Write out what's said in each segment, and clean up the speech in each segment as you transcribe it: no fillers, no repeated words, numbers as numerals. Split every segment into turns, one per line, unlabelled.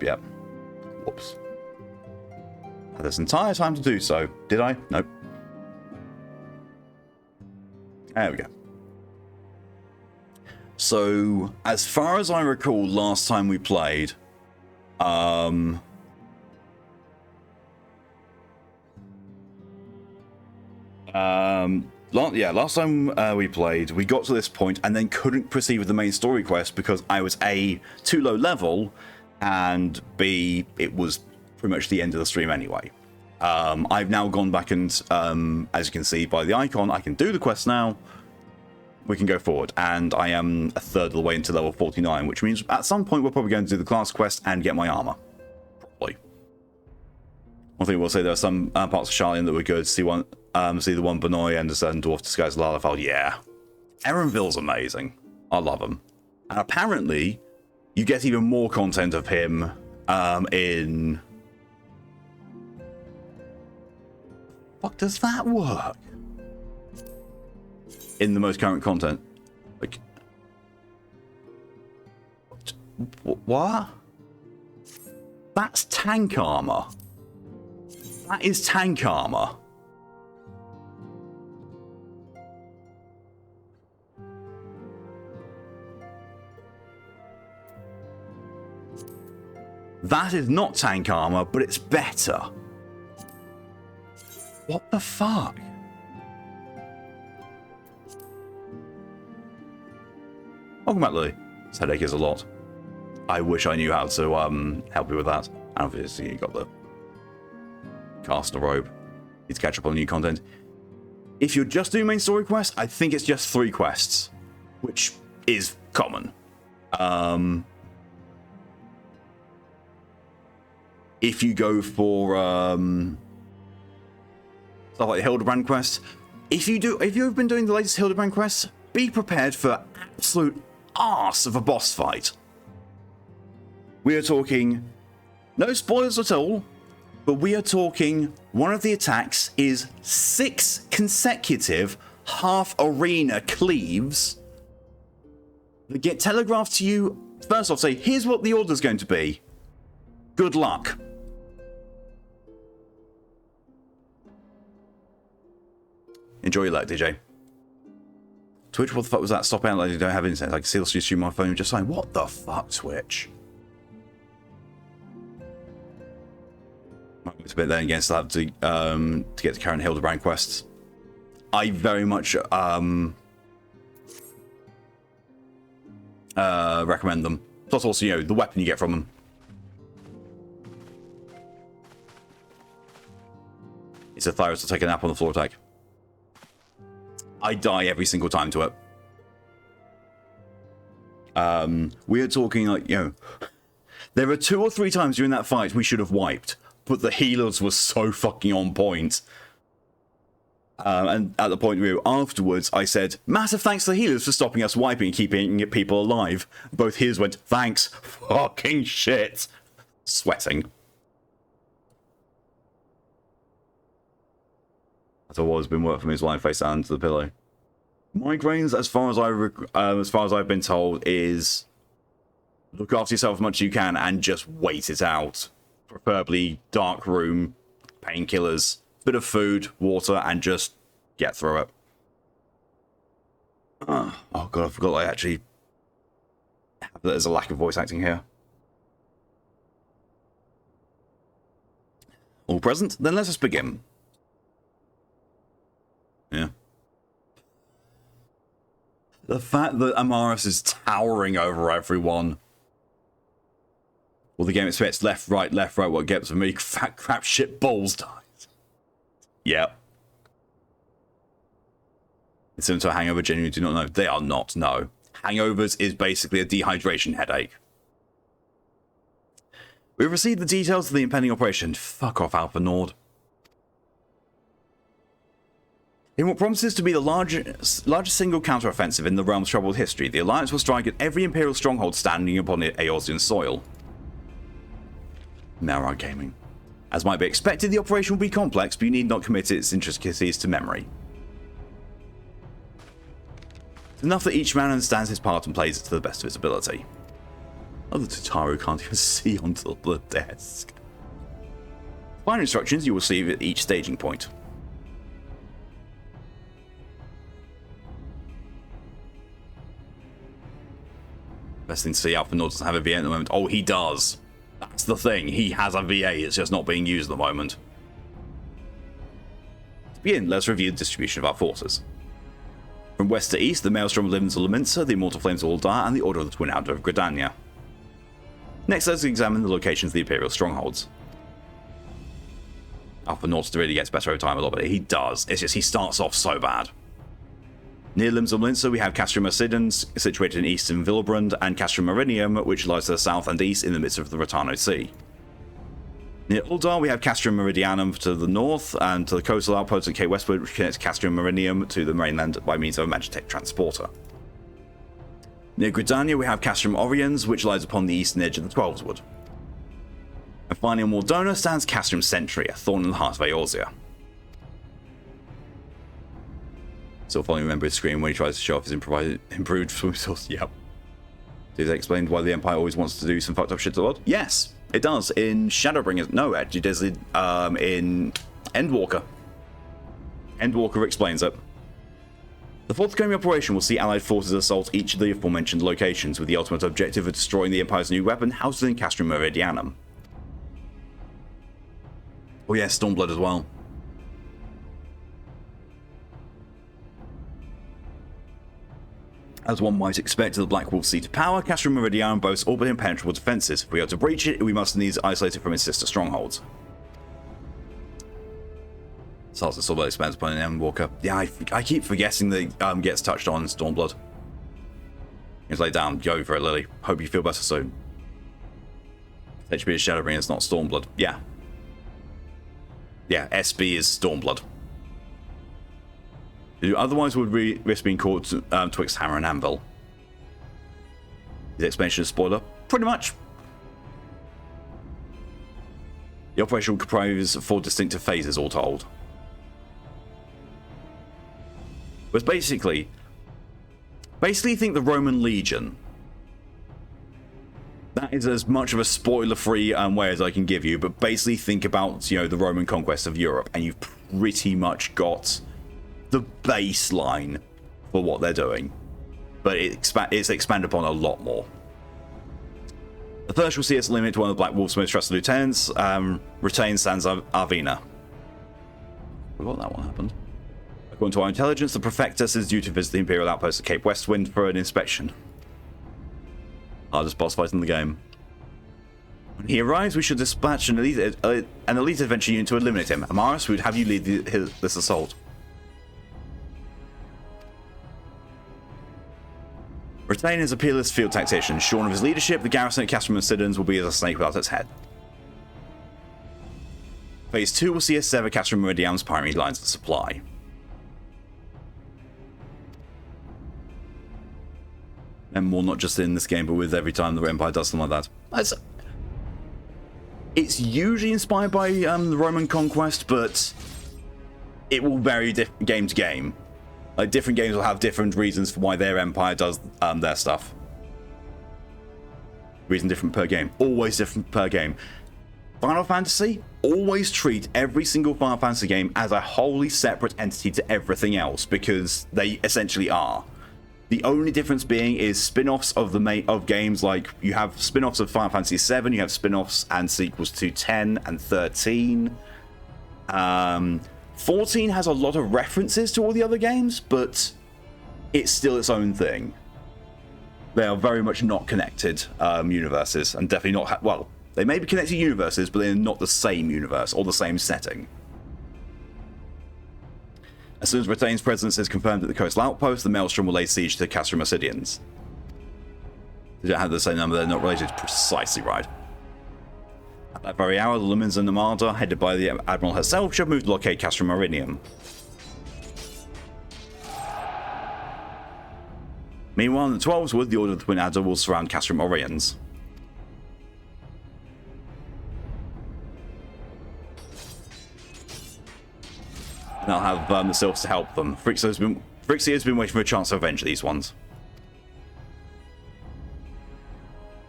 Yep. Whoops. Had this entire time to do so. Did I? Nope. There we go. So, as far as I recall, last time we played, last time we played, we got to this point and then couldn't proceed with the main story quest because I was A, too low level, and B, it was pretty much the end of the stream anyway. I've now gone back and, as you can see by the icon, I can do the quest now. We can go forward, and I am a third of the way into level 49, which means at some point we're probably going to do the class quest and get my armor. Probably. One thing I will say, there are some parts of Charlian that were good. See the one Benoit and a certain dwarf disguised as Lalafell. Yeah. Erenville's amazing. I love him. And apparently, you get even more content of him in... Fuck, does that work? In the most current content. Like... What? That's tank armor. That is tank armor. That is not tank armor, but it's better. What the fuck? Welcome back, Lily. This headache is a lot. I wish I knew how to help you with that. Obviously, you got the cast a robe. Need to catch up on new content. If you're just doing main story quests, I think it's just 3 quests, which is common. If you go for stuff like the Hildebrand quest, if you've been doing the latest Hildebrand quests, be prepared for absolute arse of a boss fight. We are talking, no spoilers at all, but we are talking one of the attacks is 6 consecutive half arena cleaves that get telegraphed to you. First off, say, here's what the order's going to be. Good luck. Enjoy your luck, DJ. Twitch, what the fuck was that? Stop out like you don't have internet. I can still stream my phone just saying, what the fuck, Twitch? It's a bit there again, so I have to get the current Hildebrand quests. I very much recommend them. Plus also, you know, the weapon you get from them. It's a Thyros to take a nap on the floor attack. I die every single time to it. We are talking like, you know, there are 2 or 3 times during that fight we should have wiped, but the healers were so fucking on point. And at the point where afterwards, I said, massive thanks to the healers for stopping us wiping and keeping people alive. Both healers went, thanks, fucking shit. Sweating. That's always been work for me, is lying face down to the pillow. Migraines, as far as I've been told, is look after yourself as much as you can and just wait it out. Preferably dark room, painkillers, bit of food, water, and just get through it. Oh god, I forgot I actually there's a lack of voice acting here. All present? Then let us begin. Yeah. The fact that Amaris is towering over everyone. Well, the game expects left, right, what gets for me? Fat crap shit balls dies. Yep. It's similar to a hangover, genuinely do not know. They are not, no. Hangovers is basically a dehydration headache. We've received the details of the impending operation. Fuck off, Alpha Nord. In what promises to be the largest single counter-offensive in the realm's troubled history, the Alliance will strike at every Imperial stronghold standing upon Eorzean soil. Merah Gaming. As might be expected, the operation will be complex, but you need not commit its intricacies to memory. It's enough that each man understands his part and plays it to the best of his ability. Oh, the Tataru can't even see onto the desk. Final instructions you will receive at each staging point. Best thing to see, Alpha Nord doesn't have a VA at the moment. Oh, he does. That's the thing. He has a VA. It's just not being used at the moment. To begin, let's review the distribution of our forces. From west to east, the Maelstrom of Livens of Leminsa, the Immortal Flames of Ul'dah, and the Order of the Twin Adder of Gridania. Next, let's examine the locations of the Imperial strongholds. Alpha Nord really gets better over time a lot, but he does. It's just he starts off so bad. Near Limbs of Linsa, we have Castrum Mercidens, situated in eastern Vilbrand, and Castrum Marinium, which lies to the south and east in the midst of the Rotano Sea. Near Ul'dah, we have Castrum Meridianum to the north, and to the coastal outpost at Cape Westward, which connects Castrum Marinium to the mainland by means of a Magitech transporter. Near Gridania, we have Castrum Oriens, which lies upon the eastern edge of the Twelveswood. And finally, on Mordona stands Castrum Sentry, a thorn in the heart of Eorzea. Still following a member of his screen when he tries to show off his improved swim source. Yep. Did they explain why the Empire always wants to do some fucked up shit to the world? Yes, it does. In Shadowbringers. No, actually, it does it in Endwalker. Endwalker explains it. The forthcoming operation will see Allied forces assault each of the aforementioned locations with the ultimate objective of destroying the Empire's new weapon housed in Castrum Meridianum. Oh yeah, Stormblood as well. As one might expect of the Black Wolf's seat of power, Castrum Meridianum boasts all but impenetrable defences. If we are to breach it, we must needs isolate it from its sister strongholds. Salsa Sorbet expands upon an Endwalker. Yeah, I keep forgetting that gets touched on in Stormblood. Just lay down, go for it, Lily. Hope you feel better soon. HP is Shadowbringers, it's not Stormblood. Yeah. Yeah, SB is Stormblood. Otherwise would risk being caught twixt hammer and anvil. Is the explanation a spoiler? Pretty much. The operation will comprise 4 distinctive phases all told. But basically think the Roman Legion. That is as much of a spoiler-free way as I can give you, but basically think about, the Roman conquest of Europe, and you've pretty much got the baseline for what they're doing, but it's expanded upon a lot more. The first will see us limit one of the Black Wolf's most trusted lieutenants, retain Sans Arvina. Forgot that one happened. According to our intelligence, the Prefectus is due to visit the Imperial outpost at Cape Westwind for an inspection. Hardest boss fight in the game. When he arrives, we should dispatch an elite adventure unit to eliminate him. Amaris, we would have you lead this assault. Retain is a peerless field tactician. Shorn of his leadership, the garrison at Castrum Mercidens will be as a snake without its head. Phase 2 will see us sever Castrum Meridianum's primary lines of supply. And more not just in this game, but with every time the Empire does something like that. It's usually inspired by the Roman conquest, but it will vary game to game. Like, different games will have different reasons for why their Empire does their stuff. Reason different per game. Always different per game. Final Fantasy, always treat every single Final Fantasy game as a wholly separate entity to everything else, because they essentially are. The only difference being is spin-offs of games, like you have spin-offs of Final Fantasy VII, you have spin-offs and sequels to 10 and 13. 14 has a lot of references to all the other games, but it's still its own thing. They are very much not connected universes, and definitely not... well, they may be connected universes, but they're not the same universe or the same setting. As soon as Retain's presence is confirmed at the coastal outpost, the Maelstrom will lay siege to Castrum Mercidians. They don't have the same number, they're not related precisely right. At that very hour, the Lumens and Armada, headed by the Admiral herself, should move to blockade Castrum Marinium. Meanwhile, in the Twelveswood, the Order of the Twin Adder will surround Castrum Oriens. And I'll have the Sylphs to help them. Phrixia has been waiting for a chance to avenge these ones.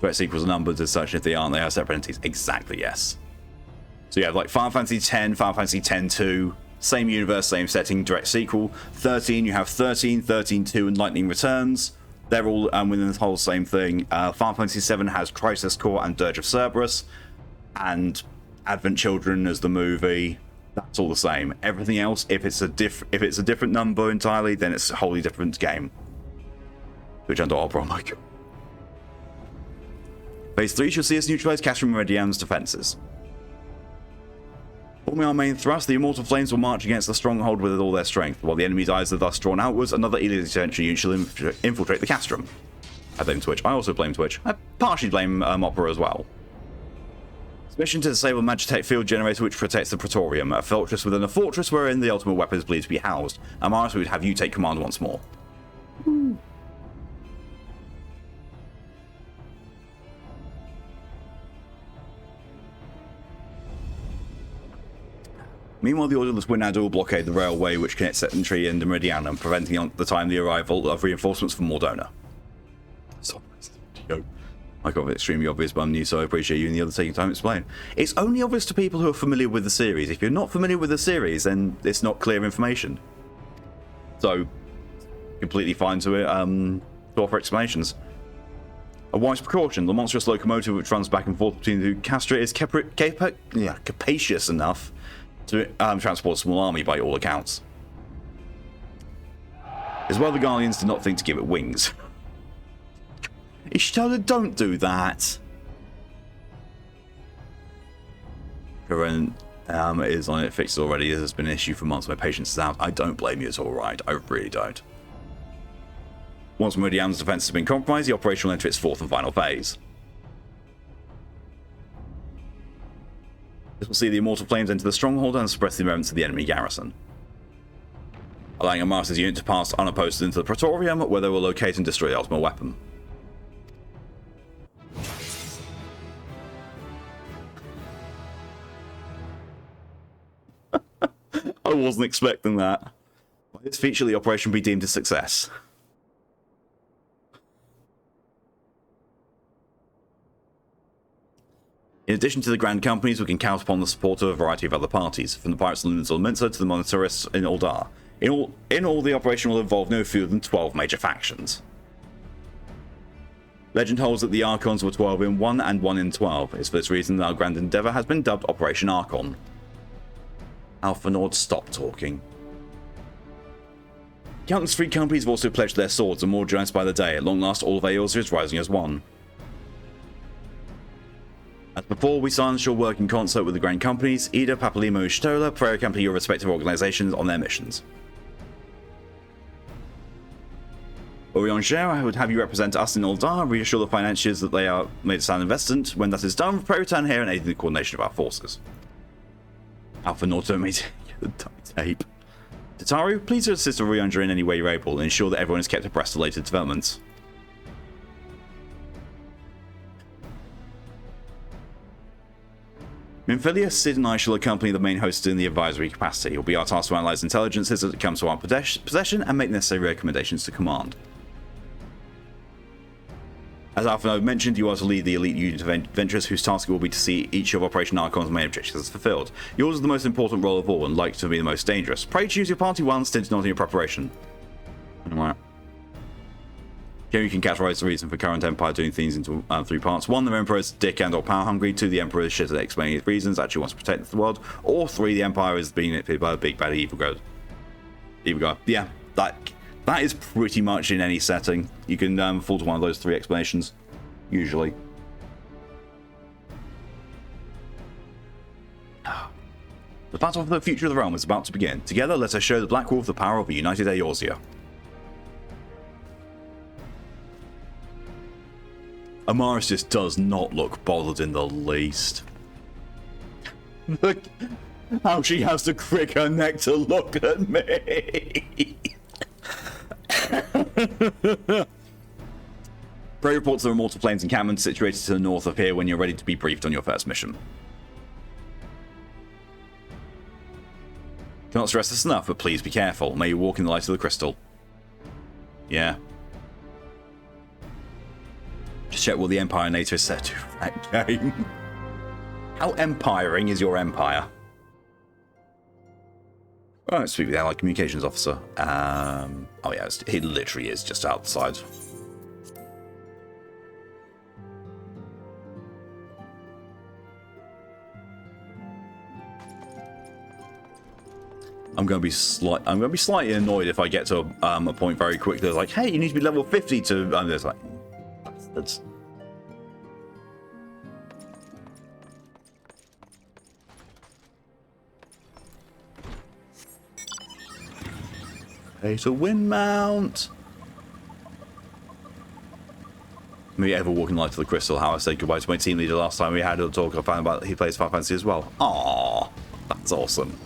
Direct sequels are numbered as such, if they aren't, they are separate entities. Exactly, yes. So you have like Final Fantasy X, Final Fantasy X-2, same universe, same setting, direct sequel. 13, you have 13, 13-2, and Lightning Returns. They're all within the whole same thing. Final Fantasy VII has Crisis Core and Dirge of Cerberus, and Advent Children as the movie. That's all the same. Everything else, if it's a different number entirely, then it's a wholly different game. Which under Opera, like. Phase 3 should see us neutralize Castrum Meridian's defenses. Forming our main thrust, the Immortal Flames will march against the stronghold with all their strength. While the enemy's eyes are thus drawn outwards, another elite attention unit shall infiltrate the Castrum. I blame Twitch. I also blame Twitch. I partially blame Opera as well. Mission to disable Magitech Field Generator, which protects the Praetorium, a fortress within a fortress wherein the ultimate weapon is believed to be housed. Amaris would have you take command once more. Meanwhile, the Orderless Winad will blockade the railway which connects Septentry and Meridianum, preventing the time the arrival of reinforcements from Mordona. So, I got it extremely obvious, but I'm new, so I appreciate you and the others taking time to explain. It's only obvious to people who are familiar with the series. If you're not familiar with the series, then it's not clear information. So, completely fine to offer explanations. A wise precaution. The monstrous locomotive which runs back and forth between the two castra is capacious enough to transport a small army by all accounts. As well, the Guardians did not think to give it wings. Ishtola, don't do that. Current is on it, fixed already. This has been an issue for months. My patience is out. I don't blame you at all, right? I really don't. Once Meridian's defense has been compromised, the operation will enter its fourth and final phase. This will see the Immortal Flames enter the stronghold and suppress the remnants of the enemy garrison, allowing Amaris' unit to pass unopposed into the Praetorium, where they will locate and destroy the ultimate weapon. I wasn't expecting that. By this feature, the operation will be deemed a success. In addition to the Grand Companies, we can count upon the support of a variety of other parties, from the Pirates of Minsa to the Monetarists in Uldar. In all, the operation will involve no fewer than 12 major factions. Legend holds that the Archons were 12 in 1 and 1 in 12. It's for this reason that our grand endeavour has been dubbed Operation Archon. Alpha Nord, stop talking. Countless free companies have also pledged their swords and more giants by the day. At long last, all of Eorzea is rising as one. As before, we silence your work in concert with the Grand Companies, Ida, Papalimo, Ishtola, pray accompany your respective organizations on their missions. Orion Share, I would have you represent us in Uldar, reassure the financiers that they are made a sound investment. When that is done, pray return here and aid in the coordination of our forces. Alpha Nauto made the tape. Tataru, please assist Orion in any way you're able and ensure that everyone is kept abreast of latest developments. Minfilia, Sid and I shall accompany the main host in the advisory capacity. It will be our task to analyse intelligences as it comes to our possession and make necessary recommendations to command. As Alpha mentioned, you are to lead the elite unit of adventurers whose task will be to see each of Operation Archon's main objectives fulfilled. Yours is the most important role of all and likely to be the most dangerous. Pray choose your party well and stint not in your preparation. Alright. Here you can categorize the reason for current Empire doing things into 3 parts. 1, the Emperor is dick and or power hungry. 2, the Emperor is shit at explaining his reasons, actually wants to protect the world. Or 3, the Empire is being hit by a big bad evil god. Yeah, that is pretty much in any setting. You can fall to one of those 3 explanations, usually. The battle for the future of the realm is about to begin. Together, let us show the Black Wolf the power of a united Eorzea. Amaris just does not look bothered in the least. Look how she has to crick her neck to look at me. Prey reports there are Immortal Flames encampment situated to the north of here when you're ready to be briefed on your first mission. Cannot stress this enough, but please be careful. May you walk in the light of the crystal. Yeah. Just check what the Empire Nature is set to for that game. How empiring is your empire? Alright, speak with the Allied Communications Officer. Oh yeah, he literally is just outside. I'm going to be slightly annoyed if I get to a point very quickly. It's like, hey, you need to be level 50 to. And it's like, bastards. Hey, to win mount. Me ever walking light to the crystal. How I said goodbye to my team leader last time we had a talk. I found out he plays Final Fantasy as well. Aww, that's awesome.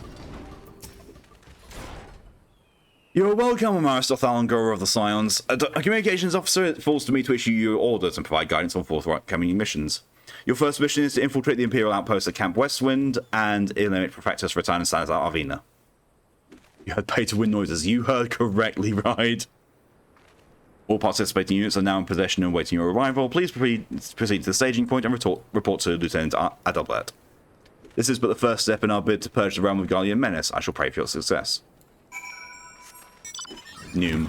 You're welcome, Amaristoth Alangora of the Scions. A communications officer, it falls to me to issue you orders and provide guidance on forthcoming missions. Your first mission is to infiltrate the Imperial outpost at Camp Westwind and eliminate Prefectus Rattan and Salazar Arvina. You heard pay-to-win noises. You heard correctly, right? All participating units are now in possession and awaiting your arrival. Please proceed to the staging point and report to Lieutenant Adalbert. This is but the first step in our bid to purge the realm of Garlean menace. I shall pray for your success. Noom.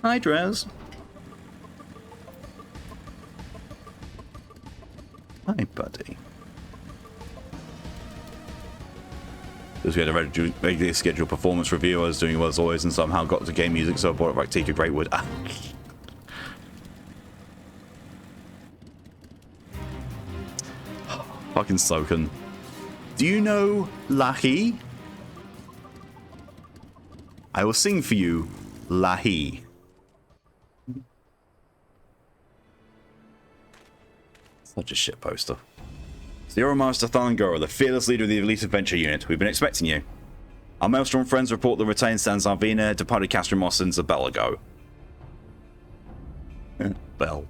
Hi, Drez. Hi, buddy. Because we had a regularly scheduled performance review, I was doing well as always, and somehow got to game music, so I bought it back Tika Greatwood. Fucking Soken. Do you know Lahi? I will sing for you, Lahi. Such a shit poster. Zero Master Thalangora, the fearless leader of the Elite Adventure Unit. We've been expecting you. Our Maelstrom friends report the retained Sans Arvina departed Castrimos since a bell ago. Bell.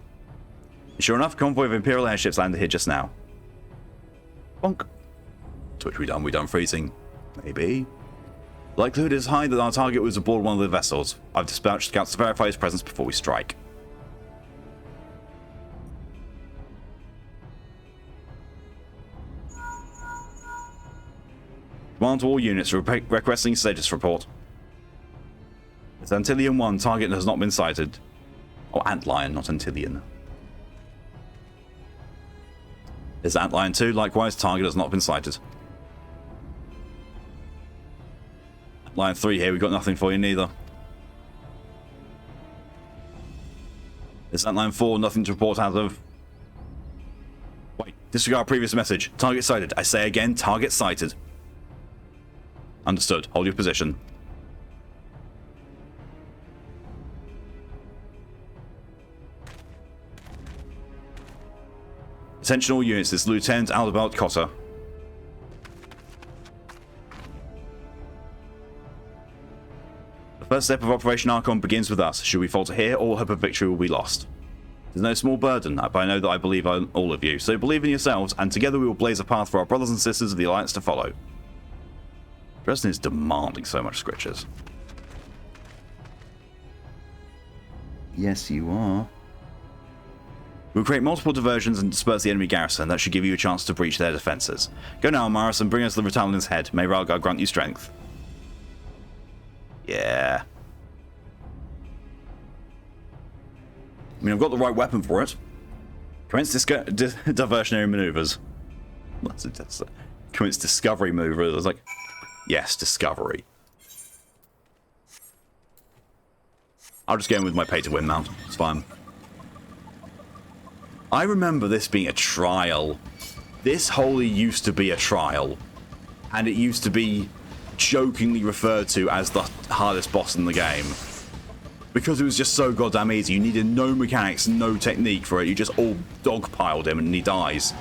Sure enough, a convoy of Imperial airships landed here just now. Bonk. To which we done freezing. Maybe. Likelihood is high that our target was aboard one of the vessels. I've dispatched scouts to verify his presence before we strike. Command to all units requesting status report. It's Antillion 1, target has not been sighted. Oh, Antlion, not Antillion. It's Antlion 2, likewise, target has not been sighted. Antlion 3 here, we've got nothing for you neither. It's Antlion 4, nothing to report out of. Wait, disregard previous message. Target sighted. I say again, target sighted. Understood. Hold your position. Attention all units, this is Lieutenant Aldebert Cotter. The first step of Operation Archon begins with us. Should we falter here, all hope of victory will be lost. There's no small burden, but I know that I believe in all of you. So believe in yourselves, and together we will blaze a path for our brothers and sisters of the Alliance to follow. Dresden is demanding so much scriptures. Yes, you are. We'll create multiple diversions and disperse the enemy garrison. That should give you a chance to breach their defences. Go now, Amaris, and bring us the Ritalion's head. May Ralgar grant you strength. Yeah. I mean, I've got the right weapon for it. Commence diversionary maneuvers. Commence discovery maneuvers. I was like, yes, discovery. I'll just go in with my pay-to-win mount. It's fine. I remember this being a trial. This wholly used to be a trial. And it used to be jokingly referred to as the hardest boss in the game. Because it was just so goddamn easy. You needed no mechanics, no technique for it. You just all dogpiled him and he dies.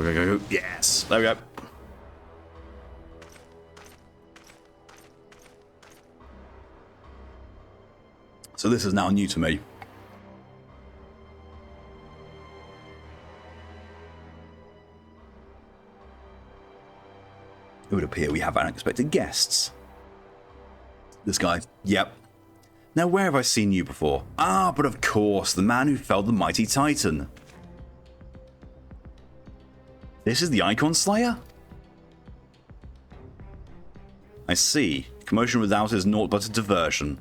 Go. Yes! There we go. So this is now new to me. It would appear we have unexpected guests. This guy. Yep. Now where have I seen you before? Ah, but of course, the man who felled the mighty Titan. This is the Icon Slayer? I see. Commotion without is naught but a diversion.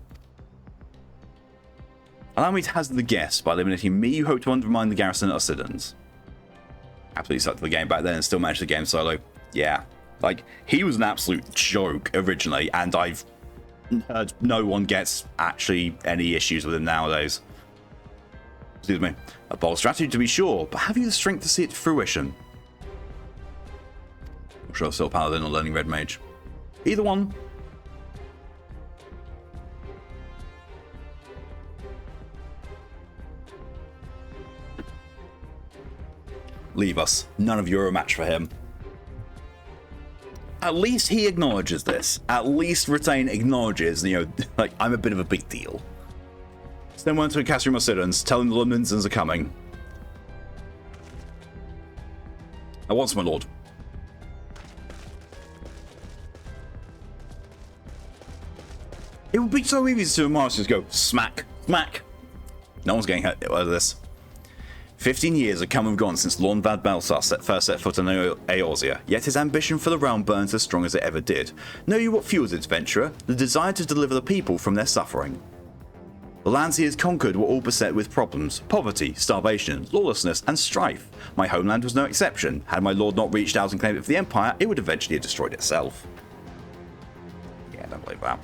Allow me to hazard the guess. By eliminating me, you hope to undermine the garrison of Sidons. Absolutely sucked the game back then and still managed the game solo. Yeah. Like, he was an absolute joke originally, and I've heard no one gets actually any issues with him nowadays. Excuse me. A bold strategy to be sure, but have you the strength to see it to fruition? I'm sure still Paladin or Learning Red Mage. Either one. Leave us. None of you are a match for him. At least he acknowledges this. At least Retain acknowledges, you know, like, I'm a bit of a big deal. So then went to Castrum of Sidons, telling the Londonsons are coming. At once, my lord. It would be so easy to Mars just go smack, smack. No one's getting hurt out of this. 15 years have come and gone since Lord Vad Belsar first set foot on Eorzea, yet his ambition for the realm burns as strong as it ever did. Know you what fuels its venturer? The desire to deliver the people from their suffering. The lands he has conquered were all beset with problems: poverty, starvation, lawlessness, and strife. My homeland was no exception. Had my lord not reached out and claimed it for the Empire, it would eventually have destroyed itself. Yeah, don't believe that.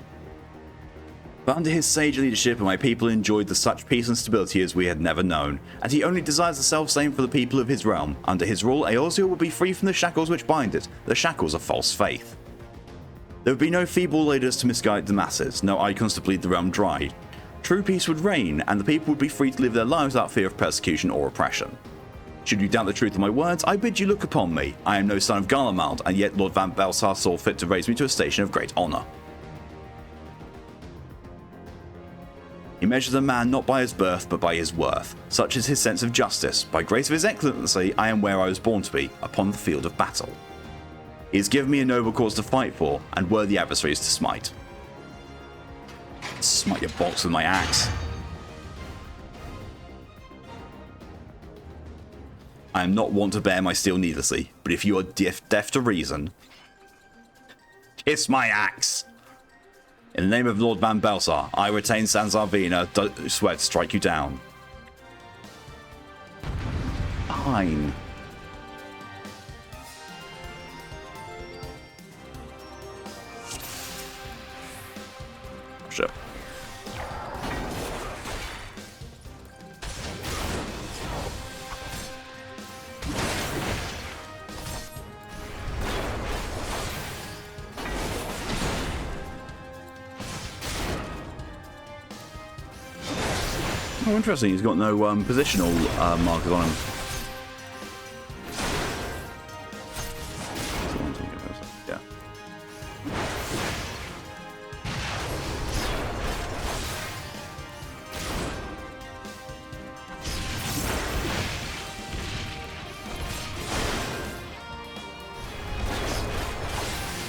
But under his sage leadership, my people enjoyed the such peace and stability as we had never known, and he only desires the self-same for the people of his realm. Under his rule, Eorzea will be free from the shackles which bind it, the shackles of false faith. There would be no feeble leaders to misguide the masses, no icons to bleed the realm dry. True peace would reign, and the people would be free to live their lives without fear of persecution or oppression. Should you doubt the truth of my words, I bid you look upon me. I am no son of Garlemald, and yet Lord Van Belsar saw fit to raise me to a station of great honour. He measures a man not by his birth, but by his worth. Such is his sense of justice. By grace of his excellency, I am where I was born to be, upon the field of battle. He has given me a noble cause to fight for, and worthy adversaries to smite. Smite your box with my axe. I am not wont to bear my steel needlessly, but if you are deaf to reason, kiss my axe. In the name of Lord Van Belsar, I retain Sansarvina, swear to strike you down. Fine. Sure. Oh, interesting. He's got no positional markers on him. Yeah.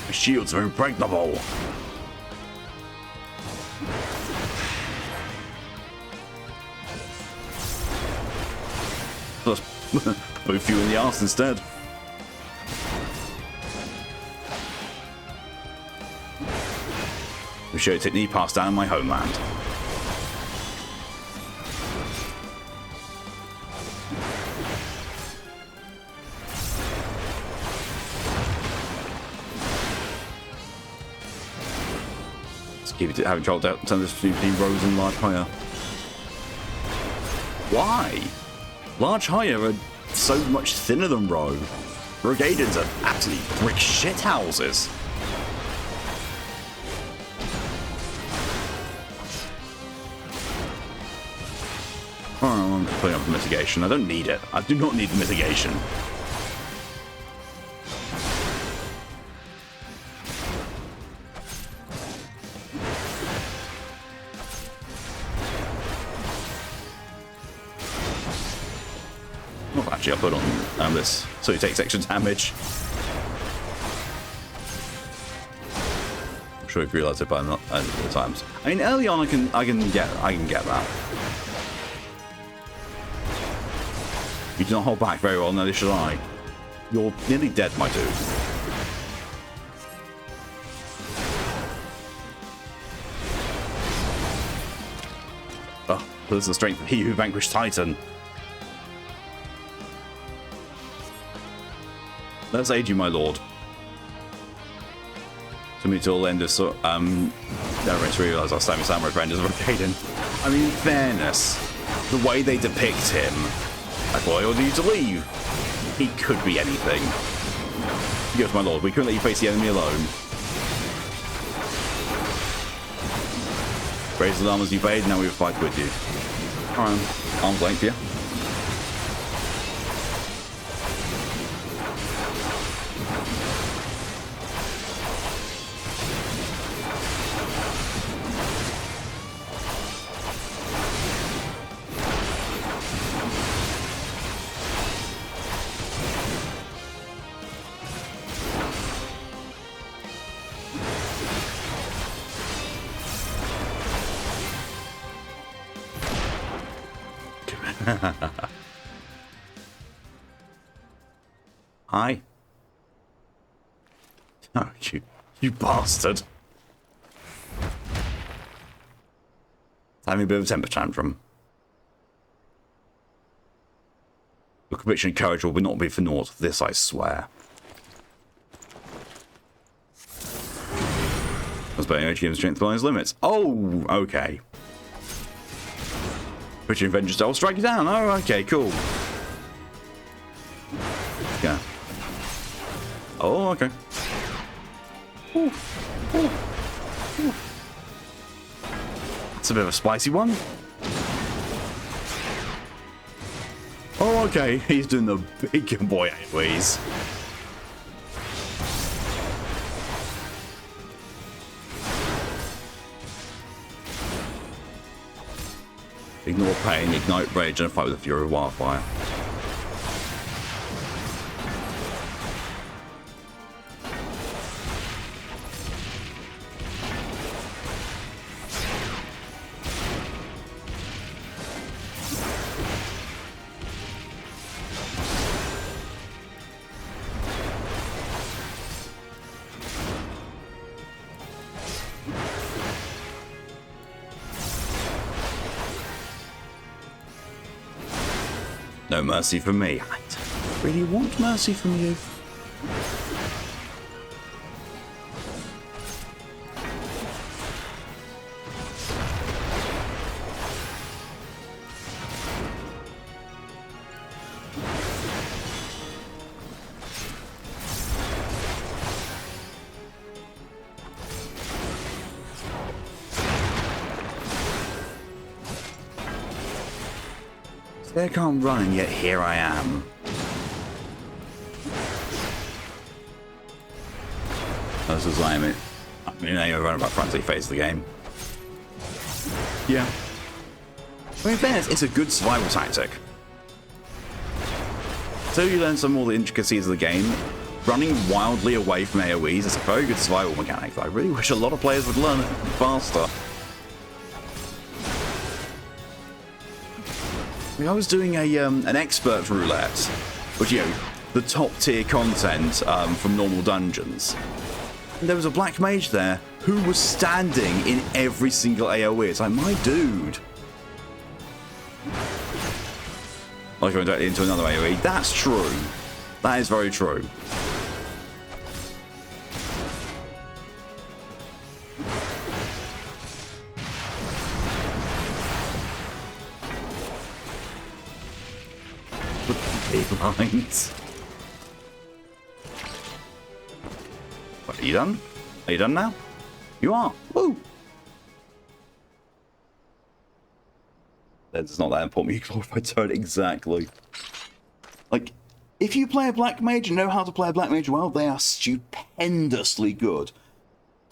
My shields are impregnable. Both you in the arse instead. The show technique passed down in my homeland. Let's keep it having trouble to turn this between Rose and Large Hire. Why? Large Hire are so much thinner than Rogue. Brigadons are absolutely brick shithouses. Oh, I'm putting up the mitigation. I don't need it. I do not need the mitigation. Actually, I'll put on this so he takes extra damage. I'm sure you've realised it by not multiple times. I mean, early on, I can get that. You do not hold back very well, neither should I. You're nearly dead, my dude. Oh, this is the strength of he who vanquished Titan. Let's aid you, my lord. To me, till the end of never meant to realise our Sammy Samurai friend is Rokaden. I mean, in fairness, the way they depict him, I thought I ordered you to leave. He could be anything. Yes, my lord, we couldn't let you face the enemy alone. Raise the arm as you bade, now we will fight with you. Alright, arm's length, yeah? Hi. Oh, you bastard. Having a bit of a temper tantrum. Your conviction and courage will not be for naught. This I swear. I was betting HGM's strength beyond his limits. Oh, okay. Put your vengeance, I'll strike you down. Oh, okay, cool. Yeah. Oh, okay. Ooh. Ooh. Ooh. That's a bit of a spicy one. Oh, okay. He's doing the big boy AoEs. Ignore pain, ignite rage, and fight with the fury of wildfire. No mercy from me. I don't really want mercy from you. I can't run, and yet here I am. This is I mean, I run about frantic phase of the game. Yeah. I mean, in fairness, it's a good survival tactic. So you learn some more of the intricacies of the game. Running wildly away from AoEs is a very good survival mechanic that I really wish a lot of players would learn it faster. I was doing an expert roulette, which, you know, the top tier content from normal dungeons. And there was a black mage there who was standing in every single AoE. It's like, my dude. Like going directly into another AoE. That's true. That is very true. Lines. What, are you done? Are you done now? You are. Woo! That's not that important. You glorified turret, exactly. Like, if you play a black mage and know how to play a black mage well, they are stupendously good.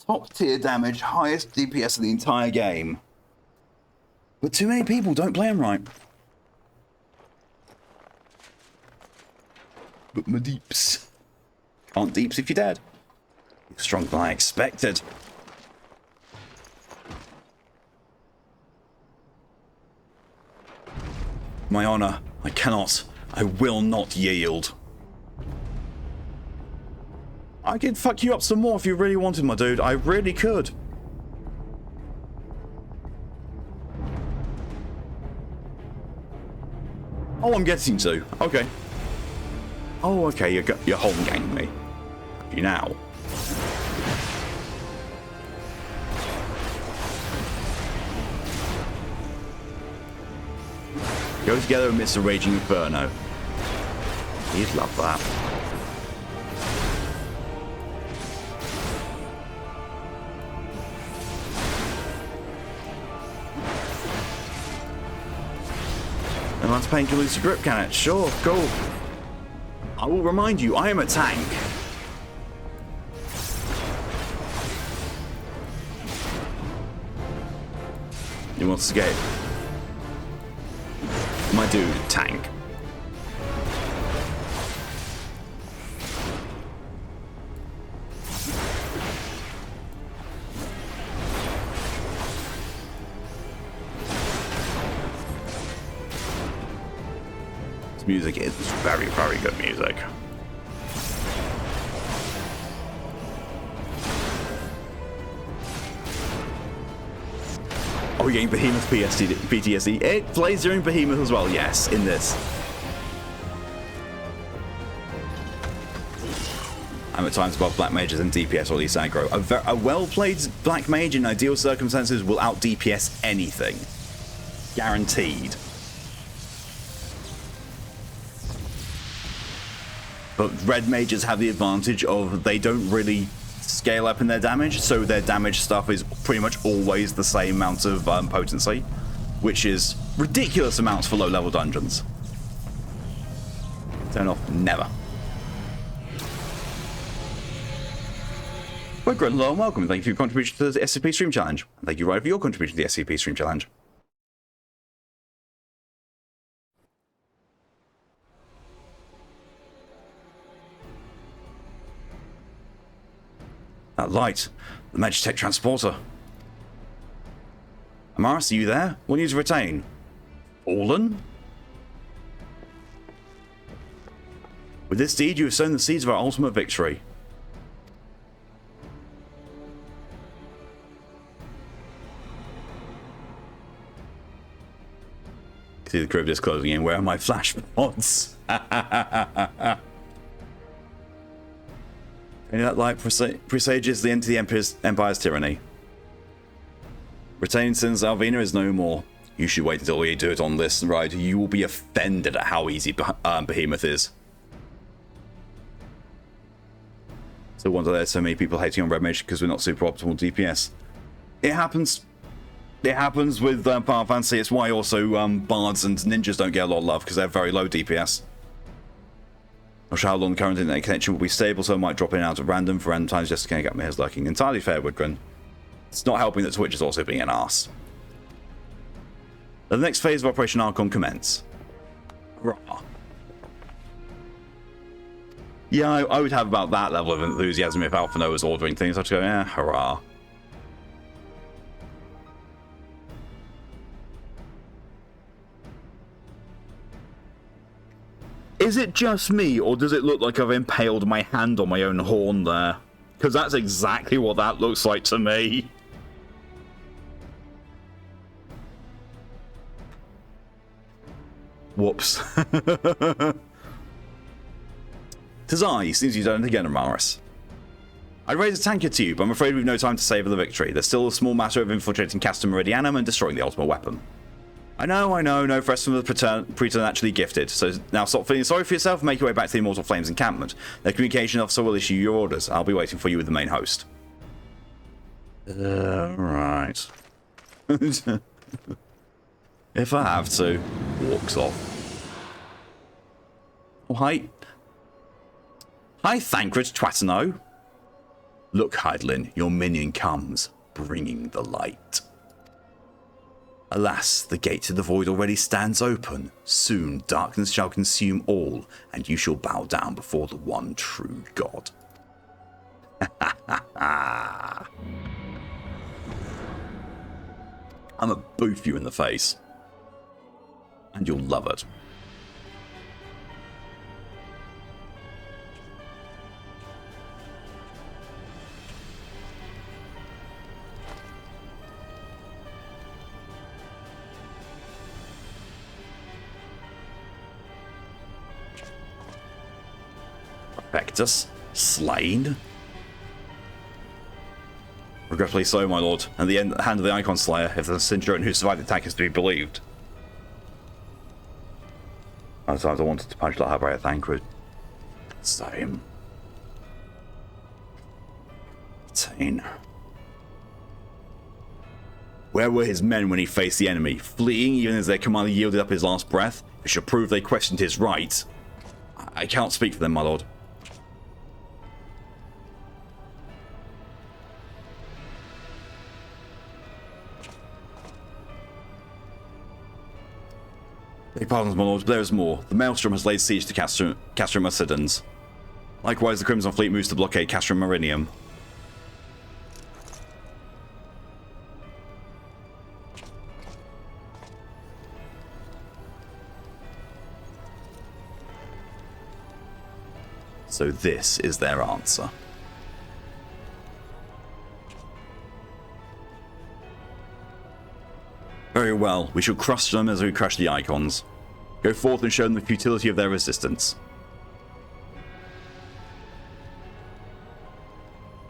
Top tier damage, highest DPS in the entire game. But too many people don't play them right. but my deeps. Can't deeps if you're dead. You're stronger than I expected. My honor, I will not yield. I could fuck you up some more if you really wanted, my dude. I really could. Oh, I'm getting to. Okay. Oh, okay, you're home ganging me. You now. Go together amidst a raging inferno. You'd love that. And that's painkiller lose your grip, can it? Sure, cool. I will remind you, I am a tank. You want to escape? My dude, tank. This music is very, very good music. Are we getting Behemoth PTSD? It plays during Behemoth as well, yes, in this. I'm at times above Black Mages and DPS, or at least aggro. A well-played Black Mage in ideal circumstances will out-DPS anything. Guaranteed. But Red Mages have the advantage of they don't really scale up in their damage, so their damage stuff is pretty much always the same amount of potency, which is ridiculous amounts for low-level dungeons. Turn off, never. Well, good, hello and welcome. Thank you for your contribution to the SCP Stream Challenge. Thank you, Ryan, for your contribution to the SCP Stream Challenge. That light, the Magitech transporter. Amaris, are you there? What needs to retain? Fallen? With this deed, you have sown the seeds of our ultimate victory. See the crib just closing in. Where are my flash pods? Any that light presages the end to the Empire's tyranny. Retaining since Alvina is no more. You should wait until we do it on this ride. You will be offended at how easy Behemoth is. So wonder there's so many people hating on Red Mage because we're not super optimal DPS. It happens. It happens with Final Fantasy. It's why also bards and ninjas don't get a lot of love because they're very low DPS. Not sure how long the current internet connection will be stable, so I might drop in and out at random for random times just to get my hairs lurking. Entirely fair, Woodgren. It's not helping that Twitch is also being an arse. The next phase of Operation Archon commence. Hurrah. Yeah, I would have about that level of enthusiasm if Alphino was ordering things. I'd just go, yeah, hurrah. Is it just me, or does it look like I've impaled my hand on my own horn there? Because that's exactly what that looks like to me. Whoops. Tazai, seems you've done it again, Amaris. I'd raise a tanker to you, but I'm afraid we've no time to savour the victory. There's still a small matter of infiltrating Castor Meridianum and destroying the ultimate weapon. I know, no threats from the preternaturally gifted. So now stop feeling sorry for yourself and make your way back to the Immortal Flames encampment. Their communication officer will issue your orders. I'll be waiting for you with the main host. Right. If I have to. Walks off. Oh, hi. Hi, Thancred Twatano. Look, Hydelin, your minion comes, bringing the light. Alas, the gate to the void already stands open. Soon darkness shall consume all, and you shall bow down before the one true God. I'm a boof you in the face. And you'll love it. Perfectus, slain. Regretfully so, my lord, and the hand of the Icon Slayer, if the Centurion who survived the attack is to be believed. I wanted to punch that by a Thancred. Same. 18. Where were his men when he faced the enemy? Fleeing even as their commander yielded up his last breath? It should prove they questioned his right. I can't speak for them, my lord. Beg pardons, my lord, but there is more. The Maelstrom has laid siege to Castrum Occidens. Likewise, the Crimson Fleet moves to blockade Castrum Marinium. So this is their answer. Very well, we shall crush them as we crush the Icons. Go forth and show them the futility of their resistance.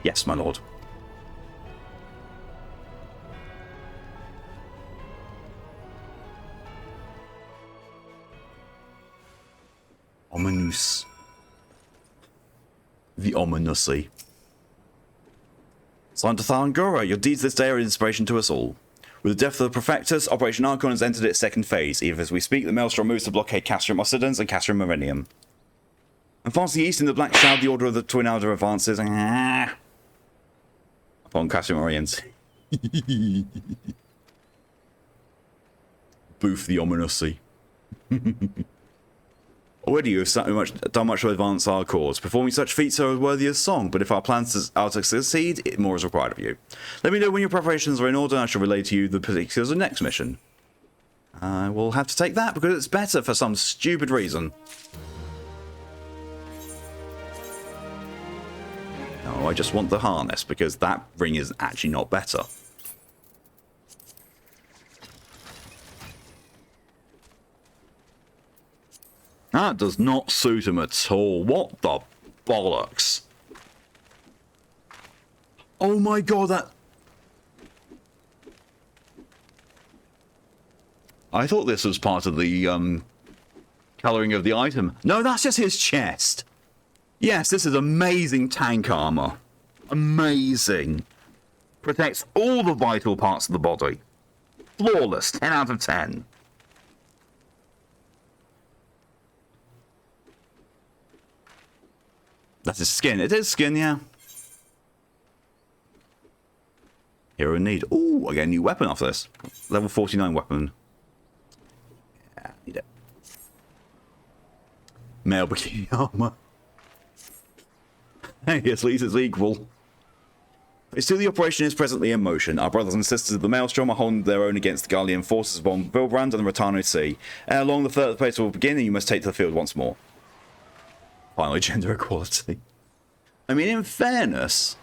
Yes, my lord. Ominous. The ominously. Son to Thangora, your deeds this day are an inspiration to us all. With the death of the Prefectus, Operation Archon has entered its second phase. Even as we speak, the Maelstrom moves to blockade Castrum Occidens and Castrum Marinium. Advancing east in the Black Shroud, the Order of the Twin Elder advances upon Castrum Oriens. Boof the ominously. Already you have done much to advance our cause. Performing such feats are worthy of song, but if our plans are to succeed, more is required of you. Let me know when your preparations are in order, and I shall relay to you the particulars of the next mission. I will have to take that because it's better for some stupid reason. No, I just want the harness because that ring is actually not better. That does not suit him at all. What the bollocks? Oh my god, that... I thought this was part of the, colouring of the item. No, that's just his chest. Yes, this is amazing tank armour. Amazing. Protects all the vital parts of the body. Flawless, 10 out of 10. That is skin. It is skin, yeah. Hero in need. Ooh, I get a new weapon off this. Level 49 weapon. Yeah, need it. Male bikini armor. Hey, at least it's equal. Phase 2, the operation is presently in motion. Our brothers and sisters of the Maelstrom are holding their own against the Gallian forces upon Vilbrand and the Rotano Sea. Ere long, the third phase will begin, and you must take to the field once more. Finally, gender equality. I mean, in fairness,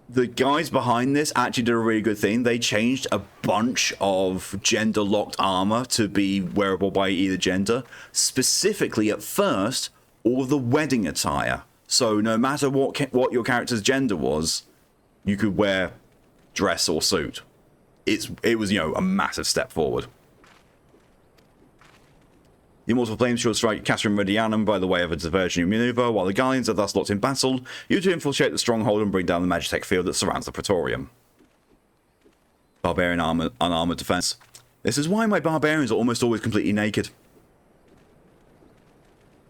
the guys behind this actually did a really good thing. They changed a bunch of gender-locked armor to be wearable by either gender. Specifically, at first, all of the wedding attire. So no matter what your character's gender was, you could wear dress or suit. It was, you know, a massive step forward. The Immortal Flames shall strike Castrum Meridianum by the way of a diversionary maneuver, while the Gallians are thus locked in battle. You to infiltrate the stronghold and bring down the Magitech field that surrounds the Praetorium. Barbarian unarmored defense. This is why my barbarians are almost always completely naked.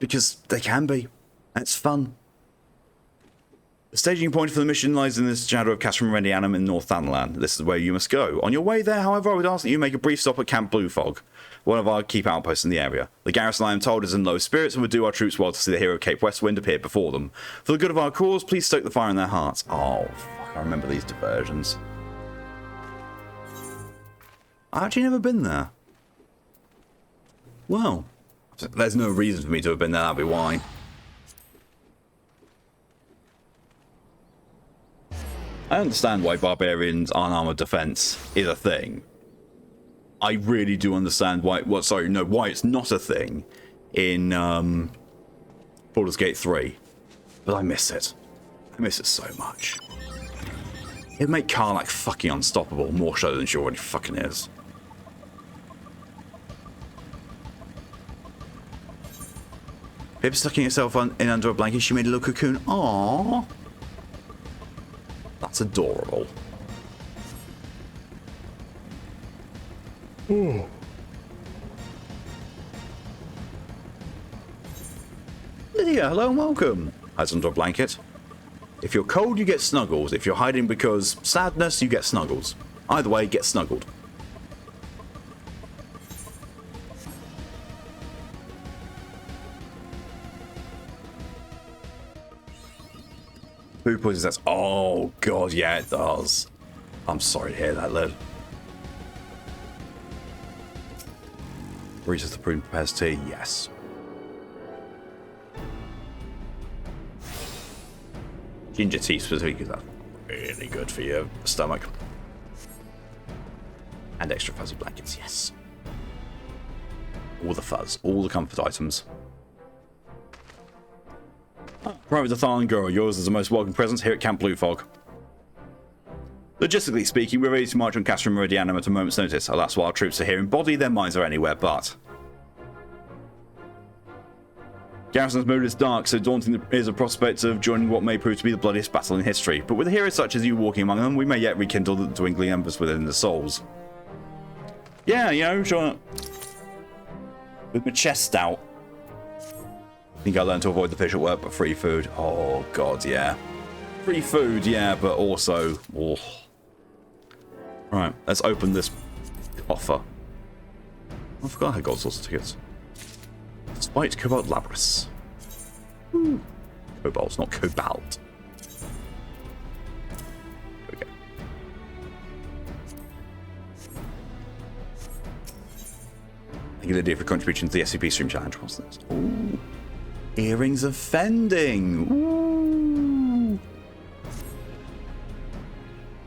Because they can be. It's fun. The staging point for the mission lies in the shadow of Castrum Medianum in North Thanalan. This is where you must go. On your way there, however, I would ask that you make a brief stop at Camp Blue Fog, one of our keep outposts in the area. The garrison, I am told, is in low spirits and would do our troops well to see the hero of Cape Westwind appear before them. For the good of our cause, please stoke the fire in their hearts. Oh, fuck, I remember these diversions. I've actually never been there. Well, there's no reason for me to have been there, that'd be why. I understand why barbarians unarmored defense is a thing. I really do understand why. Well, sorry, no, why it's not a thing in Baldur's Gate 3. But I miss it. I miss it so much. It'd make Karlach fucking unstoppable, more so than she already fucking is. Pip stucking herself in under a blanket, she made a little cocoon. Aww. That's adorable. Ooh. Lydia, hello and welcome. Hides under a blanket. If you're cold, you get snuggles. If you're hiding because sadness, you get snuggles. Either way, get snuggled. Who poisons that? Oh, God, yeah, it does. I'm sorry to hear that, Lid. Reaches the prune prepares tea, yes. Ginger tea specifically, that's really good for your stomach. And extra fuzzy blankets, yes. All the fuzz, all the comfort items. Private Dathan Girl, yours is the most welcome presence here at Camp Blue Fog. Logistically speaking, we're ready to march on Castrum Meridianum at a moment's notice. Alas, while our troops are here in body, their minds are anywhere but. Garrison's mood is dark, so daunting is a prospect of joining what may prove to be the bloodiest battle in history. But with heroes such as you walking among them, we may yet rekindle the dwindling embers within the souls. Yeah, you know, sure. With my chest out. I think I learned to avoid the fish at work, but free food. Oh, God, yeah. Free food, yeah, but also... Oh. Right, let's open this offer. I forgot I had gold saucer tickets. Despite Cobalt Labras. Ooh. Cobalt, not Cobalt. There we go. Thank you, Lydia, for contributing to the SCP Stream Challenge. What's this? Ooh. Earrings of Fending. Ooh.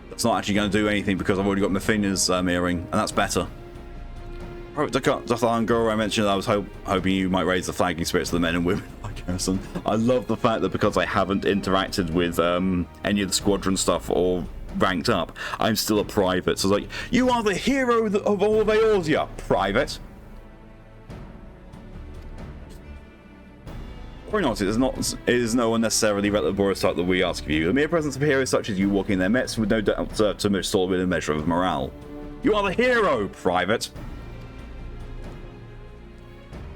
That's not actually going to do anything because I've already got Mefina's earring, and that's better. Dathan Girl, I mentioned I was hoping you might raise the flagging spirits of the men and women like Harrison. I love the fact that because I haven't interacted with any of the squadron stuff or ranked up, I'm still a private. So it's like, you are the hero of all of Eorzea, private. Or not, it is no unnecessarily laborious type that we ask of you. The mere presence of heroes such as you walking in their midst would no doubt serve to restore with a measure of morale. You are the hero, private.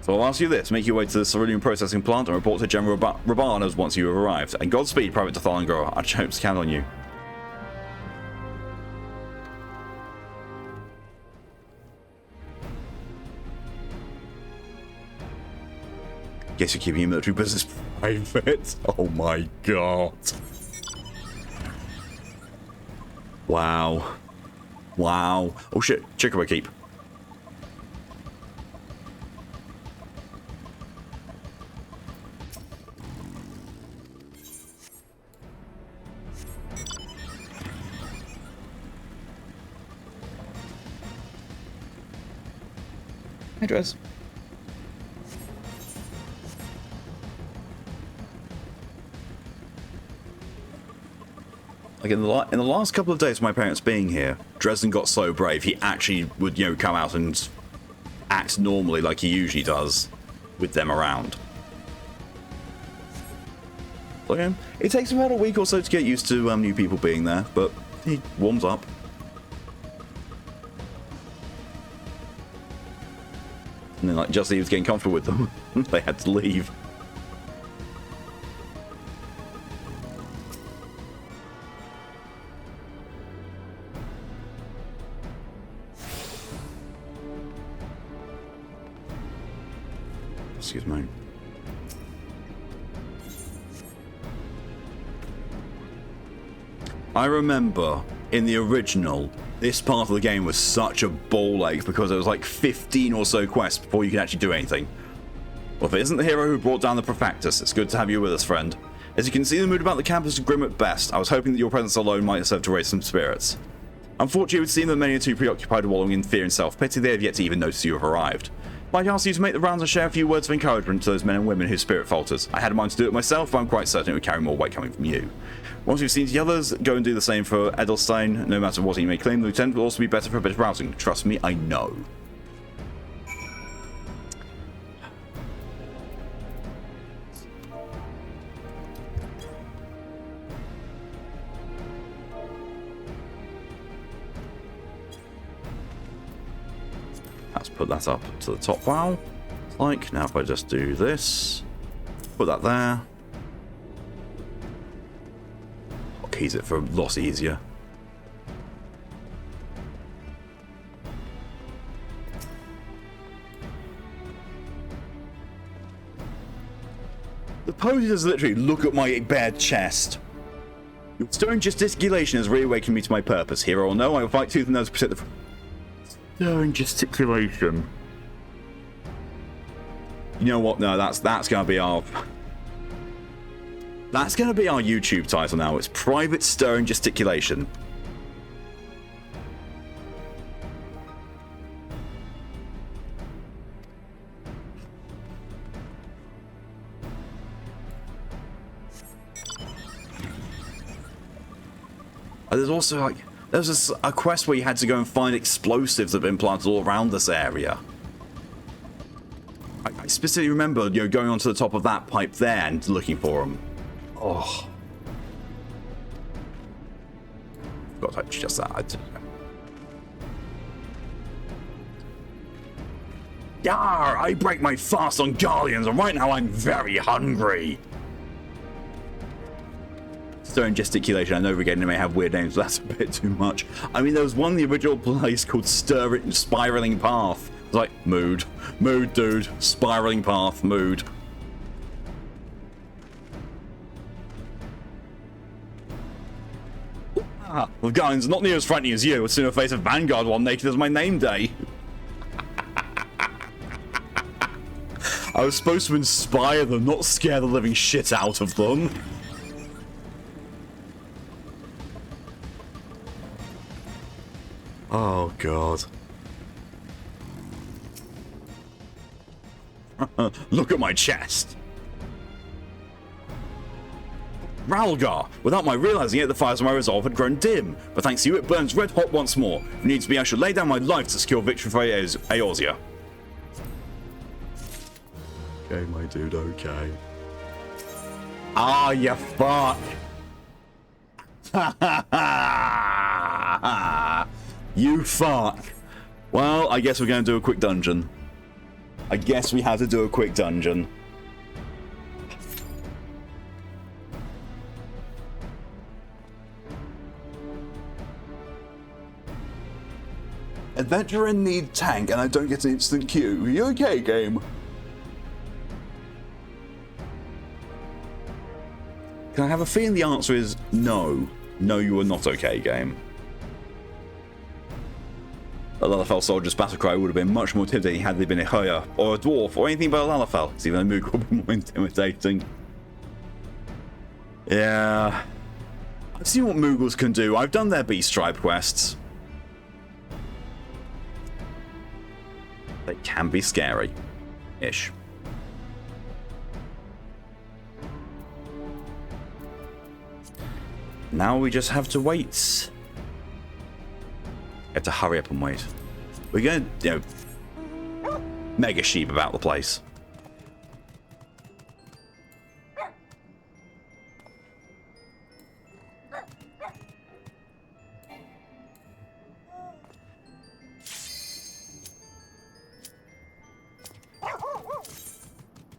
So I'll ask you this, make your way to the cerulean processing plant and report to General Rabanas once you have arrived. And Godspeed, Private Dathan Girl. I hope to count on you. Guess you're keeping your military business private. Oh my god. Wow. Wow. Oh shit, Chickawa Keep. Hey, Dress. Like in the last couple of days of my parents being here, Dresden got so brave he actually would, you know, come out and act normally like he usually does with them around. So, yeah, it takes about a week or so to get used to new people being there, but he warms up. And then, like, just as he was getting comfortable with them, they had to leave. Excuse me. I remember in the original, this part of the game was such a ball ache because there was like 15 or so quests before you could actually do anything. Well, if it isn't the hero who brought down the Prefectus, it's good to have you with us, friend. As you can see, the mood about the campus is grim at best. I was hoping that your presence alone might serve to raise some spirits. Unfortunately, it would seem that many are too preoccupied wallowing in fear and self-pity they have yet to even notice you have arrived. Might ask you to make the rounds and share a few words of encouragement to those men and women whose spirit falters. I had a mind to do it myself, but I'm quite certain it would carry more weight coming from you. Once we've seen the others, go and do the same for Edelstein. No matter what he may claim, the lieutenant will also be better for a bit of rousing. Trust me, I know. Let's put that up to the top wow. Like, now if I just do this, put that there. Keys it for lots easier. The pose does literally look at my bare chest. Your stirring gesticulation has reawakened me to my purpose. Hero or no, I will fight tooth and nail to protect the... Stirring gesticulation. You know what? No, that's gonna be our... That's going to be our YouTube title now. It's Private Stirring Gesticulation. There's also like there's a quest where you had to go and find explosives that have been planted all around this area. I specifically remember, you know, going onto the top of that pipe there and looking for them. Oh. Forgot to touch just that. Yar! I break my fast on Guardians, and right now I'm very hungry. Stirring Gesticulation. I know Regain may have weird names, but that's a bit too much. I mean, there was one in the original place called Spiraling Path. It was like, mood. Mood, dude. Spiraling Path. Mood. Well, Guardians, not near as frightening as you. I'd sooner face a Vanguard one naked as my name day. I was supposed to inspire them, not scare the living shit out of them. Oh, God. Look at my chest. Ralgar! Without my realizing it, the fires of my resolve had grown dim, but thanks to you, it burns red hot once more. If needs be, I should lay down my life to secure victory for Eorzea. Okay, my dude, okay. Ah, you fuck! You fuck! Well, I guess we're going to do a quick dungeon. I guess we have to do a quick dungeon. Adventurer need tank, and I don't get an instant queue. You okay, game? Can I have a feeling the answer is no. No, you are not okay, game. A Lalafell soldier's battle cry would have been much more intimidating had they been a Hoya, or a dwarf, or anything but a Lalafell, because even a Moog would be more intimidating. Yeah. I've seen what Moogles can do. I've done their beast tribe quests. They can be scary-ish. Now we just have to wait. We have to hurry up and wait. We're going to, you know, mega sheep about the place.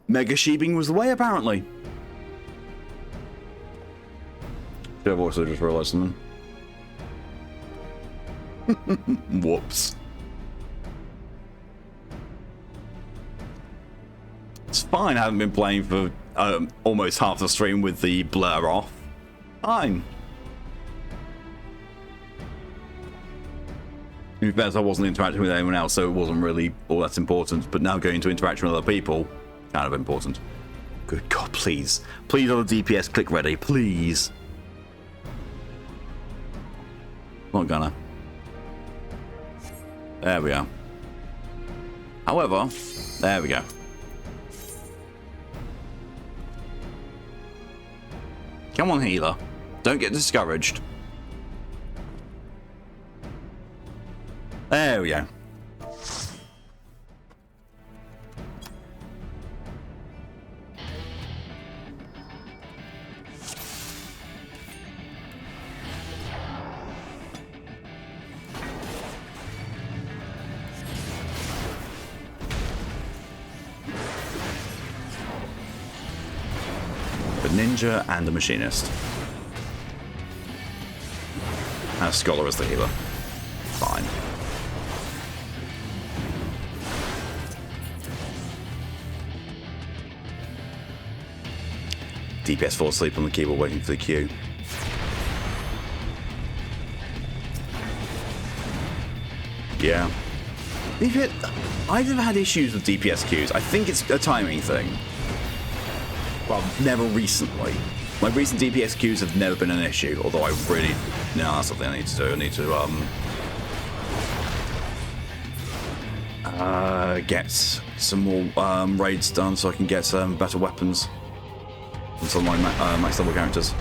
Mega sheeping was the way, apparently. Should have also just realized something. Whoops. It's fine. I haven't been playing for almost half the stream with the blur off. Fine. In fact, I wasn't interacting with anyone else, so it wasn't really all that important. But now going to interaction with other people, kind of important. Good God, please. Please, other DPS, click ready, please. Not gonna. There we go. However, there we go. Come on, healer. Don't get discouraged. There we go. A ninja and a machinist. And a scholar as the healer. Fine. DPS fall asleep on the keyboard waiting for the queue. Yeah. I've never had issues with DPS queues. I think it's a timing thing. Well, never recently. My recent DPS queues have never been an issue, although I really... No, that's something I need to do. I need to, get some more raids done so I can get better weapons on some of my max level characters.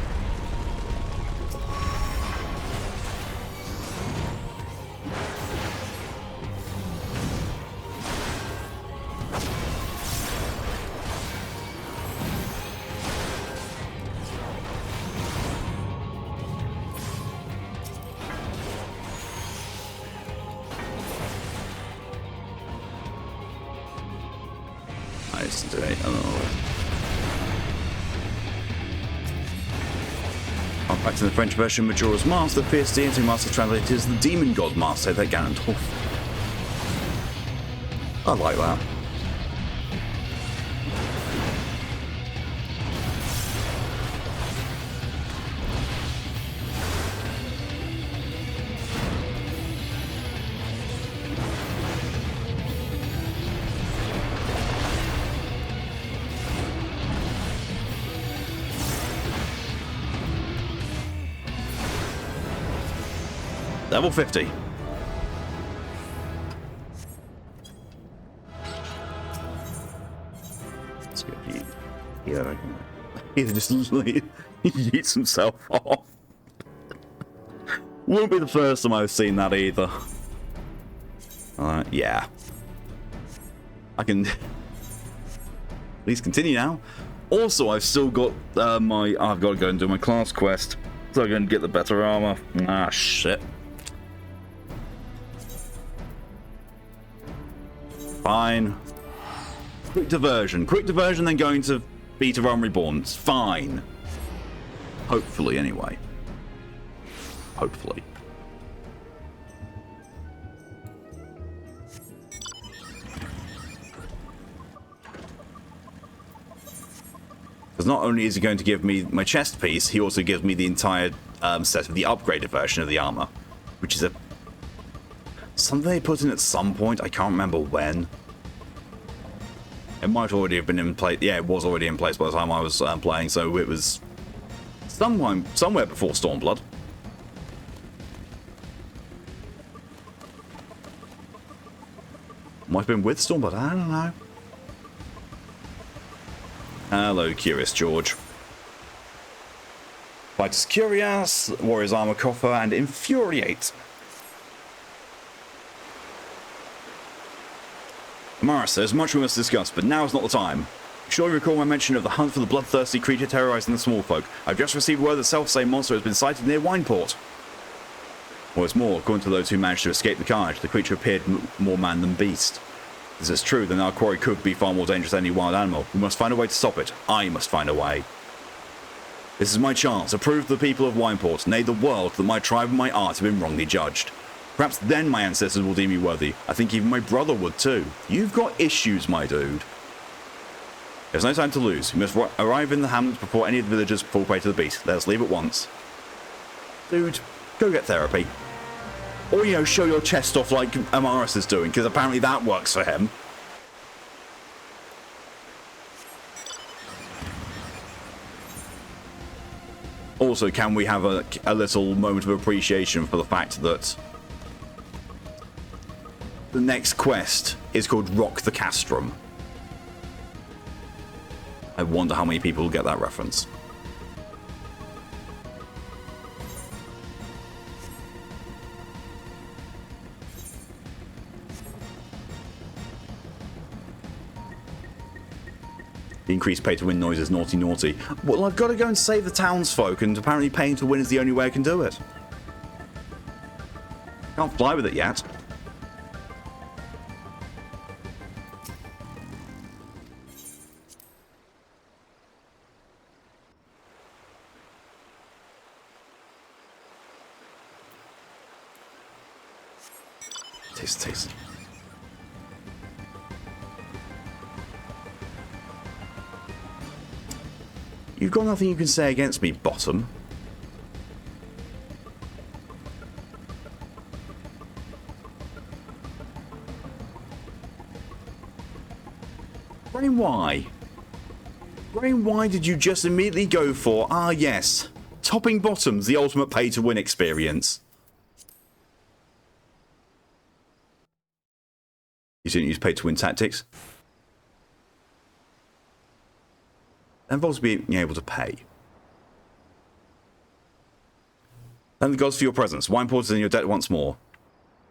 In the French version, Majora's Mask, the fierce deity master translated as the demon god master, that Ganondorf. I like that. Level 50. Let's go eat. Yeah, he just eats himself off. Won't be the first time I've seen that either. Yeah. I can at least continue now. Also, I've still got I've got to go and do my class quest, so I'm going to get the better armor. Ah, shit. Fine. Quick diversion. Quick diversion, then going to Beta Realm Reborn. It's fine. Hopefully, anyway. Hopefully. Because not only is he going to give me my chest piece, he also gives me the entire set of the upgraded version of the armor, which is something they put in at some point. I can't remember when. It might already have been in place. Yeah, it was already in place by the time I was playing, so it was somewhere before Stormblood. Might have been with Stormblood, I don't know. Hello, Curious George. Fighters Curious, Warrior's Armor Coffer, and Infuriate. Maris, there's much we must discuss, but now is not the time. You surely recall my mention of the hunt for the bloodthirsty creature terrorizing the small folk. I've just received word that the self-same monster has been sighted near Wineport. What's more, according to those who managed to escape the carnage, the creature appeared more man than beast. If this is true, then our quarry could be far more dangerous than any wild animal. We must find a way to stop it. I must find a way. This is my chance to prove to the people of Wineport, nay the world, that my tribe and my art have been wrongly judged. Perhaps then my ancestors will deem me worthy. I think even my brother would too. You've got issues, my dude. There's no time to lose. We must arrive in the hamlet before any of the villagers fall prey to the beast. Let us leave at once. Dude, go get therapy. Or, you know, show your chest off like Amaris is doing, because apparently that works for him. Also, can we have a little moment of appreciation for the fact that the next quest is called Rock the Castrum? I wonder how many people will get that reference. The increased pay to win noise is naughty naughty. Well, I've got to go and save the townsfolk, and apparently paying to win is the only way I can do it. Can't fly with it yet. Taste. You've got nothing you can say against me, bottom. Brain, why? Brain, why did you just immediately go for, ah yes, topping bottoms, the ultimate pay-to-win experience? You didn't use pay-to-win tactics? That involves being able to pay. Thank the gods for your presence. Why important than your debt once more?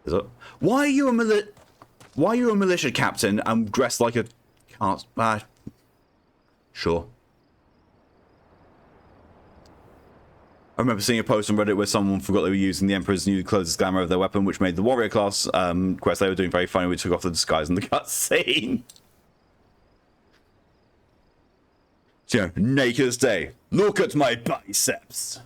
Is it? Why are you a militia captain and dressed like a cart? Sure. I remember seeing a post on Reddit where someone forgot they were using the Emperor's new clothes glamour of their weapon, which made the warrior class quest they were doing very funny. We took off the disguise in the cutscene. So, naked as day. Look at my biceps.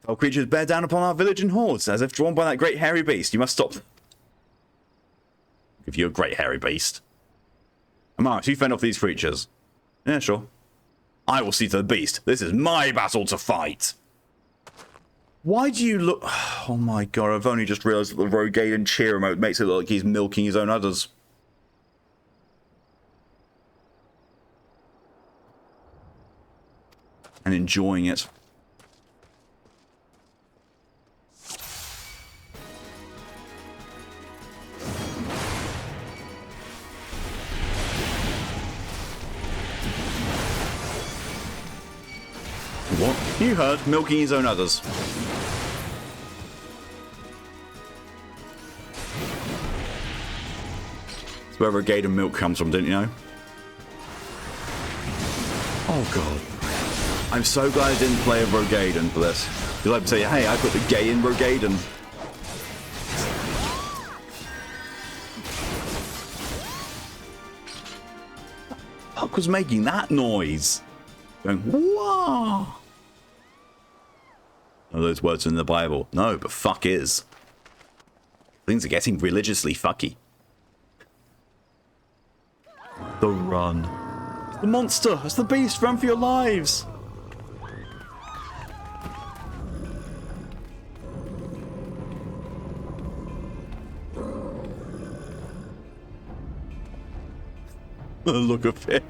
Foul creatures bear down upon our village in hordes, as if drawn by that great hairy beast. You must stop them. Give you a great hairy beast. Amaris, you fend off these creatures. Yeah, sure. I will see to the beast. This is my battle to fight. Why do you look... Oh my god, I've only just realised that the Rogaden cheer emote makes it look like he's milking his own udders. And enjoying it. What? You heard, milking his own udders. It's where Rogaden milk comes from, didn't you know? Oh god. I'm so glad I didn't play a Rogaden for this. Because I'd say, hey, I put the gay in Rogaden. What the fuck was making that noise? Going, whoa! Are those words in the Bible? No, but fuck is. Things are getting religiously fucky. The run. It's the monster! It's the beast! Run for your lives! Look of it.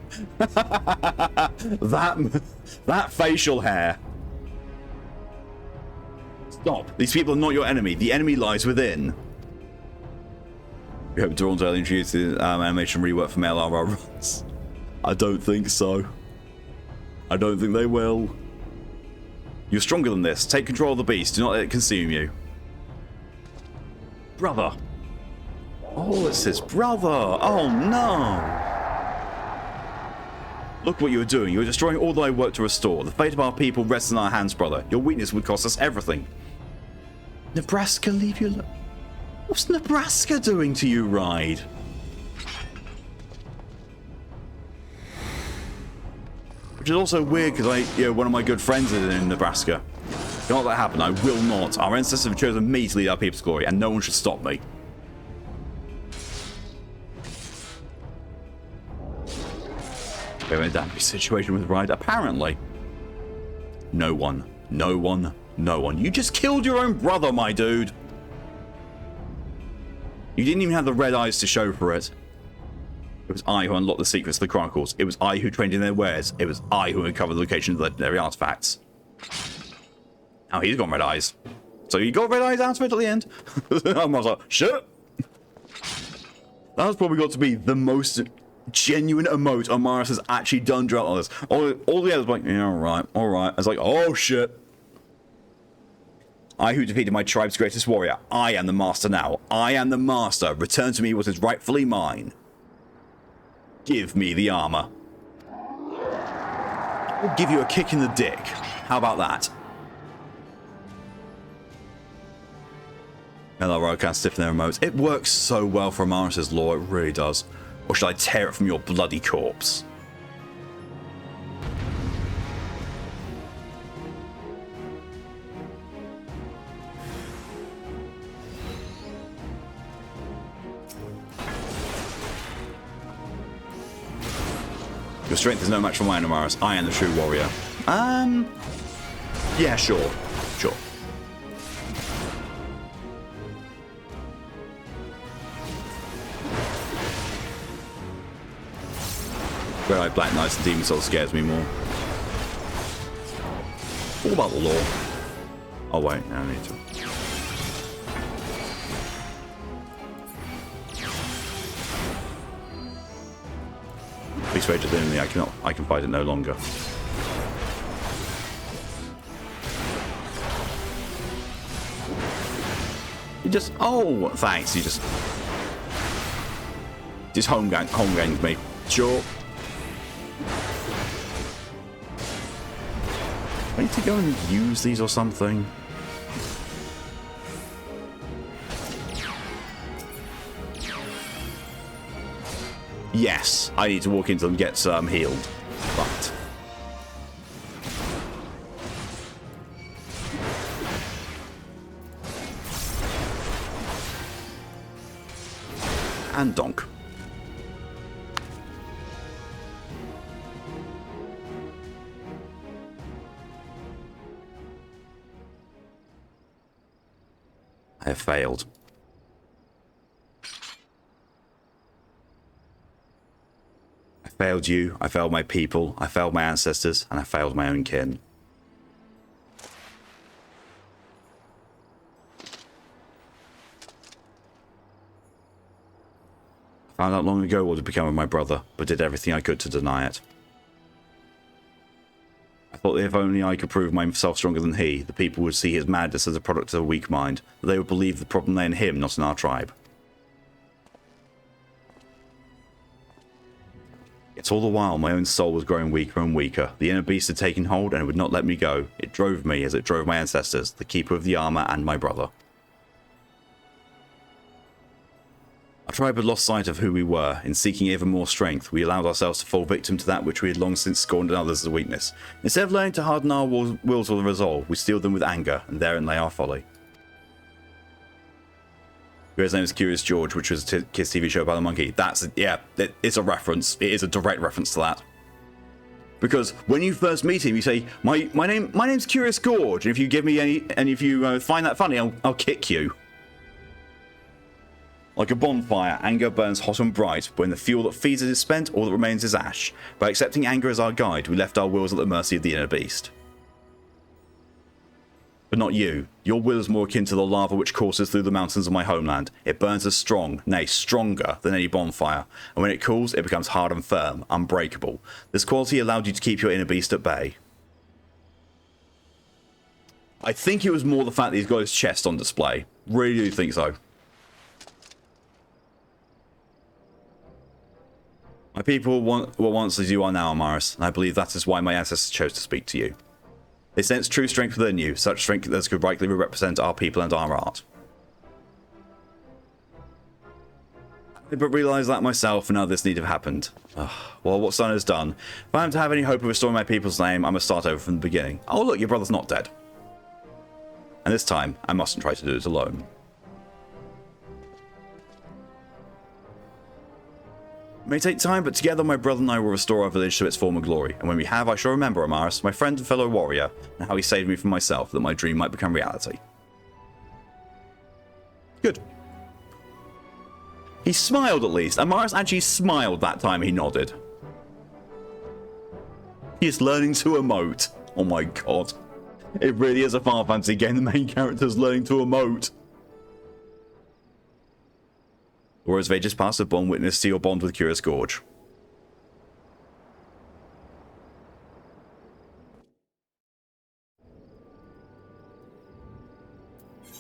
that facial hair. Stop. These people are not your enemy. The enemy lies within. We hope Dawn's early introduced the animation rework for male RR runs. I don't think so. I don't think they will. You're stronger than this. Take control of the beast. Do not let it consume you. Brother. Oh, it says brother. Oh no. Look what you were doing. You were destroying all that I worked to restore. The fate of our people rests in our hands, brother. Your weakness would cost us everything. Nebraska, leave you alone. What's Nebraska doing to you, Ride? Which is also weird because one of my good friends is in Nebraska. You know what that happened? I will not. Our ancestors have chosen me to lead our people's glory, and no one should stop me. We have a damage situation with Ride. Apparently. No one. No one. No one. You just killed your own brother, my dude. You didn't even have the red eyes to show for it. It was I who unlocked the secrets of the Chronicles. It was I who trained in their wares. It was I who uncovered the location of the legendary artifacts. Now he's got red eyes. So you got red eyes out of it at the end? I was like, shit. That's probably got to be the most genuine emote Amaris has actually done throughout all this. All the others were like, yeah, alright. I was like, oh shit. I who defeated my tribe's greatest warrior. I am the master now. I am the master. Return to me what is rightfully mine. Give me the armor. I'll give you a kick in the dick. How about that? Hello, I can't stiffen their emotes. It works so well for Amaris' lore, it really does. Or should I tear it from your bloody corpse? Your strength is no match for mine, Amaris. I am the true warrior. Yeah, sure. Sure. Red-Eyed Black Knights and Demon Soul scares me more. All about the lore. Oh wait, I need to. Beast Rage is the enemy. I can fight it no longer. You just thanks. You just home ganked me. Sure. I need to go and use these or something. Yes, I need to walk into them and get healed. But and donk. I have failed. I failed you, I failed my people, I failed my ancestors, and I failed my own kin. I found out long ago what had become of my brother, but did everything I could to deny it. I thought that if only I could prove myself stronger than he, the people would see his madness as a product of a weak mind, that they would believe the problem lay in him, not in our tribe. Yet all the while, my own soul was growing weaker and weaker. The inner beast had taken hold, and it would not let me go. It drove me as it drove my ancestors, the keeper of the armor, and my brother. Our tribe had lost sight of who we were. In seeking ever more strength, we allowed ourselves to fall victim to that which we had long since scorned in others as a weakness. Instead of learning to harden our wills with resolve, we steeled them with anger, and therein lay our folly. His name is Curious George, which was a kids' TV show about the monkey. It's a reference. It is a direct reference to that. Because when you first meet him, you say, "My name's Curious George, and if you give me any, and if you find that funny, I'll kick you." Like a bonfire, anger burns hot and bright. When the fuel that feeds it is spent, all that remains is ash. By accepting anger as our guide, we left our wills at the mercy of the inner beast. But not you. Your will is more akin to the lava which courses through the mountains of my homeland. It burns as strong, nay, stronger than any bonfire, and when it cools, it becomes hard and firm, unbreakable. This quality allowed you to keep your inner beast at bay. I think it was more the fact that he's got his chest on display. Really do think so. My people were once as you are now, Amaris, and I believe that is why my ancestors chose to speak to you. They sense true strength within you, such strength as could rightly represent our people and our art. I but realised that myself, and now this need have happened. Well, what's done is done. If I am to have any hope of restoring my people's name, I must start over from the beginning. Oh look, your brother's not dead. And this time, I mustn't try to do it alone. It may take time, but together my brother and I will restore our village to its former glory. And when we have, I shall remember Amaris, my friend and fellow warrior, and how he saved me from myself, that my dream might become reality. Good. He smiled at least. Amaris actually smiled that time he nodded. He's learning to emote. Oh my god. It really is a Final Fantasy game. The main character's learning to emote. Or as they just passed a bond witness to your bond with Curious Gorge.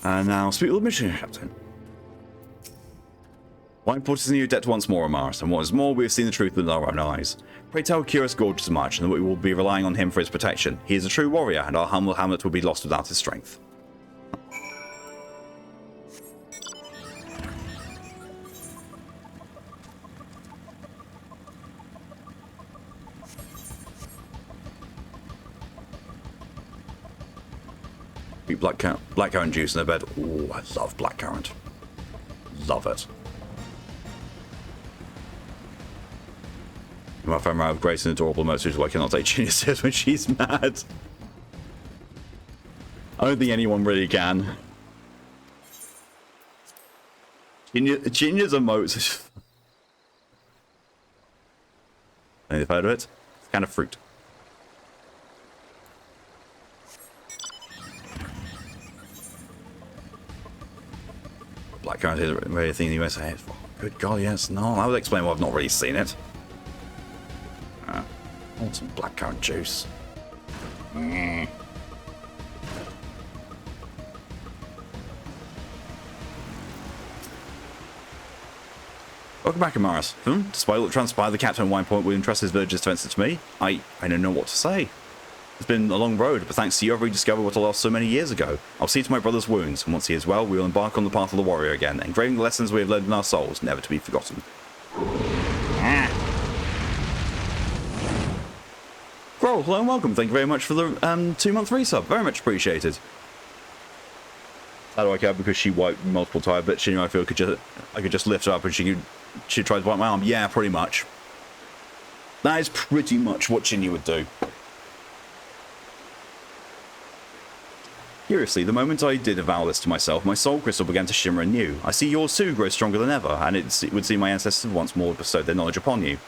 And now speak with the mission captain. Why put us in your debt once more, Amaris, and what is more, we have seen the truth with our own eyes. Pray tell Curious Gorge as much, and that we will be relying on him for his protection. He is a true warrior, and our humble hamlet will be lost without his strength. Blackcurrant juice in the bed. Ooh, I love blackcurrant. Love it. My friend have great and adorable emotions, I cannot take Chinya says when she's mad. I don't think anyone really can. Chinya's emotes. Have you heard of it? It's kind of fruit. Blackcurrant is a very thing you must say. Good God, yes. No, I would explain why I've not really seen it. I want some blackcurrant juice. Welcome back, Amaris. Despite what transpired, the captain at Wine Point would entrust his villagers' defences to me. I don't know what to say. It's been a long road, but thanks to you, I've rediscovered what I lost so many years ago. I'll see to my brother's wounds, and once he is well, we will embark on the path of the warrior again, engraving the lessons we have learned in our souls, never to be forgotten. Growl, hello and welcome. Thank you very much for the 2-month resub. Very much appreciated. How do I care? Because she wiped multiple times, but I feel I could just lift her up and she tried to wipe my arm. Yeah, pretty much. That is pretty much what Shinya would do. Curiously, the moment I did avow this to myself, my soul crystal began to shimmer anew. I see yours too grow stronger than ever, and it would seem my ancestors once more bestowed their knowledge upon you.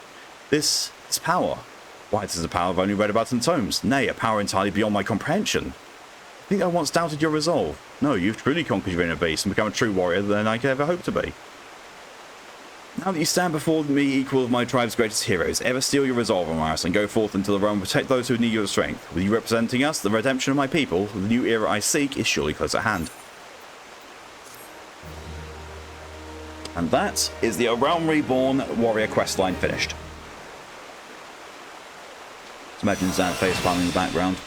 This power. Why, it is a power I've only read about in tomes. Nay, a power entirely beyond my comprehension. I think I once doubted your resolve. No, you've truly conquered your inner beast and become a true warrior than I could ever hope to be. Now that you stand before me equal of my tribe's greatest heroes, ever steel your resolve, Amaris, and go forth into the realm and protect those who need your strength. With you representing us, the redemption of my people, the new era I seek is surely close at hand. And that is the Realm Reborn warrior questline finished. Just imagine that face palm in the background.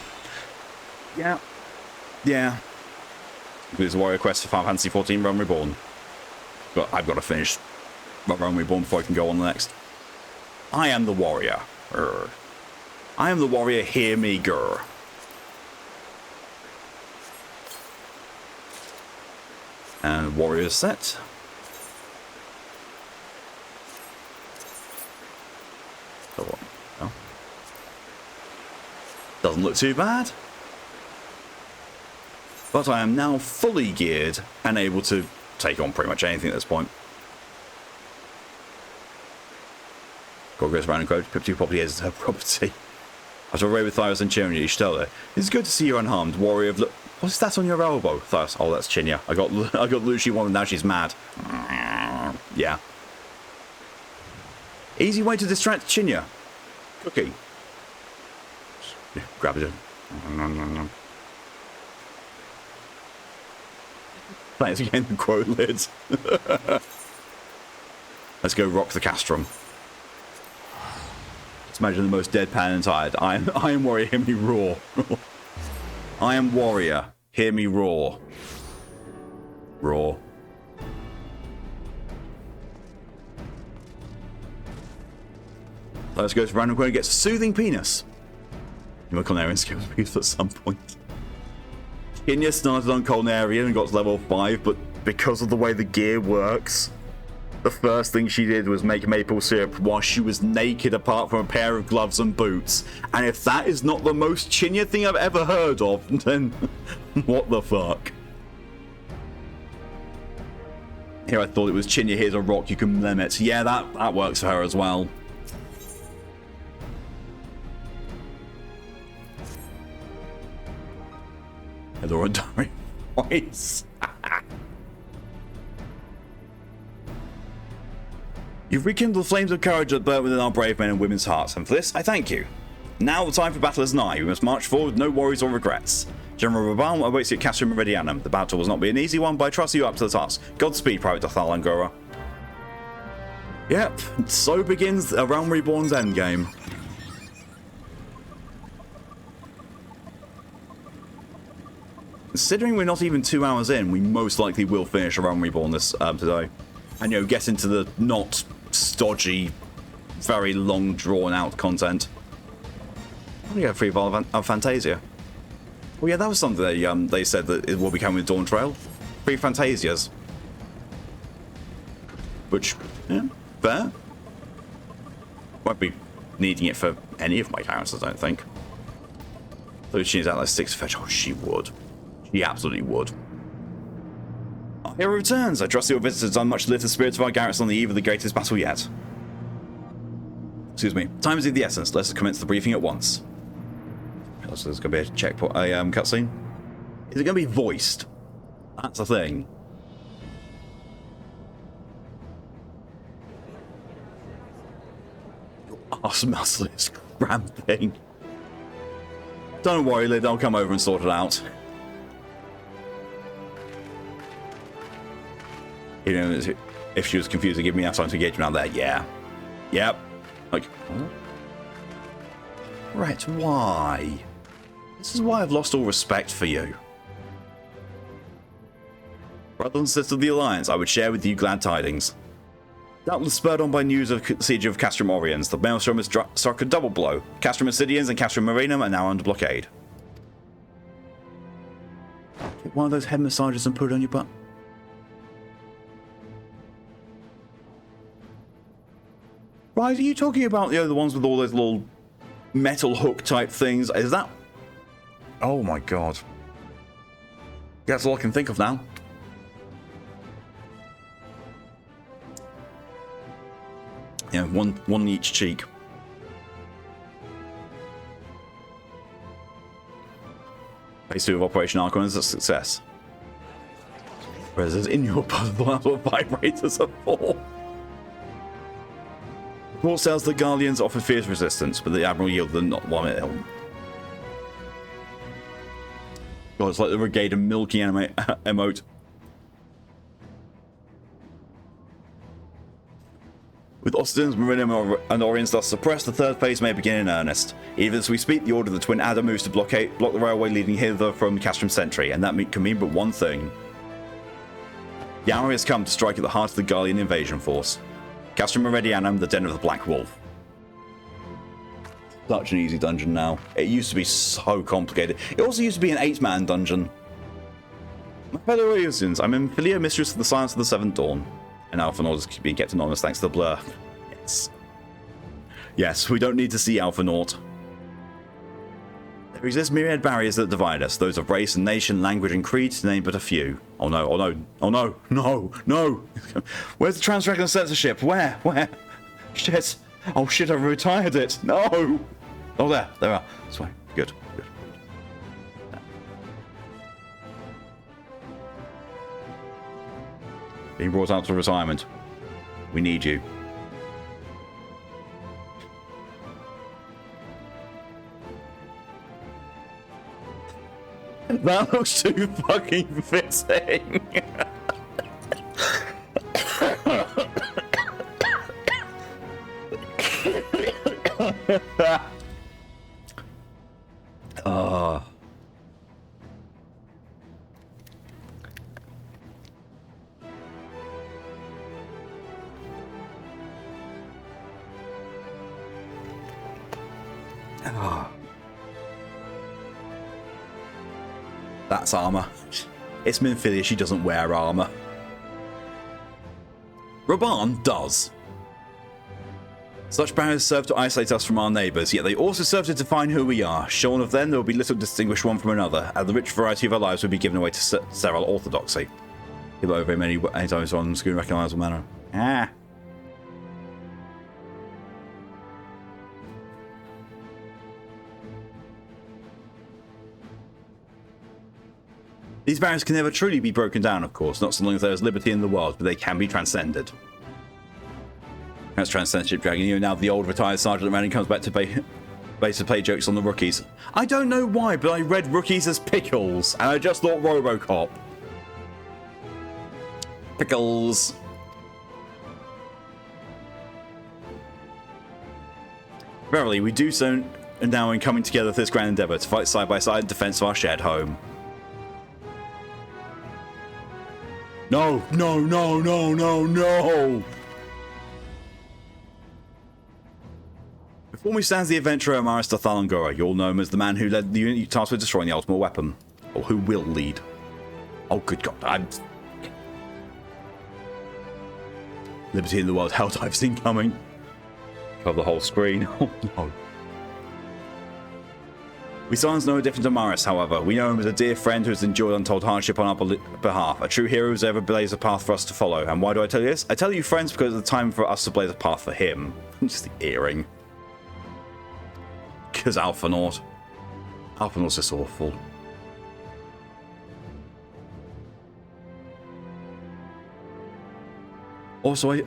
Yeah. Yeah. There's a warrior quest for Final Fantasy XIV Realm Reborn. But I've got to finish Realm Reborn before I can go on the next. I am the warrior. I am the warrior, hear me, grr. And warrior set. Oh. Doesn't look too bad. But I am now fully geared and able to take on pretty much anything at this point. God goes around and quote, Pipti property is her property. After a raid with Thyrus and Chinya, you should tell her. It's good to see you unharmed, warrior of what's that on your elbow? Thyrus, oh, that's Chinya. I got Lucy one and now she's mad. Yeah. Easy way to distract Chinya. Cookie. Grab it. Thanks again, the quote lids. Let's go rock the castrum. Let's imagine the most deadpan and tired. I am warrior, hear me roar. I am warrior, hear me roar. Roar. Let's go to random quote and get a soothing penis. You work on Arian skills at some point. Chinya started on Colnarian and got to level 5, but because of the way the gear works, The first thing she did was make maple syrup while she was naked apart from a pair of gloves and boots. And if that is not the most Chinya thing I've ever heard of, then what the fuck? Here I thought it was Chinya, here's a rock you can limit. Yeah, that works for her as well. Hello, Dari voice. You've rekindled the flames of courage that burn within our brave men and women's hearts, and for this, I thank you. Now the time for battle is nigh. We must march forward with no worries or regrets. General Raban awaits you at Castle Meridianum. The battle will not be an easy one, but I trust you up to the task. Godspeed, Private Dathal Angora. Yep, so begins A Realm Reborn's endgame. Considering we're not even 2 hours in, we most likely will finish A Realm Reborn this today. And, you know, get into the not stodgy, very long, drawn-out content. Oh, yeah, Free of Fantasia. Well, yeah, that was something they said that it will be coming with Dawn Trail. Free Fantasias. Which, yeah, fair. Won't be needing it for any of my characters, I don't think. Though she's at like 6 fetch. Oh, she would. She absolutely would. Our hero returns. I trust your visitors have done much to lift the spirits of our garrison on the eve of the greatest battle yet. Excuse me. Time is of the essence. Let's commence the briefing at once. So there's going to be a checkpoint, cutscene. Is it going to be voiced? That's the thing. Your arse muscle is cramping. Don't worry, Lid. I'll come over and sort it out. You know, if she was confused to give me enough time to engage me out there, yeah. Yep. Like, huh? Right, why? This is why I've lost all respect for you. Brothers and sisters of the Alliance, I would share with you glad tidings. Doubtless spurred on by news of the siege of Castrum Oriens, the Maelstrom has struck a double blow. Castrum Obsidians and Castrum Marinum are now under blockade. Get one of those head massages and put it on your butt. Right, are you talking about, you know, the ones with all those little metal hook type things? Is that... Oh my god. That's all I can think of now. Yeah, one in each cheek. Phase 2 of Operation Archon is a success. Whereas in your puzzle, that's what vibrators are for. Report says the Guardians offer fierce resistance, but the Admiral yielded them not one helm. God, it's like the Brigade and Milky emote. With Austin's Marinum and Oriens thus suppressed, the third phase may begin in earnest. Even as we speak, the order of the Twin Adder moves to block the railway leading hither from Castrum Sentry, and that can mean but one thing. The hour has come to strike at the heart of the Guardian invasion force. Castrum Meridianum, the Den of the Black Wolf. Such an easy dungeon now. It used to be so complicated. It also used to be an 8-man dungeon. My fellow Eosians, I'm Amphilia, mistress of the science of the Seventh Dawn. And Alphanord is being kept anonymous thanks to the blur. Yes. Yes, we don't need to see Alphanord. There exist myriad barriers that divide us, those of race and nation, language and creed, to name but a few. Oh no, oh no, oh no, no, no! Where's the Transdragon censorship? Where? Shit! Oh shit, I've retired it! No! Oh, there are. That's fine. Good. Being brought out to retirement. We need you. That looks too fucking fitting. That's armor. It's Minfilia, she doesn't wear armor. Raban does. Such barriers serve to isolate us from our neighbours, yet they also serve to define who we are. Shorn of them, there will be little to distinguish one from another, and the rich variety of our lives will be given away to sterile orthodoxy. People over many times on screen recognisable manner. Ah. These barriers can never truly be broken down, of course, not so long as there is liberty in the world, but they can be transcended. That's Transcend Ship Dragon. You know, now the old retired Sergeant Manning comes back to play jokes on the rookies. I don't know why, but I read rookies as pickles, and I just thought Robocop. Pickles. Verily, we do so now in coming together for this grand endeavour to fight side by side in defence of our shared home. No, no, no, no, no, no! Before me stands the adventurer Amaris Thalangora. You'll know him as the man who led the unit tasked with destroying the ultimate weapon. Or who will lead. Oh, good God. Liberty in the world. Hell I've seen coming. Cover the whole screen. Oh, no. We Sarns know a different Amaris, however. We know him as a dear friend who has endured untold hardship on our behalf. A true hero who's ever blazed a path for us to follow. And why do I tell you this? I tell you, friends, because it's the time for us to blaze a path for him. Just the earring. Because Alphanaut. Alphanaut's just awful. Also,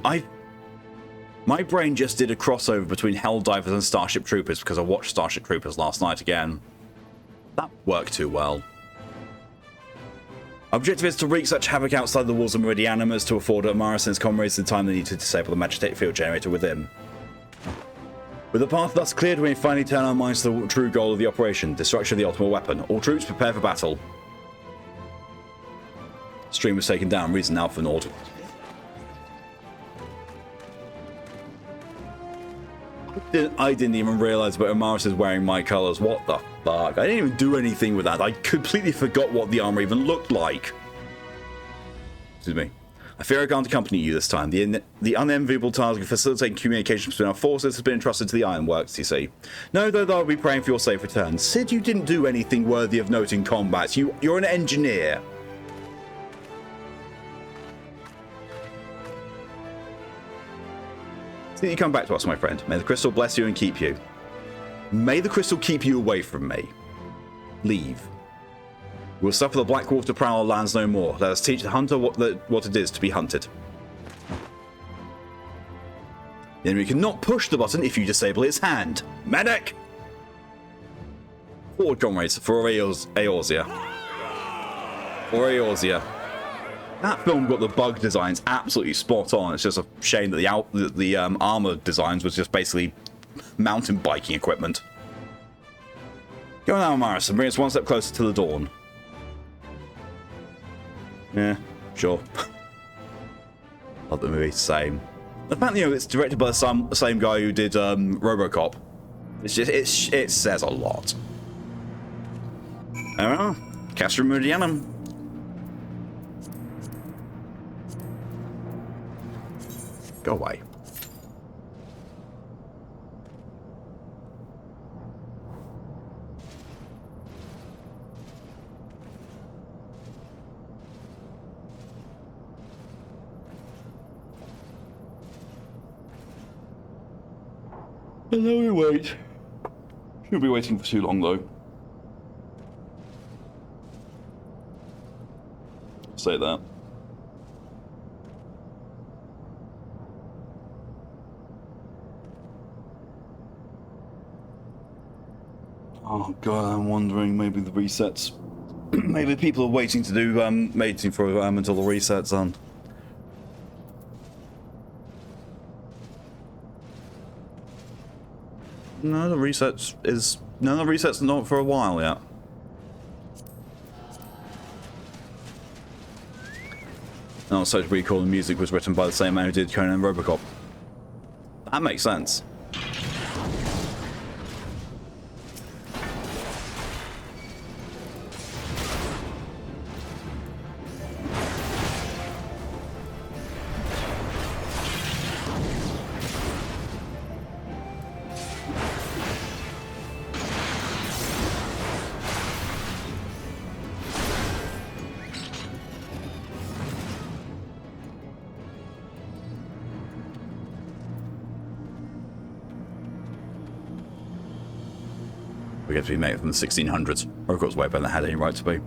my brain just did a crossover between Helldivers and Starship Troopers because I watched Starship Troopers last night again. That worked too well. Our objective is to wreak such havoc outside the walls of Meridianum as to afford Amaris and his comrades the time they need to disable the Magitek field generator within. With the path thus cleared, we finally turn our minds to the true goal of the operation, destruction of the ultimate weapon. All troops prepare for battle. Stream was taken down, reason Alphanaut. I didn't even realise that Amaris is wearing my colours. What the fuck? I didn't even do anything with that. I completely forgot what the armour even looked like. Excuse me. I fear I can't accompany you this time. The unenviable task of facilitating communication between our forces has been entrusted to the Ironworks, you see. No, though I'll be praying for your safe return. Sid, you didn't do anything worthy of note in combat. You're an engineer. See you come back to us, my friend. May the crystal bless you and keep you. May the crystal keep you away from me. Leave. We'll suffer the Blackwater Prowler lands no more. Let us teach the hunter what it is to be hunted. The enemy cannot push the button if you disable its hand. Medic! Forward, comrades, for Eorzea. For Eorzea. That film got the bug designs absolutely spot on. It's just a shame that the armor designs was just basically mountain biking equipment. Go now, Amaris, and bring us one step closer to the dawn. Yeah, sure. Love the movie, same. The fact, it's directed by the same guy who did RoboCop. It says a lot. Oh, Castrum Meridianum. Go away. And then we wait. Shouldn't be waiting for too long, though. Say that. Oh god, I'm wondering, maybe the resets. Maybe people are waiting to do waiting for until the resets on. No, the resets not for a while yet. And also to recall, the music was written by the same man who did Conan and Robocop. That makes sense. forget to be made from the 1600s. Robocop's way better than it had any right to be.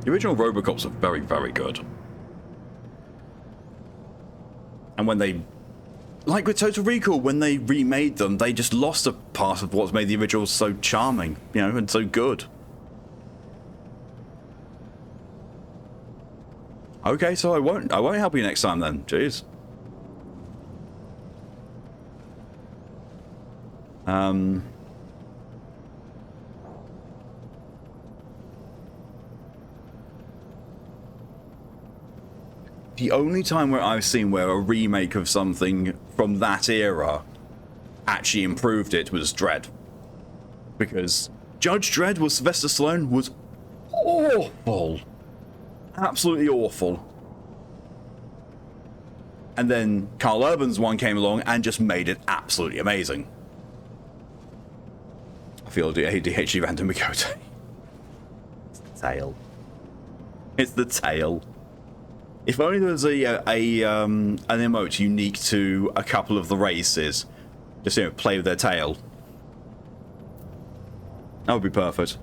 The original Robocops are very, very good. And when they... Like with Total Recall, when they remade them, they just lost a part of what's made the originals so charming, you know, and so good. Okay, so I won't help you next time then. Jeez. The only time where I've seen where a remake of something from that era actually improved it was Dredd. Because Judge Dredd with Sylvester Stallone was awful. Absolutely awful. And then Carl Urban's one came along and just made it absolutely amazing. I feel ADHD random Mikote. It's the tail. It's the tail. If only there was an emote unique to a couple of the races, just, you know, play with their tail. That would be perfect.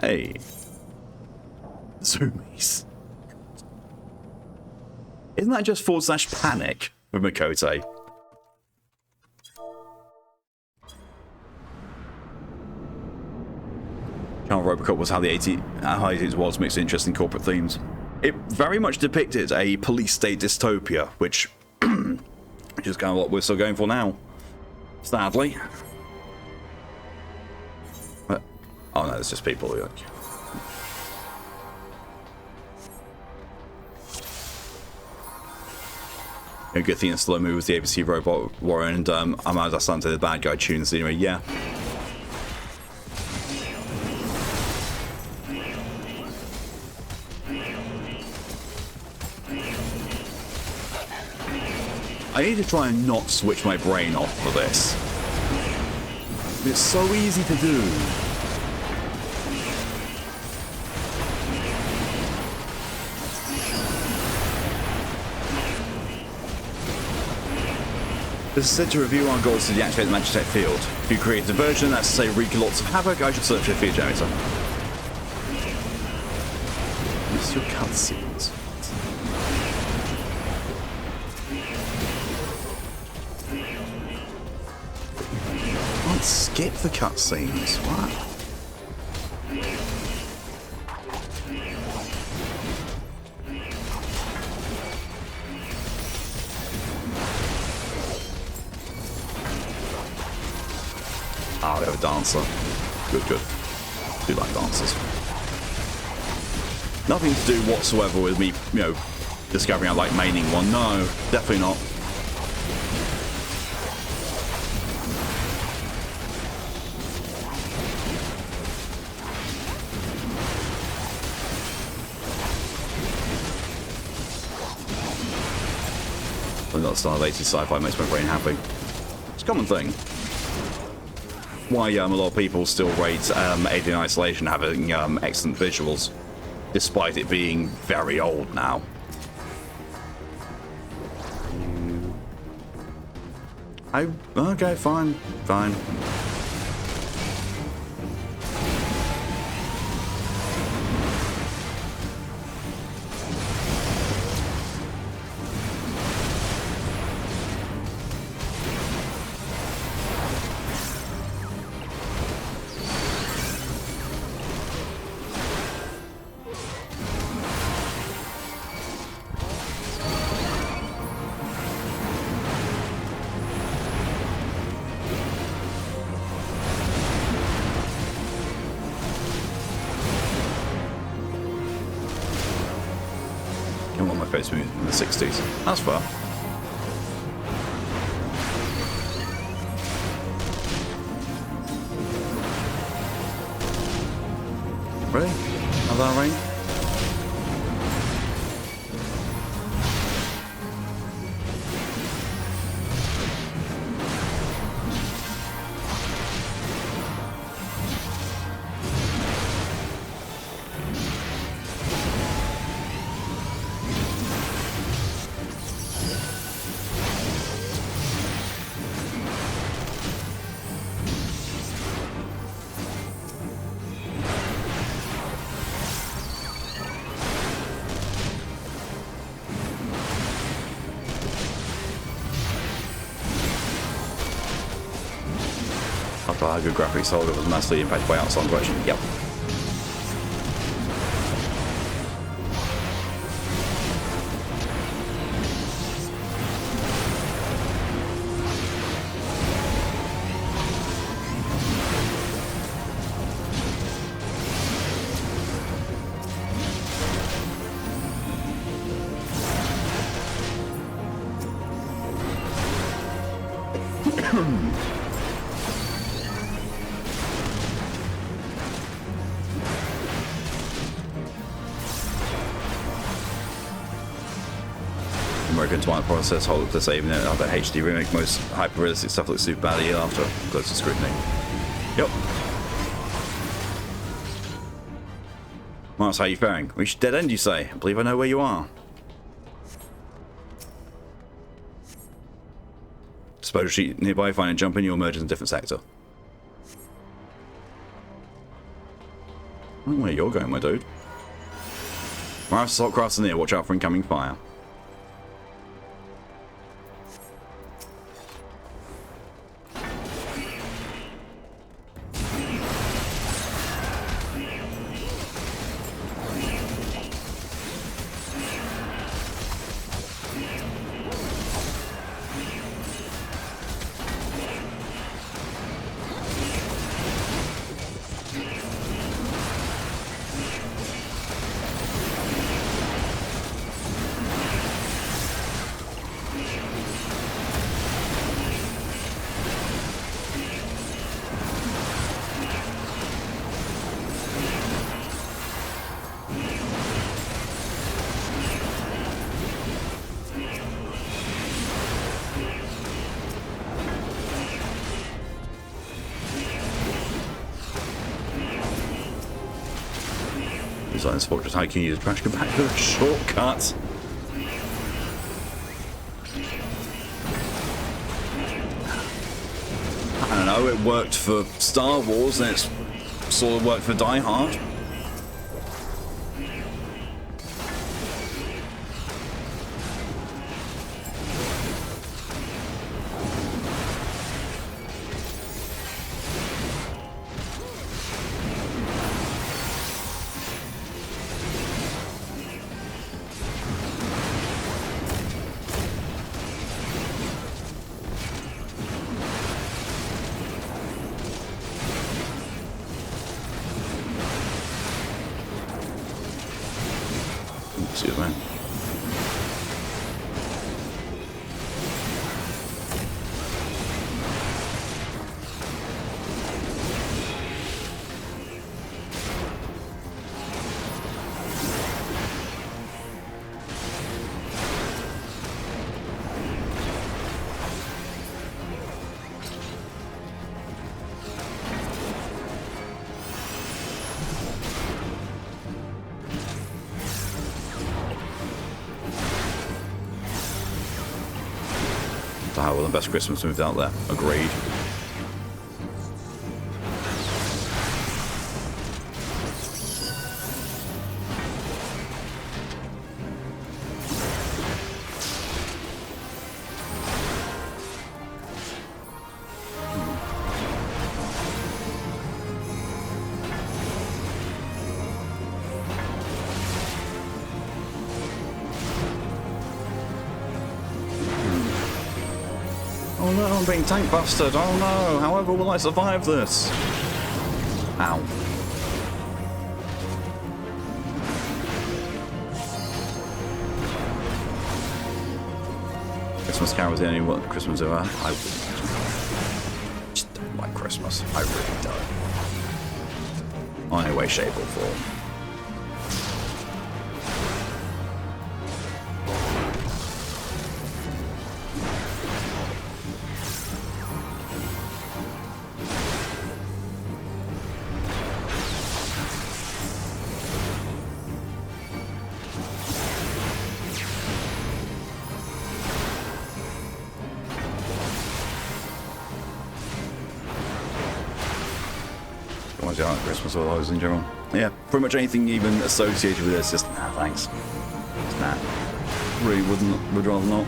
Hey. Zoomies. Isn't that just / panic with Mikote? Robocop was how the 80s was, mixed interesting corporate themes. It very much depicted a police state dystopia, which is kind of what we're still going for now, sadly. But, oh no, it's just people who like... A good thing in slow move was the ABC Robot Warrior and Amada Sante, the bad guy tunes anyway, yeah. I need to try and not switch my brain off for this. It's so easy to do. This is said to review our goals to deactivate the Magitech field. If you create a version that's, say, wreak lots of havoc, I should search for a field generator. Miss your cutscenes. Skip the cutscenes. What? Ah, we have a dancer. Good, good. Do like dancers. Nothing to do whatsoever with me, you know, discovering I like maining one. No, definitely not. That style of 80s sci-fi makes my brain happy. It's a common thing. Why a lot of people still rate Alien Isolation having excellent visuals, despite it being very old now. Okay, fine, fine. In the 60s. That's fair. Really? Have that rain? far, good graphics hold, it was massively impacted by art style question. Yep. American Twilight process hold the same in other HD remake. Most hyper realistic stuff looks super bad after closer scrutiny. Yep. Mars, how are you faring? We should dead end, you say? I believe I know where you are. Suppose sheet nearby, find and jump in, you'll emerge in a different sector. I don't know where you're going, my dude. Mars, assault crafts are near, watch out for incoming fire. Design spot just how can you use a trash compactor shortcut. I don't know, it worked for Star Wars and it's sort of worked for Die Hard. Excuse me. Well, the best Christmas moved out there. Agreed. Oh no, I'm being tank busted. Oh no, however will I survive this? Ow. Christmas Carol was the only one Christmas ever. I just don't like Christmas. I really don't. On any way, shape or form. Christmas or those in general. Yeah, pretty much anything even associated with this, just nah, thanks. Nah, really would rather not.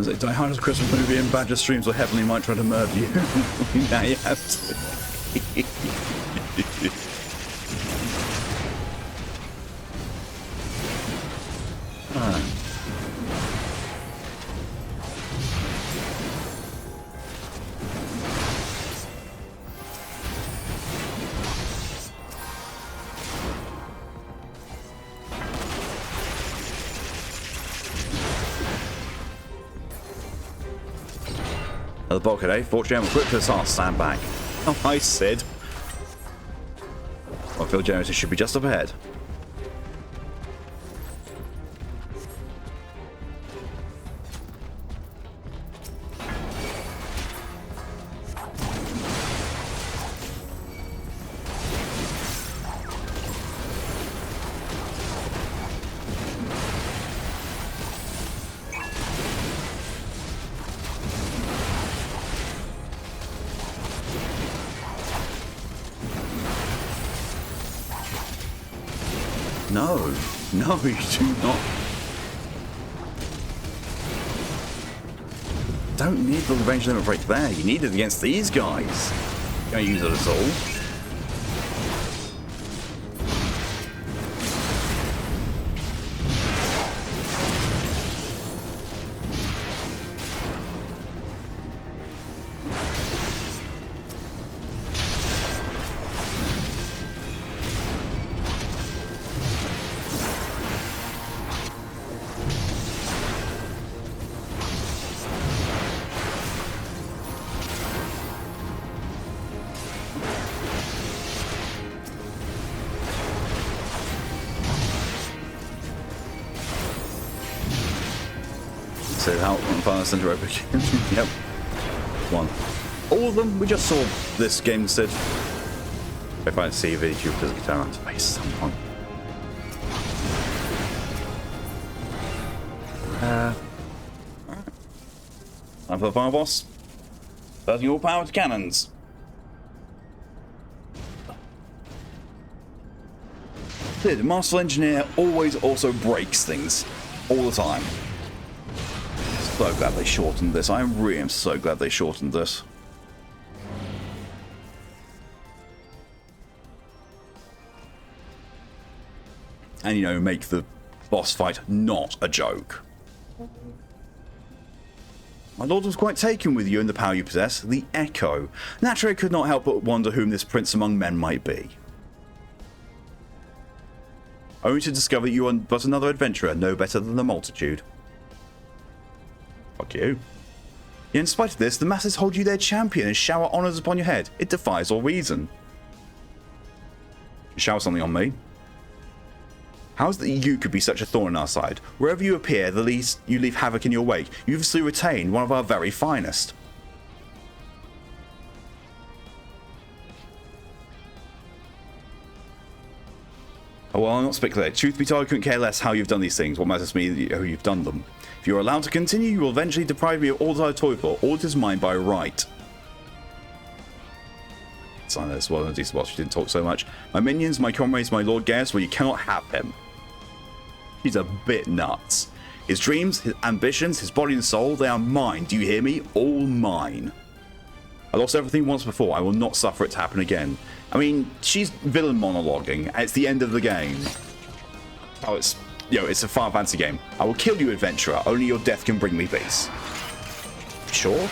As a Die Hard is a Christmas movie and Badger streams or Heavenly might try to murder you. Now you have to. The bulkhead, eh? Fortunately, I'm equipped to this stand back. Oh, hi, Sid. My field generator should be just up ahead. No, you do not. Don't need the range limit break there. You need it against these guys. You don't use it at all. So how Final Fantasy XIV. Yep. One. All of them? We just saw this game said. If I see a video, does get around to face someone. Alright. Time for the final boss. Starting all powered cannons. The Master Engineer always also breaks things. All the time. So glad they shortened this. I really am so glad they shortened this. And, you know, make the boss fight not a joke. My lord was quite taken with you and the power you possess, the Echo. Naturally, I could not help but wonder whom this prince among men might be. Only to discover you are but another adventurer, no better than the multitude. Fuck you. Yet in spite of this, the masses hold you their champion and shower honours upon your head. It defies all reason. Shower something on me. How is it that you could be such a thorn in our side? Wherever you appear, the least you leave havoc in your wake. You obviously retain one of our very finest. Oh, well, I'll not speculate. Truth be told, I couldn't care less how you've done these things. What matters to me is how you've done them. If you are allowed to continue, you will eventually deprive me of all that I toil for. All that is mine by right. Sign this well, decent boss. You didn't talk so much. My minions, my comrades, my Lord Garrus, well, you cannot have him. He's a bit nuts. His dreams, his ambitions, his body and soul, they are mine. Do you hear me? All mine. I lost everything once before. I will not suffer it to happen again. I mean, she's villain monologuing. It's the end of the game. Oh, it's, you know, it's a Final Fantasy game. I will kill you, adventurer. Only your death can bring me peace. Sure.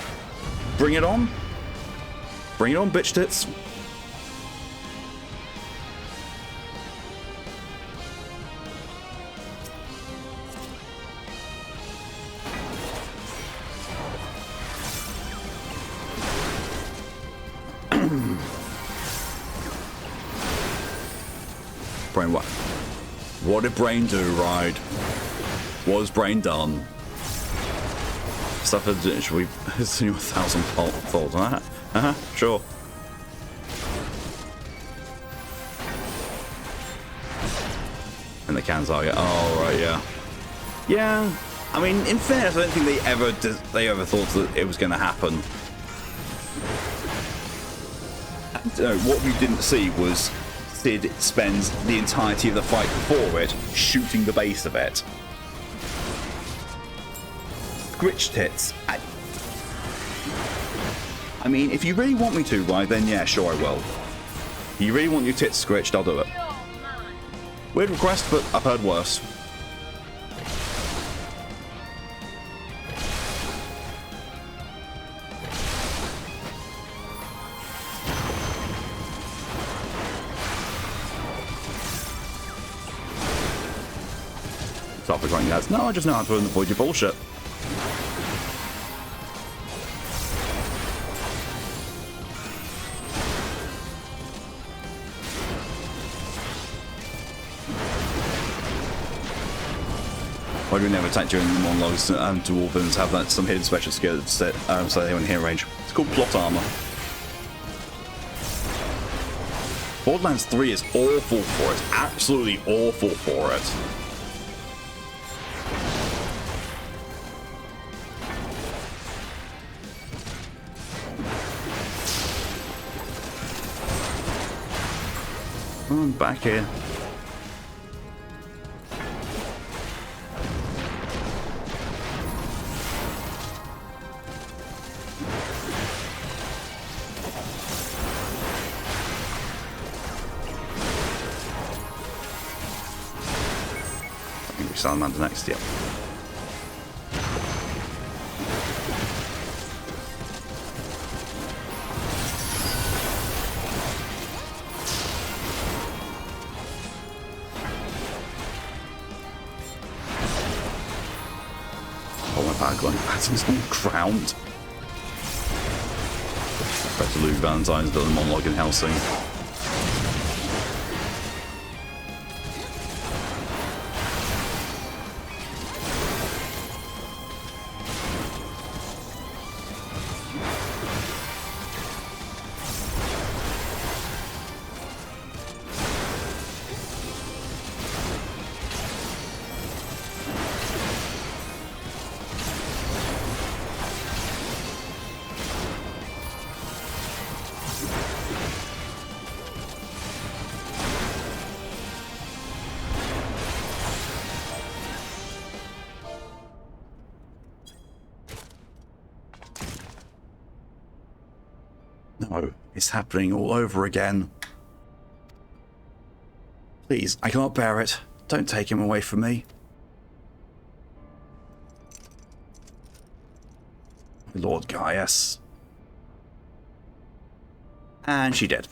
Bring it on. Bring it on, bitch tits. Brain what? What did Brain do, right? Was Brain done? Stuff that should we it's 1,000 fold on that? Sure. And the cans are, yeah. Oh, right, yeah. Yeah. I mean, in fairness, I don't think they ever thought that it was going to happen. What we didn't see was Sid spends the entirety of the fight before it shooting the base of it. Scritch tits. I mean, if you really want me to, right, then yeah, sure I will. If you really want your tits scritched, I'll do it. Weird request, but I've heard worse. Stop the grunt guys. No, I just know how to avoid your bullshit. Why do we never attack during the monologues and dwarves have that some hidden special skills set so they won't hear range? It's called plot armor. Borderlands 3 is awful for it. Absolutely awful for it. I'm back here. Salamander next, yep. Oh, my power glowing patterns on the ground. Better Lou Valentine's done a monologue in Helsing. No, it's happening all over again. Please, I cannot bear it. Don't take him away from me. Lord Gaius. And she did.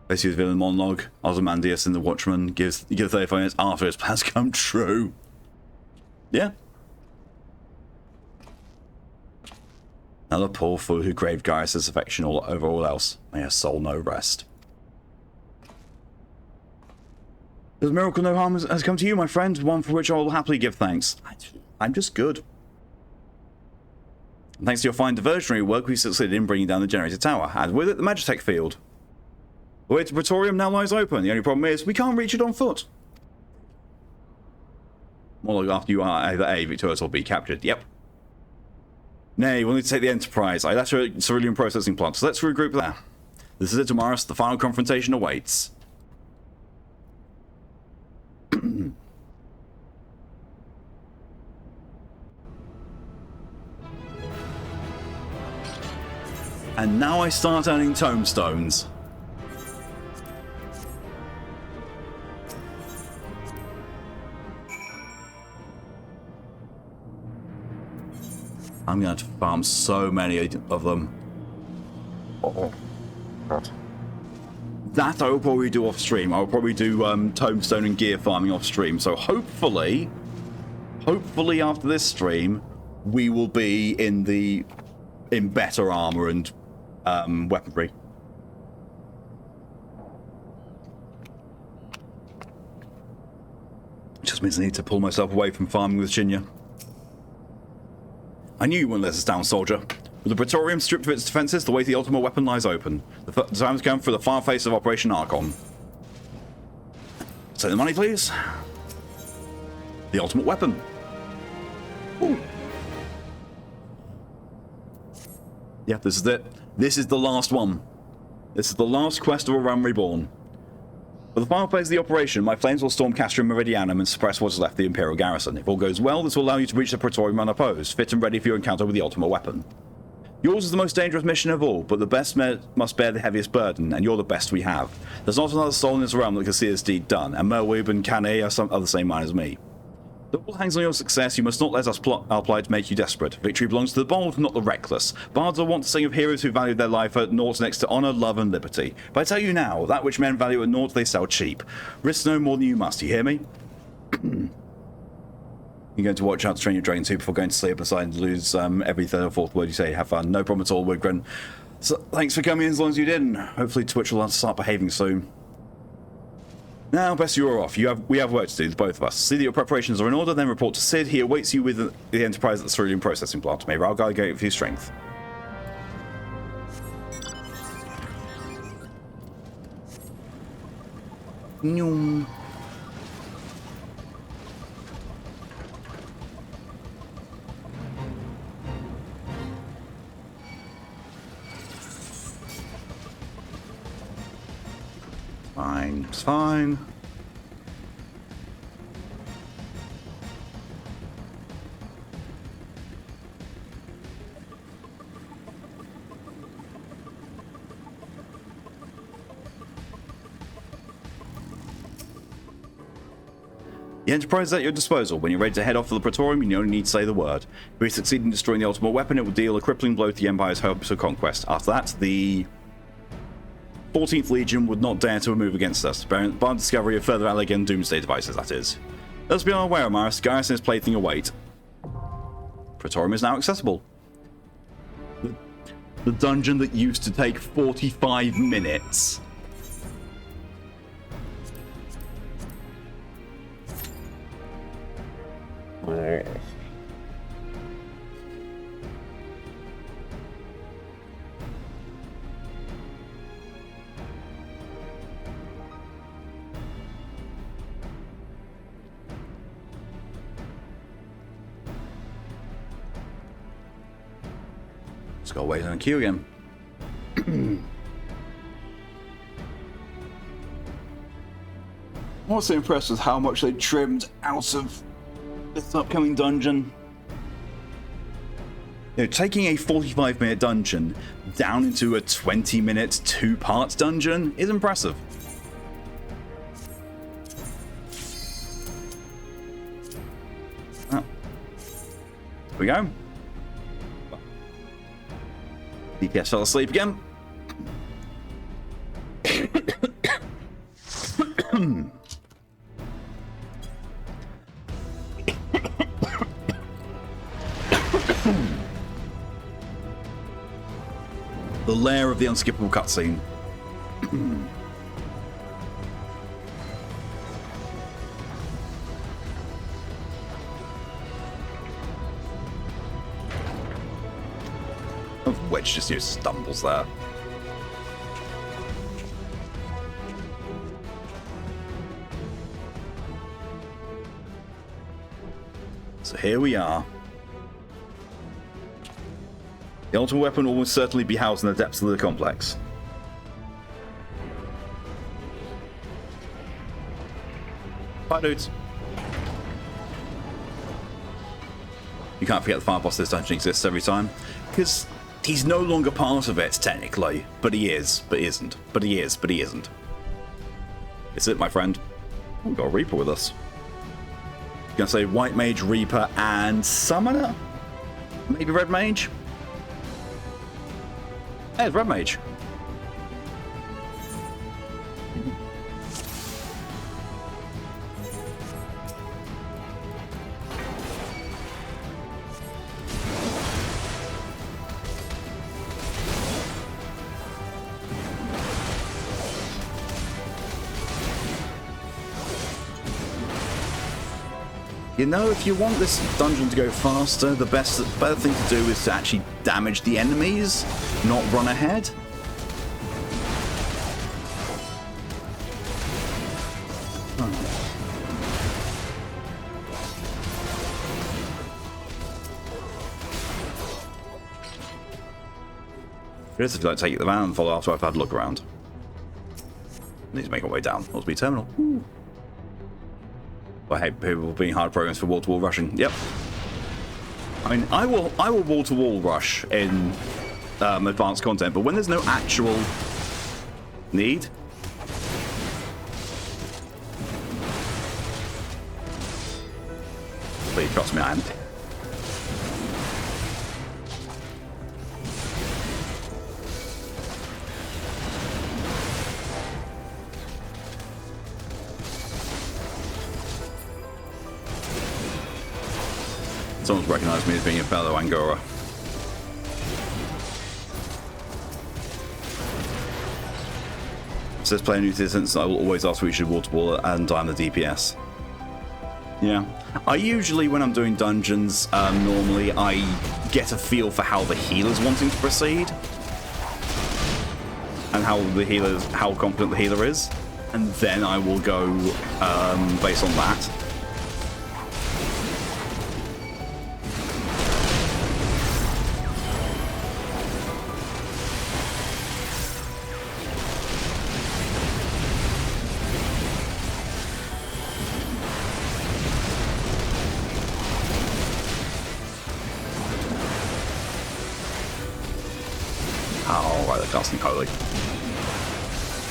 This is villain monologue. Ozymandias in The Watchman gives 35 minutes after his plans come true. Yeah. Another poor fool who craved Gaius' affection over all else. May her soul know rest. There's a miracle no harm has come to you, my friend, one for which I will happily give thanks. I'm just good. And thanks to your fine diversionary work, we succeeded in bringing down the generator tower, and with it the Magitech field. The way to Praetorium now lies open. The only problem is, we can't reach it on foot. More like after you are either A, victorious, or B, captured. Yep. Nay, we'll need to take the Enterprise. That's a cerulean processing plant, so let's regroup there. This is it, Tomorrow. The final confrontation awaits. And now I start earning tomestones. I'm going to have to farm so many of them.
Oh, God.
That I will probably do off stream. I will probably do tombstone and gear farming off stream. So hopefully after this stream, we will be in better armor and weaponry. Just means I need to pull myself away from farming with Shinya. I knew you wouldn't let us down, soldier. With the Praetorium stripped of its defenses, the way to the ultimate weapon lies open. The time has come for the far face of Operation Archon. Say the money, please. The ultimate weapon. Ooh. Yeah, this is it. This is the last one. This is the last quest of A Realm Reborn. For the final phase of the operation, my planes will storm Castrum Meridianum and suppress what is left of the Imperial garrison. If all goes well, this will allow you to reach the Praetorium unopposed, fit and ready for your encounter with the ultimate weapon. Yours is the most dangerous mission of all, but the best must bear the heaviest burden, and you're the best we have. There's not another soul in this realm that can see this deed done, and Merweeb and Cannae are of the same mind as me. The all hangs on your success. You must not let us our plight make you desperate. Victory belongs to the bold, not the reckless. Bards will want to sing of heroes who value their life at naught next to honour, love and liberty. But I tell you now, that which men value at naught they sell cheap. Risk no more than you must, you hear me? You're going to watch out to train your dragon too before going to sleep aside and lose every third or fourth word you say. Have fun. No problem at all, Woodgren. So, thanks for coming in as long as you did, and hopefully Twitch will start behaving soon. Now, best you are off. We have work to do, the both of us. See that your preparations are in order, then report to Sid. He awaits you with the Enterprise at the cerulean processing plant. May Ralgar go for your strength. Nyum. Fine, it's fine. The Enterprise is at your disposal. When you're ready to head off for the Praetorium, you only need to say the word. If we succeed in destroying the ultimate weapon, it will deal a crippling blow to the Empire's hopes of conquest. After that, the 14th Legion would not dare to move against us, bearing the discovery of further Allegan doomsday devices, that is. Let's be on our way, Amaris. Garrison is plaything await. Praetorium is now accessible. The dungeon that used to take 45 minutes. Just gotta wait on the queue again. I'm also impressed with how much they trimmed out of this upcoming dungeon. You know, taking a 45-minute dungeon down into a 20-minute, two-part dungeon is impressive. Oh. Here we go. DPS fell asleep again. The lair of the unskippable cutscene. Wedge just stumbles there. So here we are. The ultimate weapon will almost certainly be housed in the depths of the complex. Bye, dudes. You can't forget the final boss of this dungeon exists every time, because he's no longer part of it, technically. But he is, but he isn't. But he is, but he isn't. It's it, my friend. We've got a Reaper with us. I'm gonna say White Mage, Reaper, and Summoner? Maybe Red Mage? Hey, it's Red Mage. You know, if you want this dungeon to go faster, the better thing to do is to actually damage the enemies, not run ahead. It is if you like take the van and follow after I've had a look around. Need to make our way down. Osby Terminal. Ooh. I hate people being hard programs for wall-to-wall rushing. Yep. I mean, I will wall-to-wall rush in advanced content, but when there's no actual need. Please trust me, I am. Someone's recognized me as being a fellow Angora. It says player new citizens, I will always ask we should wall-to-wall, and I'm the DPS. Yeah. I usually, when I'm doing dungeons, normally I get a feel for how the healer's wanting to proceed. And how confident the healer is. And then I will go based on that. Oh, right, they're casting Holy.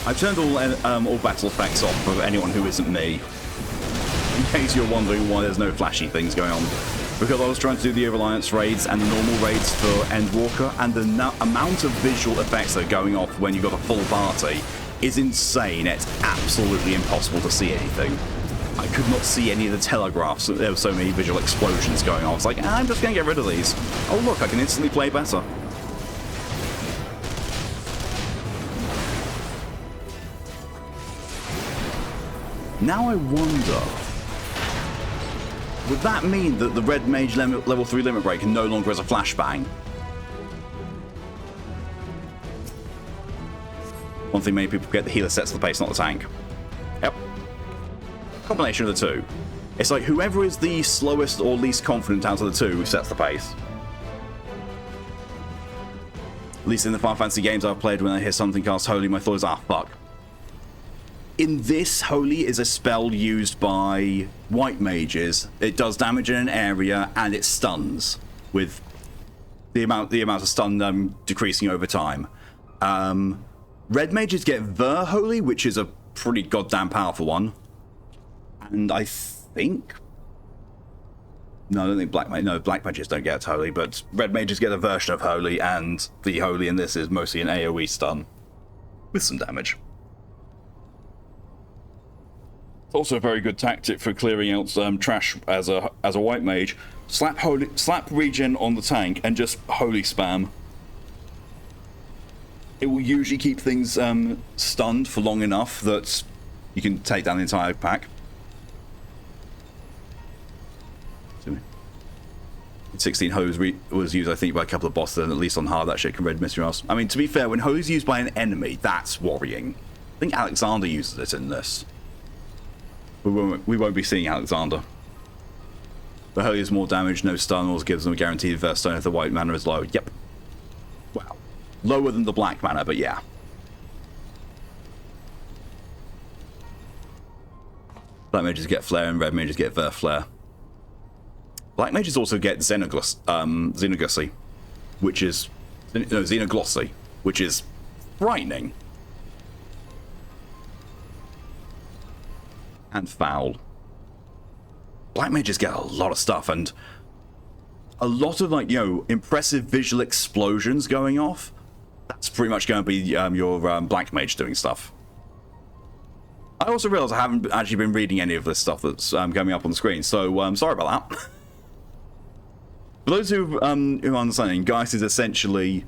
I've turned all battle effects off for anyone who isn't me. In case you're wondering why there's no flashy things going on. Because I was trying to do the Alliance raids and the normal raids for Endwalker, and the amount of visual effects that are going off when you've got a full party is insane. It's absolutely impossible to see anything. I could not see any of the telegraphs. There were so many visual explosions going on. I was like, I'm just going to get rid of these. Oh look, I can instantly play better. Now I wonder, would that mean that the Red Mage level 3 limit break no longer has a flashbang? One thing many people forget, the healer sets the pace, not the tank. Yep. Combination of the two. It's like whoever is the slowest or least confident out of the two sets the pace. At least in the Final Fantasy games I've played, when I hear something cast Holy, my thought is, ah, fuck. In this, Holy is a spell used by white mages. It does damage in an area and it stuns, with the amount of stun decreasing over time. Red mages get the Holy, which is a pretty goddamn powerful one. And I think... No, I don't think black mages don't get Holy, but red mages get a version of Holy, and the Holy in this is mostly an AoE stun with some damage. It's also a very good tactic for clearing out trash as a white mage. Slap regen on the tank and just Holy spam. It will usually keep things stunned for long enough that you can take down the entire pack. 16 hose was used, I think, by a couple of bosses, and at least on hard that shit can red mystery else. I mean, to be fair, when hose is used by an enemy, that's worrying. I think Alexander uses it in this. We won't be seeing Alexander. The Holy is more damage, no stun, also gives them a guaranteed verse stone if the white mana is low. Yep. Wow. Lower than the black mana, but yeah. Black mages get flare and red mages get ver flare. Black mages also get xenoglossy, which is... No, xenoglossy, which is frightening. And foul. Black mages get a lot of stuff, and a lot of, like, you know, impressive visual explosions going off. That's pretty much going to be your black mage doing stuff. I also realize I haven't actually been reading any of this stuff that's coming up on the screen, so I'm sorry about that. For those who are understanding, Geist is essentially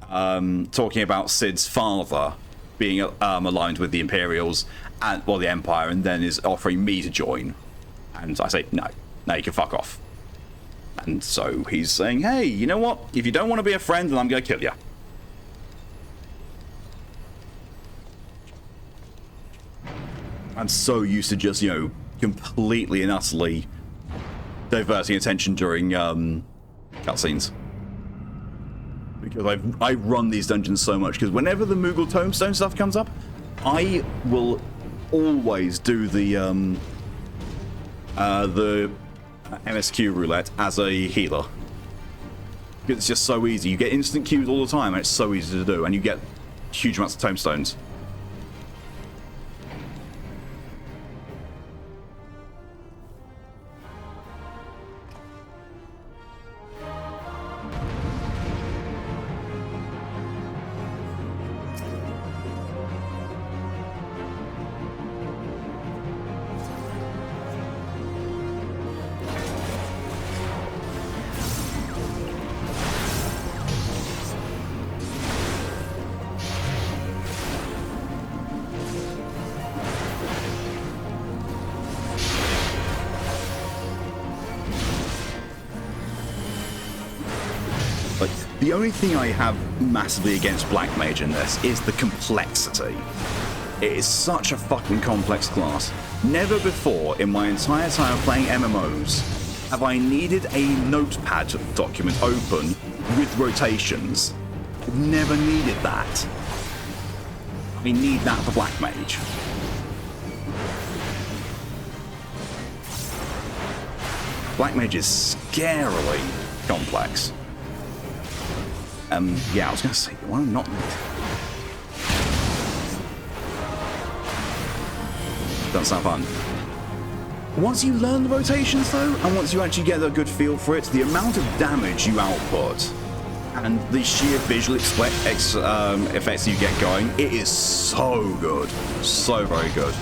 talking about Sid's father being aligned with the Imperials and, well, the Empire, and then is offering me to join. And I say, no, you can fuck off. And so he's saying, hey, you know what? If you don't want to be a friend, then I'm going to kill you. I'm so used to just, you know, completely and utterly diverting attention during cutscenes. Because I run these dungeons so much, because whenever the Moogle Tombstone stuff comes up, I will always do the MSQ roulette as a healer. It's just so easy. You get instant Qs all the time, and it's so easy to do, and you get huge amounts of tombstones. The only thing I have massively against Black Mage in this is the complexity. It is such a fucking complex class. Never before in my entire time of playing MMOs have I needed a notepad document open with rotations. I've never needed that. I need that for Black Mage. Black Mage is scarily complex. Yeah, I was going to say, why not? Doesn't sound fun. Once you learn the rotations, though, and once you actually get a good feel for it, the amount of damage you output and the sheer visual effects you get going, it is so good. So very good.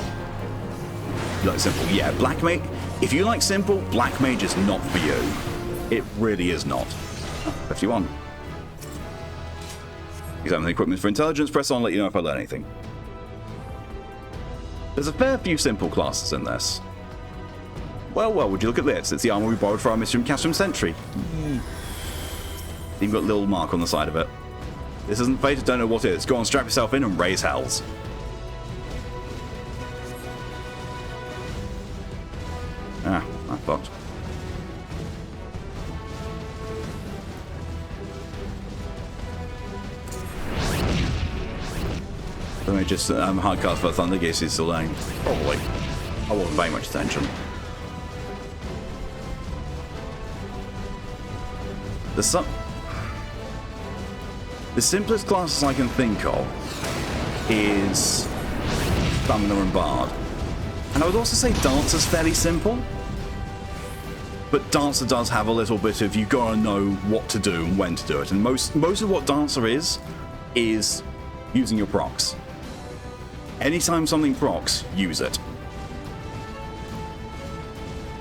You like simple? Yeah, Black Mage. If you like simple, Black Mage is not for you. It really is not. 51. Examine the equipment for intelligence. Press on, let you know if I learn anything. There's a fair few simple classes in this. Well, would you look at this? It's the armor we borrowed for our mission from Castrum Sentry. Even got a little mark on the side of it. This isn't fated, don't know what it is. Go on, strap yourself in and raise hells. Ah, I fucked. Let me just hard cast for Thunder Geese is still lane. Probably. I wasn't paying much attention. The simplest classes I can think of is Stamina and Bard. And I would also say Dancer's fairly simple. But Dancer does have a little bit of, you gotta know what to do and when to do it. And most of what Dancer is using your procs. Anytime something procs, use it.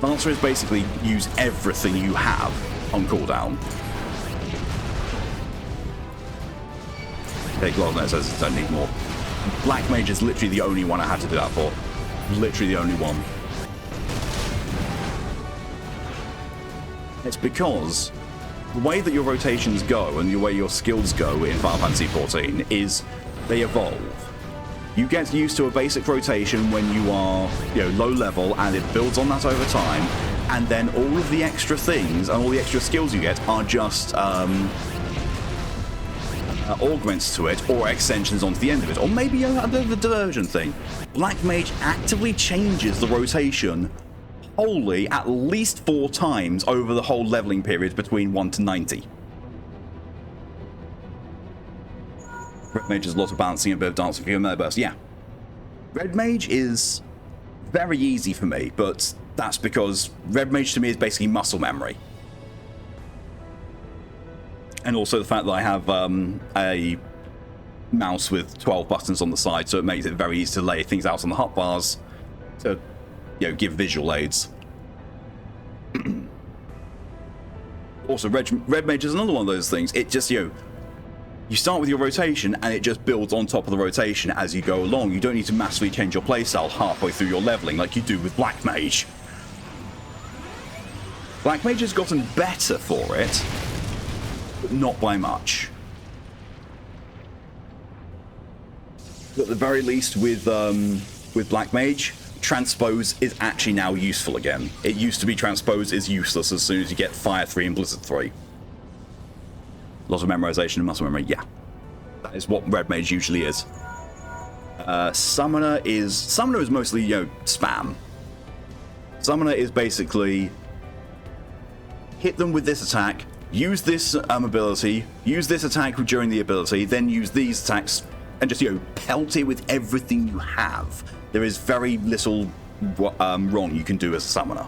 Dancer is basically use everything you have on cooldown. Okay, Glosnet says don't need more. Black Mage is literally the only one I had to do that for. Literally the only one. It's because the way that your rotations go and the way your skills go in Final Fantasy XIV is they evolve. You get used to a basic rotation when you are, low level, and it builds on that over time. And then all of the extra things and all the extra skills you get are just augments to it or extensions onto the end of it, or maybe a bit of a diversion thing. Black Mage actively changes the rotation wholly at least 4 times over the whole leveling period between 1 to 90. Red Mage is a lot of balancing and a bit of dancing for your melee burst. Yeah. Red Mage is very easy for me, but that's because Red Mage to me is basically muscle memory. And also the fact that I have a mouse with 12 buttons on the side, so it makes it very easy to lay things out on the hotbars to, give visual aids. Also, Red Mage is another one of those things. It just, you start with your rotation, and it just builds on top of the rotation as you go along. You don't need to massively change your playstyle halfway through your leveling like you do with Black Mage. Black Mage has gotten better for it, but not by much. At the very least, with Black Mage, Transpose is actually now useful again. It used to be Transpose is useless as soon as you get Fire 3 and Blizzard 3. A lot of memorization and muscle memory, yeah. That is what Red Mage usually is. Summoner is mostly, you know, spam. Summoner is basically hit them with this attack, use this ability, use this attack during the ability, then use these attacks and just, you know, pelt it with everything you have. There is very little wrong you can do as a summoner.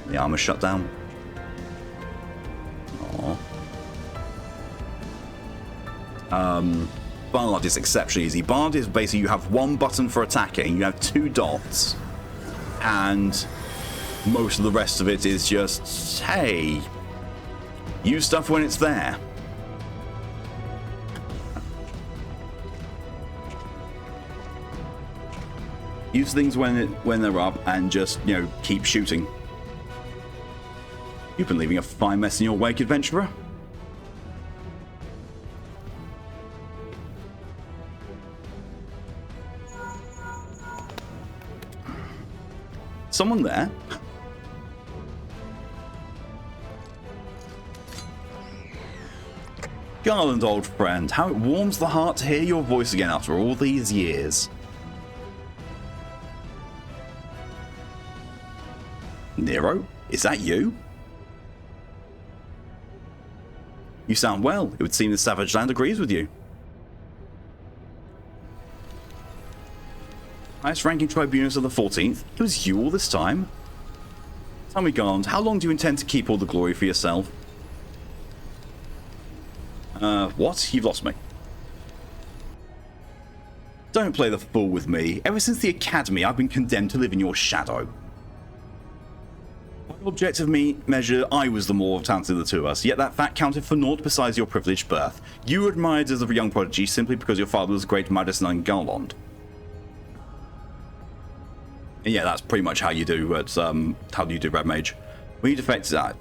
The armor shut down. Aww. Bard is exceptionally easy. Bard is basically you have one button for attacking, you have 2 dots, and most of the rest of it is just, hey, use stuff when it's there. Use things when they're up and just, you know, keep shooting. You've been leaving a fine mess in your wake, adventurer. Someone there? Garland, old friend, how it warms the heart to hear your voice again after all these years. Nero, is that you? You sound well. It would seem the Savage Land agrees with you. Highest ranking tribunus of the 14th? It was you all this time? Tell me, Garland, how long do you intend to keep all the glory for yourself? What? You've lost me. Don't play the fool with me. Ever since the academy, I've been condemned to live in your shadow. By objective measure, I was the more talented of the two of us, yet that fact counted for naught besides your privileged birth. You were admired as a young prodigy simply because your father was a great Madison and Garland. And yeah, that's pretty much how you do Red Mage. When you defected that,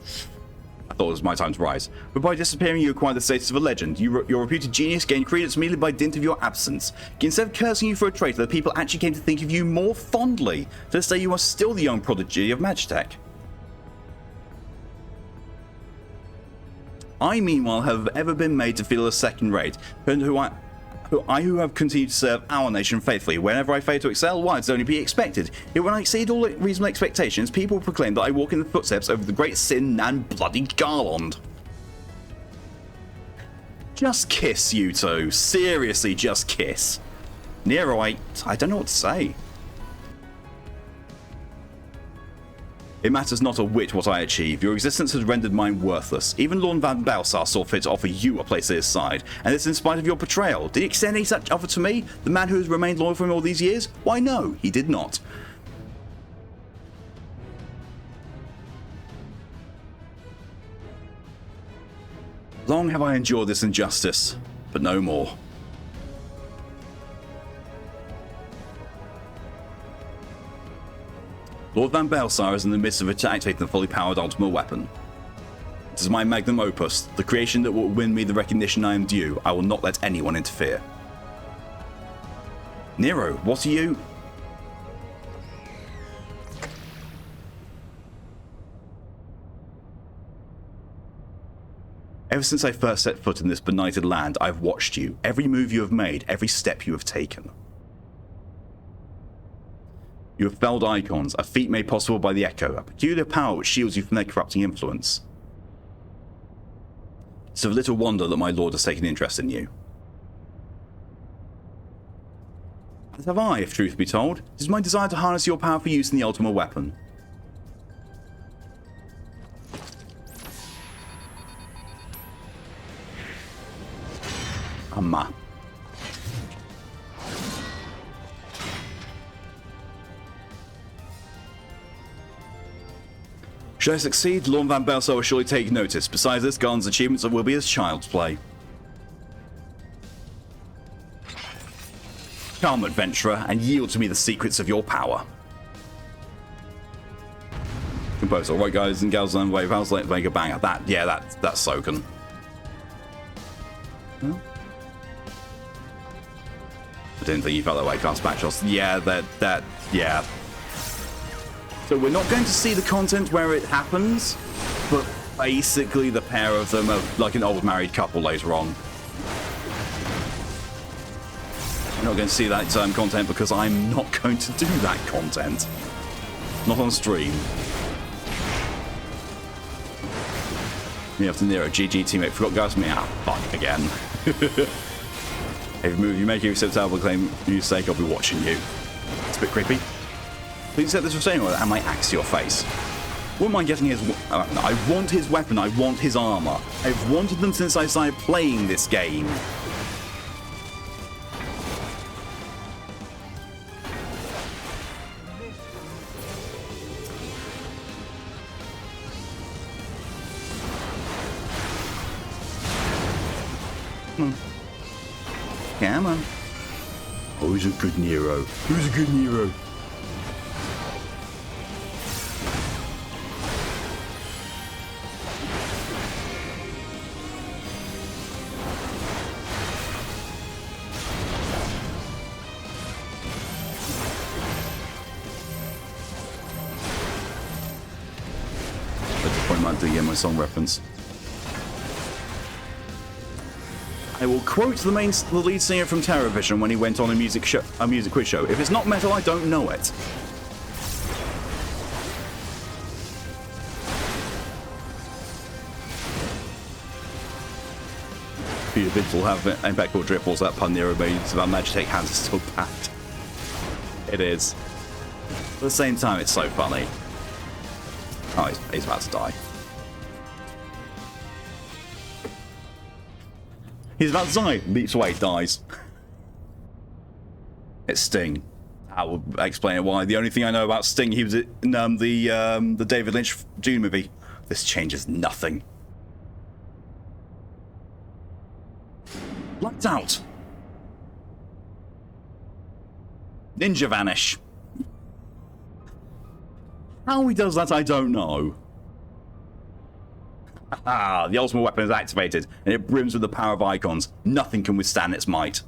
I thought it was my time to rise. But by disappearing, you acquired the status of a legend. Your reputed genius gained credence merely by dint of your absence. Instead of cursing you for a traitor, the people actually came to think of you more fondly. To say you are still the young prodigy of Magitech. I, meanwhile, have ever been made to feel a second rate, and who have continued to serve our nation faithfully. Whenever I fail to excel, why, it's only be expected. Yet when I exceed all reasonable expectations, people proclaim that I walk in the footsteps of the great sin and bloody Garland. Just kiss, you two. Seriously, just kiss. Nero, I don't know what to say. It matters not a whit what I achieve. Your existence has rendered mine worthless. Even Lord Van Balsar saw fit to offer you a place at his side, and this in spite of your betrayal. Did he extend any such offer to me, the man who has remained loyal for him all these years? Why, no, he did not. Long have I endured this injustice, but no more. Lord Van Balsar is in the midst of activating the fully powered ultimate weapon. It is my magnum opus, the creation that will win me the recognition I am due. I will not let anyone interfere. Nero, what are you? Ever since I first set foot in this benighted land, I've watched you. Every move you have made, every step you have taken. You have felled icons, a feat made possible by the Echo, a peculiar power which shields you from their corrupting influence. It's of little wonder that my lord has taken interest in you. As have I, if truth be told. It is my desire to harness your power for use in the ultimate weapon. Amma. Should I succeed, Lord Van Balsar will surely take notice. Besides this, Garland's achievements will be as child's play. Come, adventurer, and yield to me the secrets of your power. Compose, alright guys and gals, and wave, how's like make a banger. That's Soken. Huh? I didn't think you felt that way, cast back shots. Yeah, yeah. So we're not going to see the content where it happens, but basically the pair of them are like an old married couple later on. You're not going to see that content because I'm not going to do that content. Not on stream. Me after Nero, GG teammate, forgot guys me out. Fuck again. If you make your acceptable claim you sake, I'll be watching you. It's a bit creepy. Please set this restraining order and my axe to your face. Wouldn't mind getting his... I want his weapon, I want his armor. I've wanted them since I started playing this game. Come on. Oh, who's a good Nero? Who's a good Nero? At the point I do my song reference. I will quote the lead singer from TerraVision when he went on a music quiz show. If it's not metal, I don't know it. Peter Vince will have impeccable dribbles. That pun Nero made about Magitech hands is so bad. It is. At the same time, it's so funny. Oh, he's about to die. He's about to die. Leaps away, dies. It's Sting. I will explain why. The only thing I know about Sting, he was in the David Lynch Dune movie. This changes nothing. Lights out. Ninja vanish. How he does that, I don't know. Ah, the ultimate weapon is activated, and it brims with the power of icons. Nothing can withstand its might.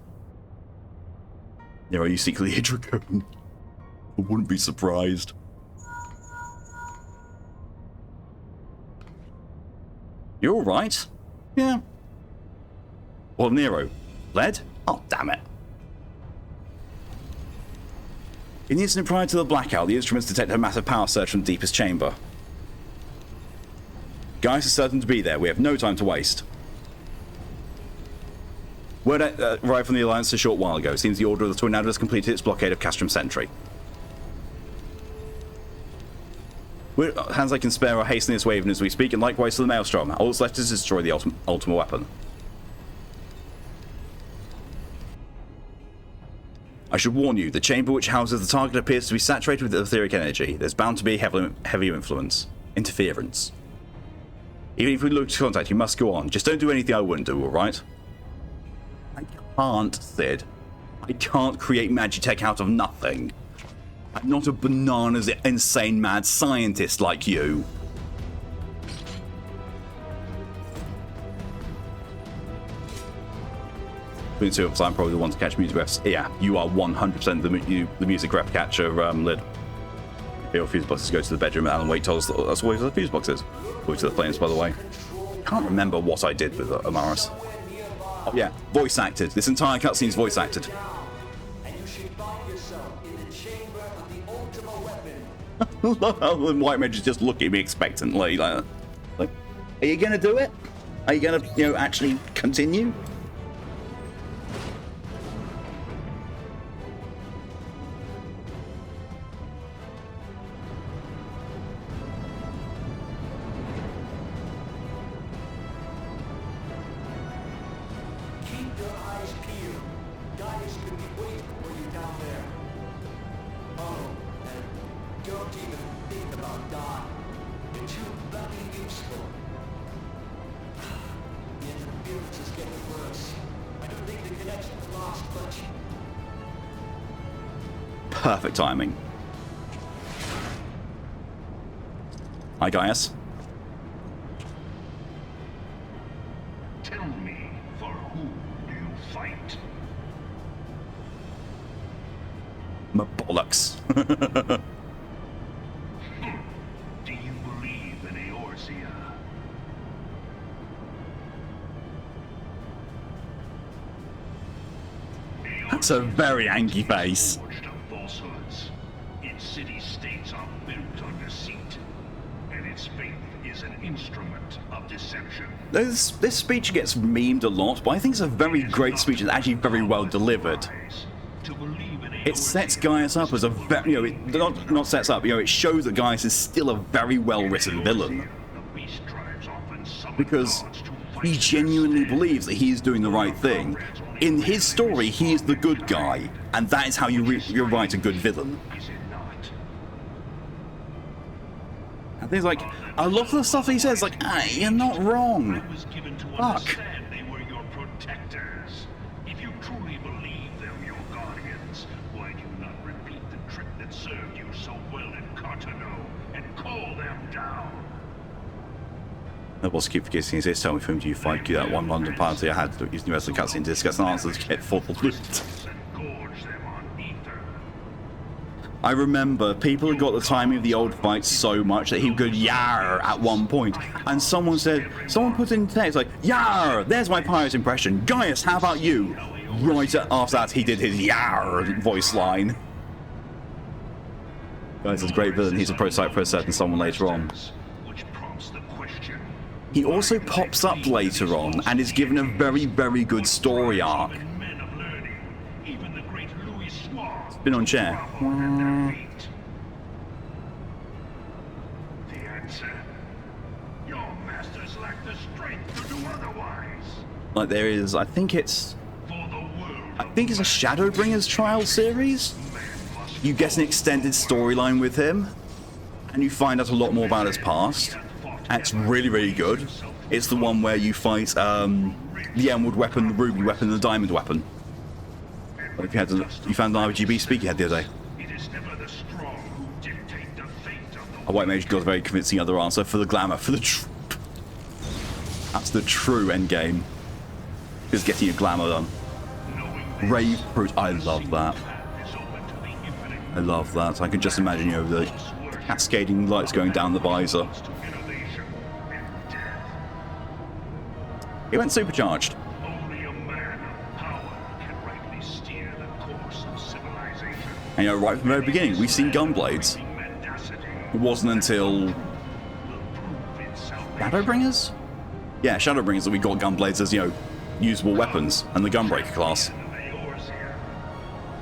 Nero, you secretly a dragoon. I wouldn't be surprised. You're alright. Yeah. Well, Nero. Lead? Oh, damn it. In the instant prior to the blackout, the instruments detect a massive power surge from the deepest chamber. Guys are certain to be there. We have no time to waste. Word arrived from the Alliance a short while ago. Seems the Order of the Tornado has completed its blockade of Castrum Sentry. Hands I can spare are hastening its waving as we speak, and likewise to the Maelstrom. All that's left is to destroy the ultimate weapon. I should warn you, the chamber which houses the target appears to be saturated with etheric energy. There's bound to be heavy influence. Interference. Even if we look to contact, you must go on. Just don't do anything I wouldn't do, alright? I can't, Sid. I can't create Magitech out of nothing. I'm not a bananas, insane, mad scientist like you. Between two of us, I'm probably the one to catch music refs. Yeah, you are 100% the music ref catcher, Lid. Your fuse boxes go to the bedroom. Alan Wake told us that's where the fuse box is. Go to the flames, by the way. Can't remember what I did with Amaris. Oh yeah, voice acted. This entire cutscene is voice acted. The white mage is just looking at me expectantly, like, are you gonna do it? Are you gonna, actually continue? Perfect timing. Hi, Gaius.
Tell me, for whom do you fight?
My bollocks.
Do you believe in Eorzea?
That's a very angry face.
Forged of falsehoods. Its city-states are built on deceit, and its faith is an instrument of deception.
This speech gets memed a lot, but I think it's a very great speech and actually very well delivered.
To believe in
It sets Gaius up as a very, not sets up, it shows that Gaius is still a very well-written villain.
the beast tribes often summon
Because
gods to
he
fight
genuinely believes that he's doing the right thing. In his story, he is the good guy, and that is how you write a good villain.
Is it not?
And things like, a lot of the stuff he says, like, you're not wrong.
I was given to
Fuck.
understand they were your protectors. If you truly believe them your guardians, why do you not repeat the trick that served you so well in Cartano and call them down?
The boss keep forgetting his tell me for whom do you fight? Do that one London party I had using the rest of the cutscene to discuss an answer to get full loot.
And gorge them on ether.
I remember people had got the timing of the old fight so much that he would go yar at one point, and someone put in text like, yar, there's my pirate impression. Gaius, how about you? Right after that, he did his yar voice line. Gaius is a great villain. He's a prototype for a certain someone later on.
Which prompts the question.
He also pops up later on and is given a very, very good story arc.
When men of learning, even the great Louis Suave,
Spin on chair.
grovel at their feet. The answer. Your masters lack the strength to do otherwise.
Like there is, I think it's
For the world
a Shadowbringers trial series. You get an extended storyline with him, and you find out a lot more about his past. And it's really, really good. It's the one where you fight the Emerald weapon, the Ruby weapon, and the Diamond weapon. Like you found an RGB speaker you had the other day.
it is never the strong who dictate the fate of the
A white mage got a very convincing other answer for the glamour, for the that's the true end game. Is getting your glamour done. Rave Fruit, I love that. I love that. I can just imagine, the cascading lights going down the visor. He went supercharged.
Only a man of power can rightly steer the course of civilization.
And right from the very beginning, we've seen gunblades.
Mendacity
It wasn't until
will prove itself.
Shadowbringers? Yeah, Shadowbringers that we got gunblades as, usable weapons, and the Gunbreaker class.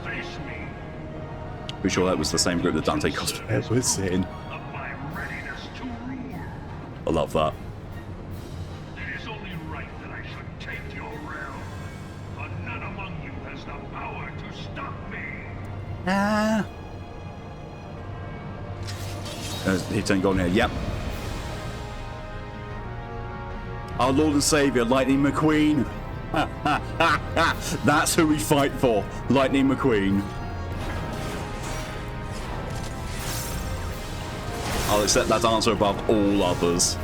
Face me
Pretty sure that was the same group that Dante cosplay was in.
of my readiness to rule.
I love that.
It is only right that I should take your realm, but none among you has the power to stop me.
Ah. He turned golden hair. Yep. Our Lord and Savior, Lightning McQueen. That's who we fight for, Lightning McQueen. I'll accept that answer above all others.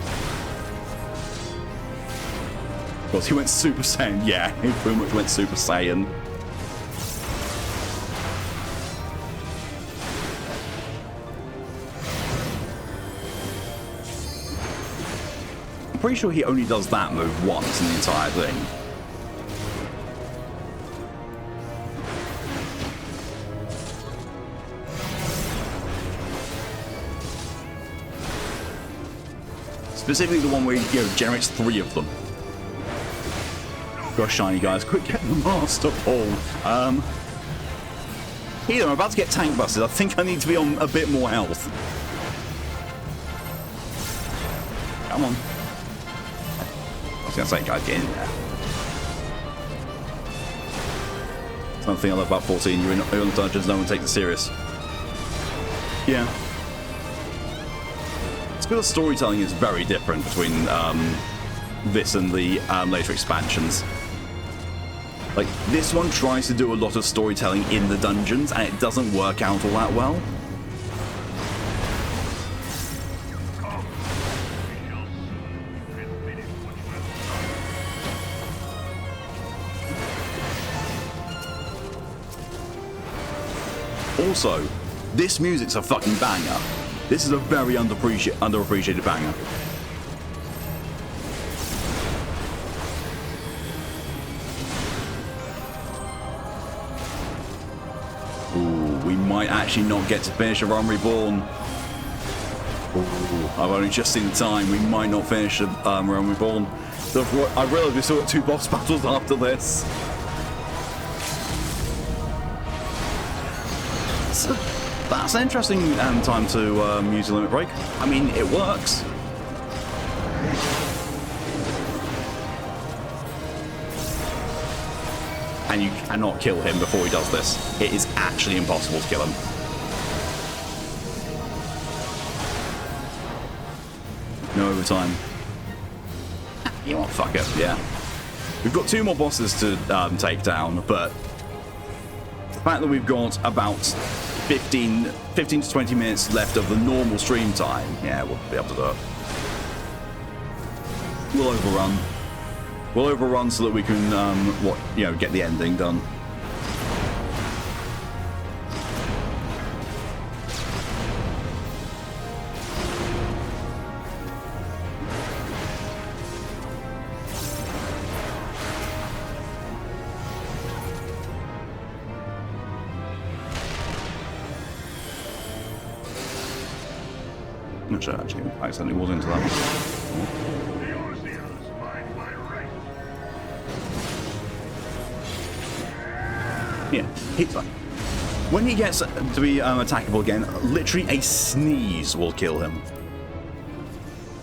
Of course, he went Super Saiyan. Yeah, he pretty much went Super Saiyan. I'm pretty sure he only does that move once in the entire thing. Specifically the one where he generates 3 of them. Gosh, shiny guys, quick get the Master Ball. Here, I'm about to get tank busted. I think I need to be on a bit more health. Come on. I was going to say, guys, get in there. Something I love about 14, you're in dungeons, no one takes it serious. Yeah. It's because the storytelling is very different between this and the later expansions. Like, this one tries to do a lot of storytelling in the dungeons, and it doesn't work out all that well. Also, this music's a fucking banger. This is a very underappreciated banger. might actually not get to finish a Realm Reborn. Ooh, I've only just seen the time. We might not finish a Realm Reborn. So I realised we still got 2 boss battles after this. So that's an interesting time to use a limit break. I mean, it works. And you cannot kill him before he does this. It is actually impossible to kill him. No overtime. You want fuck it, yeah. We've got 2 more bosses to take down, but the fact that we've got about 15 to 20 minutes left of the normal stream time, yeah, we'll be able to do it. We'll overrun. We'll overrun so that we can, get the ending done. Actually, I accidentally was into that one. Yeah, he's like, when he gets to be attackable again, literally a sneeze will kill him.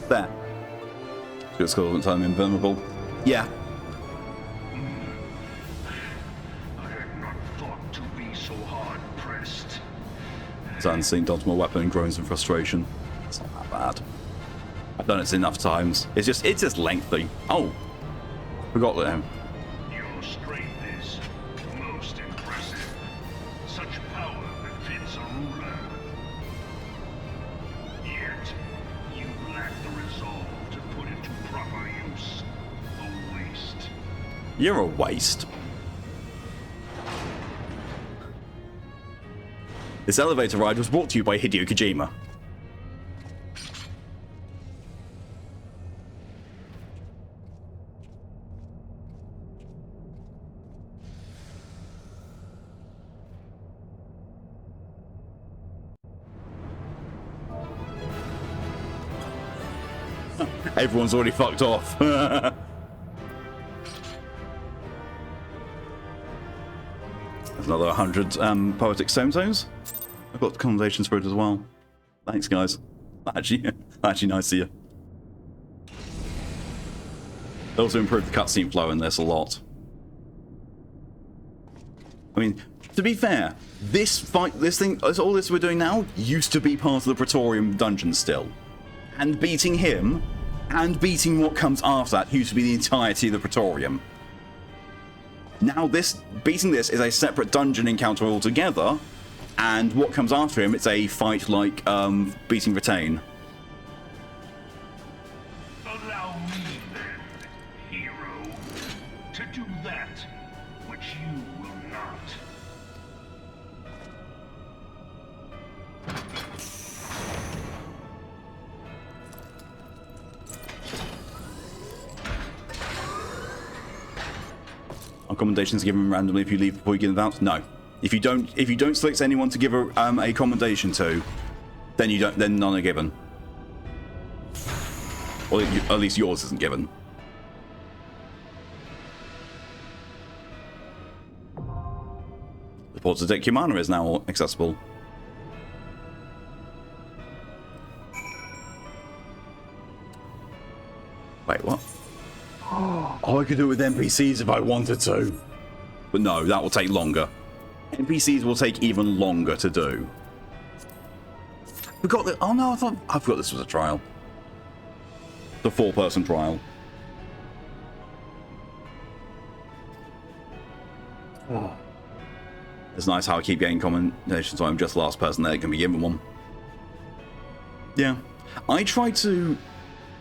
There. Good skill time invulnerable. Yeah.
I had not thought to be so hard pressed.
Unseen dodge my weapon and groans in frustration. It's not that bad. I've done it enough times. It's just lengthy. Oh, forgot that.
Your strength is most impressive. Such power befits a ruler. Yet, you lack the resolve to put it to proper use. A waste.
You're a waste. This elevator ride was brought to you by Hideo Kojima. Everyone's already fucked off. There's another 100 poetic stones. I've got conversations for it as well. Thanks, guys. Actually nice of you. They also improved the cutscene flow in this a lot. I mean, to be fair, this thing, all this we're doing now, used to be part of the Praetorium dungeon still. And beating him, and beating what comes after that, used to be the entirety of the Praetorium. Now beating this is a separate dungeon encounter altogether, and what comes after him, it's a fight like beating Retain.
Allow me then, hero, to do that which you will not.
Are commendations given randomly if you leave before you give them out? No. If you don't select anyone to give a commendation to, then none are given. Or at least yours isn't given. The Portal Deck Humana is now accessible. Wait, what? Oh, I could do it with NPCs if I wanted to. But no, that will take longer. NPCs will take even longer to do. Forgot that. Oh no, I forgot this was a trial. The 4-person trial. Oh. It's nice how I keep getting commendations, so I'm just the last person that can be given one. Yeah. I try to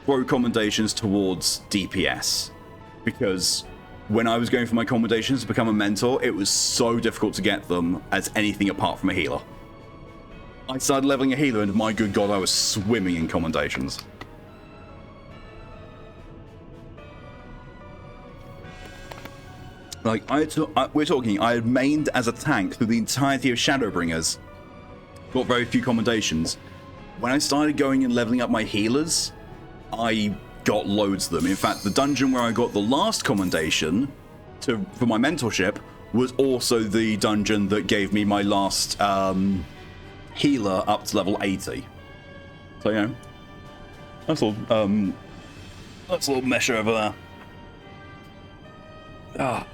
throw commendations towards DPS, because when I was going for my commendations to become a mentor, it was so difficult to get them as anything apart from a healer. I started leveling a healer, and my good god, I was swimming in commendations. Like, we're talking, I had mained as a tank through the entirety of Shadowbringers, got very few commendations. When I started going and leveling up my healers, I got loads of them. In fact, the dungeon where I got the last commendation for my mentorship was also the dungeon that gave me my last healer up to level 80. So, you know, that's a little measure over there. Ah.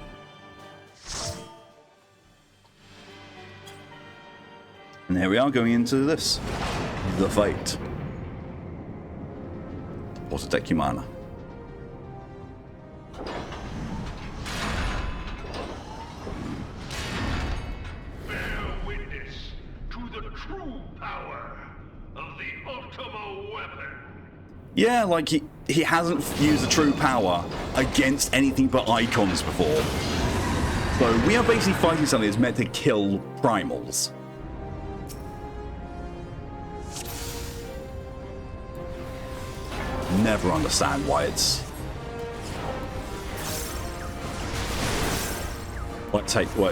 And here we are going into this. The Fate. Water Deck Humana.
Bear witness to the true power of the Ultima weapon.
Yeah, like he hasn't used the true power against anything but icons before. So we are basically fighting something that's meant to kill primals. Never understand why it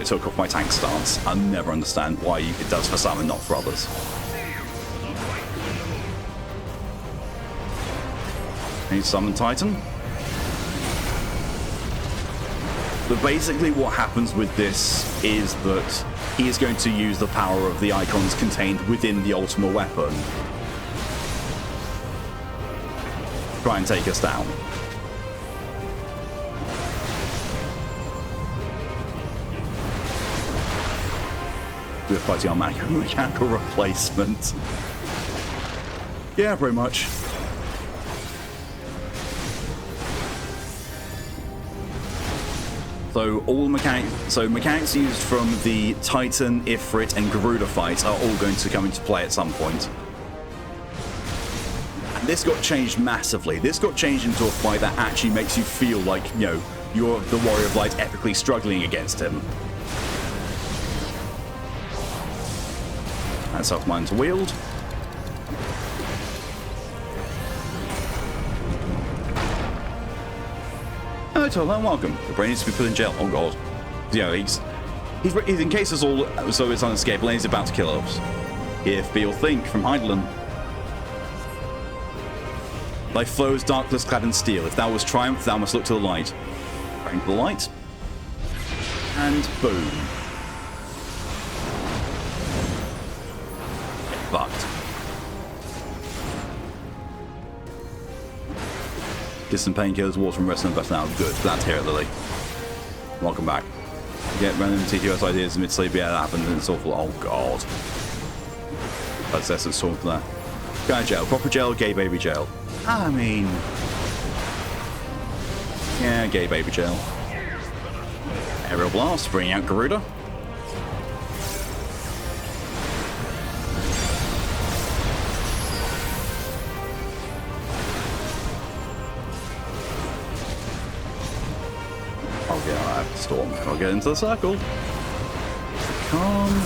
took off my tank stance. I'll never understand why it does for some and not for others. Need summon Titan. But basically what happens with this is that he is going to use the power of the icons contained within the Ultima weapon. Try and take us down. We're fighting our mechanical replacement. Yeah, pretty much. So all mechanics used from the Titan, Ifrit, and Garuda fights are all going to come into play at some point. This got changed massively. This got changed into a fight that actually makes you feel like, you know, you're the Warrior of Light epically struggling against him. That's helped mine to wield. Oh, Tolan, welcome. The brain needs to be put in jail. Oh god. You know, he's in case it's all so it's unescapable and he's about to kill us. If Beal think from Heidelin. Thy foe is darkness clad in steel. If thou was triumph, thou must look to the light. Bring to the light. And boom. Get fucked. Distant painkillers, water and rest and best now. Good. Glad to hear it, Lily. Welcome back. Get random TQS ideas mid-sleep. Yeah, that happened and it's awful. Oh god. That's essence sort of there. Guy jail. Proper jail, gay baby jail. I mean, yeah, gay baby jail. Aerial blast, bringing out Garuda. I'll get out of the storm. I'll get into the circle. Come.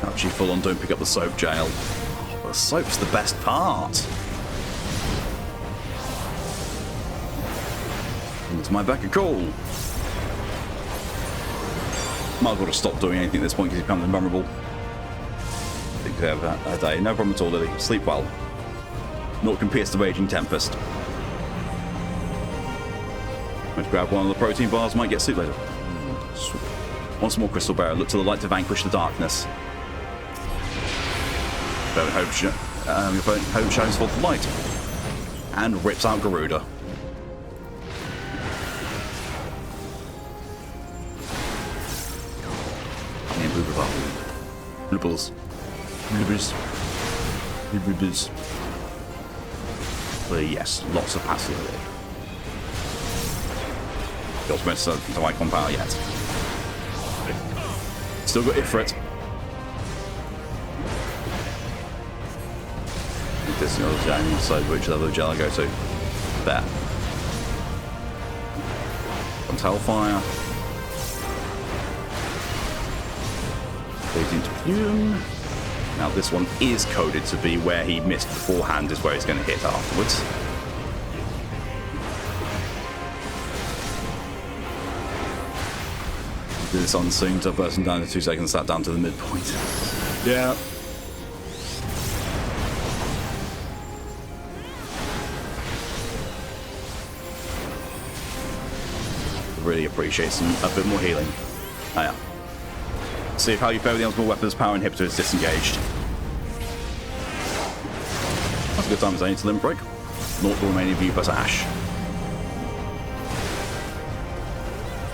Actually, full on, don't pick up the soap jail. Oh, the soap's the best part. Into my beck of call. Might as well just stop doing anything at this point because he becomes invulnerable. I think we have a day. No problem at all, Lily. Sleep well. Naught can pierce the raging tempest. Let's grab one of the protein bars, might get soup later. Once more, Crystal Bearer. Look to the light to vanquish the darkness. Hope shines forth the light. And rips out Garuda. Blubbles. But yes, lots of passive. Got most of the icon power yet. Still got Ifrit. This is the other side, which level gel I go to. There. Comes Hellfire. Goes into Fume. Now this one is coded to be where he missed beforehand is where he's going to hit afterwards. Do this on soon, so bursting down to 2 seconds, sat down to the midpoint. Yeah. Really appreciate a bit more healing. Oh yeah. See if how you fare with the ultimate weapon's power inhibitor is disengaged. That's a good time as I need to limit break. Not the remaining view plus Ash.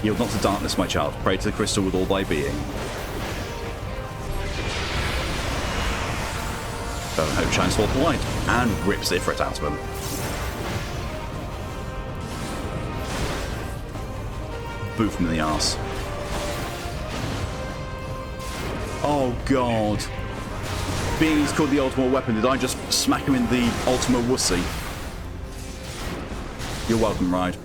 Yield not to darkness, my child. Pray to the crystal with all thy being. Fervent Hope shines forth the light and rips Ifrit out of him. Boof him in the arse. Oh god. Being he's called the ultimate weapon, did I just smack him in the ultimate wussy? You're welcome, Ride.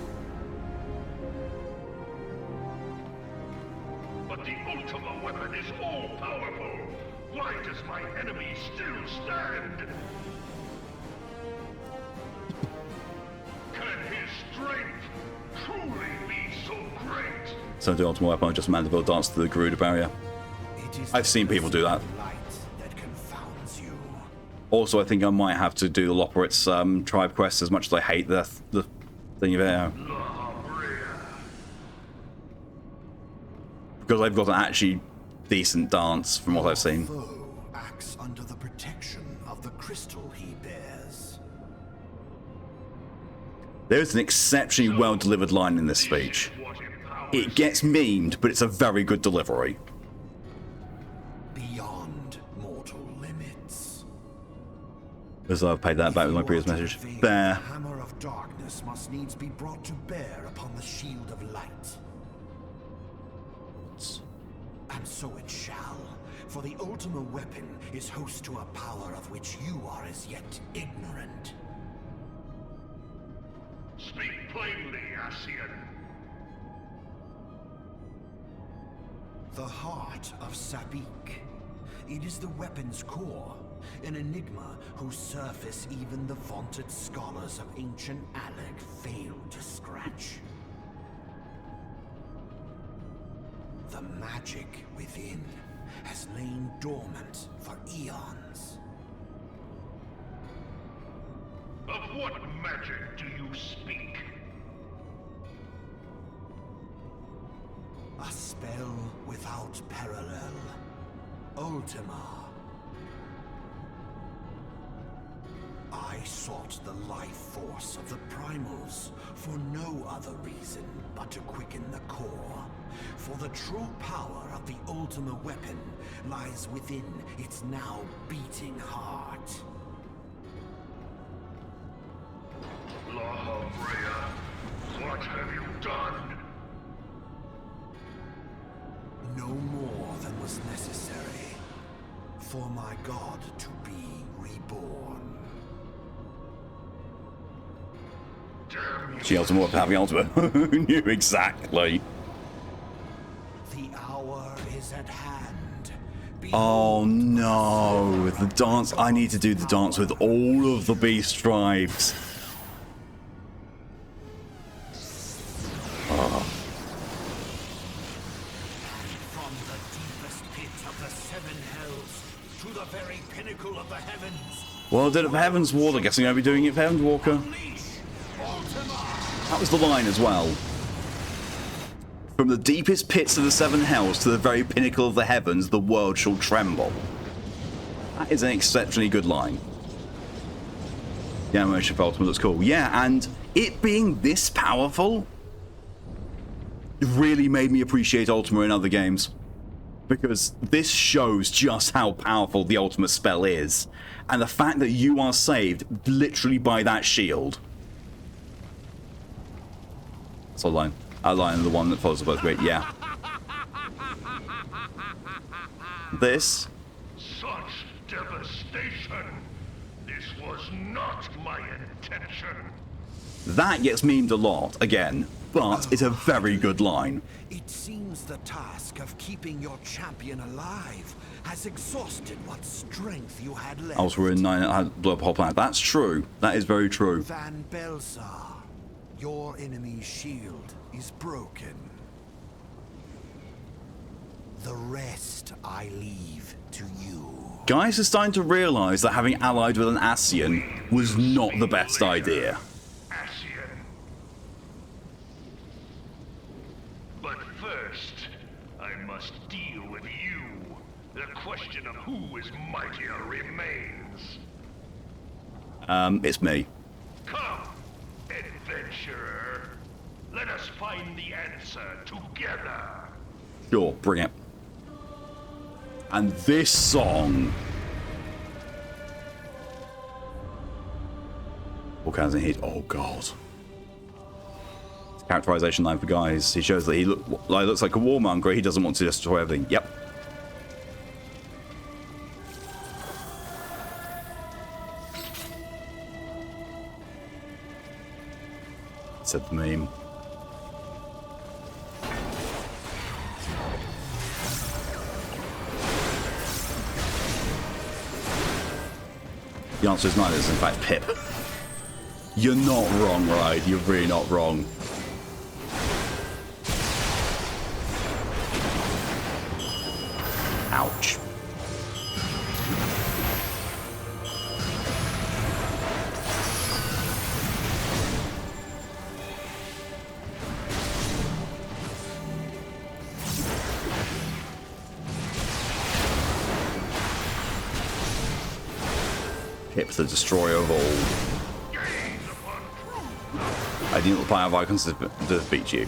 But the ultimate weapon is all powerful. Why does my enemy still stand? Can his strength truly be so great?
So the ultimate weapon, I just Mandeville dance to the Garuda barrier. I've seen people do that. Also, I think I might have to do the Loporit's tribe quest as much as I hate the thing of it. Because I've got an actually decent dance from what I've seen.
Foe acts under the protection of the crystal he bears.
There's an exceptionally well-delivered line in this speech. It gets memed, but it's a very good delivery.
Beyond mortal limits.
As I've paid that back with my previous message.
The
There.
hammer of darkness must needs be brought to bear upon the shield of light. And so it shall, for the ultimate weapon is host to a power of which you are as yet ignorant.
Speak plainly, Ascian.
The heart of Sabik. It is the weapon's core, an enigma whose surface even the vaunted scholars of ancient Alec failed to scratch. The magic within has lain dormant for eons.
Of what magic do you speak?
A spell without parallel. Ultima. I sought the life force of the primals for no other reason but to quicken the core. For the true power of the ultimate weapon lies within its now beating heart.
Law of Rhea, what have you done?
No more than was necessary for my god to be reborn.
Damn you.
She ultimate weapon having ultimate. Who knew exactly?
The hour is at hand.
Oh no, the dance. I need to do the dance with all of the beast tribes.
From the deepest pit of the seven hells to the very pinnacle of the heavens.
Well, I did it for Heaven's Walker. Guessing I'll be doing it for Heaven's Walker.
Unleash Ultima!
That was the line as well. From the deepest pits of the seven hells to the very pinnacle of the heavens, the world shall tremble. That is an exceptionally good line. The animation for Ultimate looks cool. Yeah, and it being this powerful really made me appreciate Ultima in other games. Because this shows just how powerful the Ultimate spell is. And the fact that you are saved literally by that shield. That's a line. A line, the one that follows both great, yeah. This.
Such devastation! This was not my intention!
That gets memed a lot, again, but it's a very good line.
It seems the task of keeping your champion alive has exhausted what strength you had left.
Also, we're in 9 and had blow up whole planet. That's true. That is very true.
Van Belsar, your enemy's shield is broken. The rest I leave to you.
Guys are starting to realise that having allied with an Ascian was not the best idea.
Ascian. But first, I must deal with you. The question of who is mightier remains.
It's me.
Come, adventurer. Let us find the answer together.
Sure, bring it. And this song... All kinds of hit. Oh, God. Characterization line for guys. He shows that he looks like a warmonger. He doesn't want to destroy everything. Yep. Said the meme. The answer is neither. It's in fact Pip. You're not wrong, right? You're really not wrong. Ouch. Pip the destroyer of all. I didn't apply our icons to defeat you.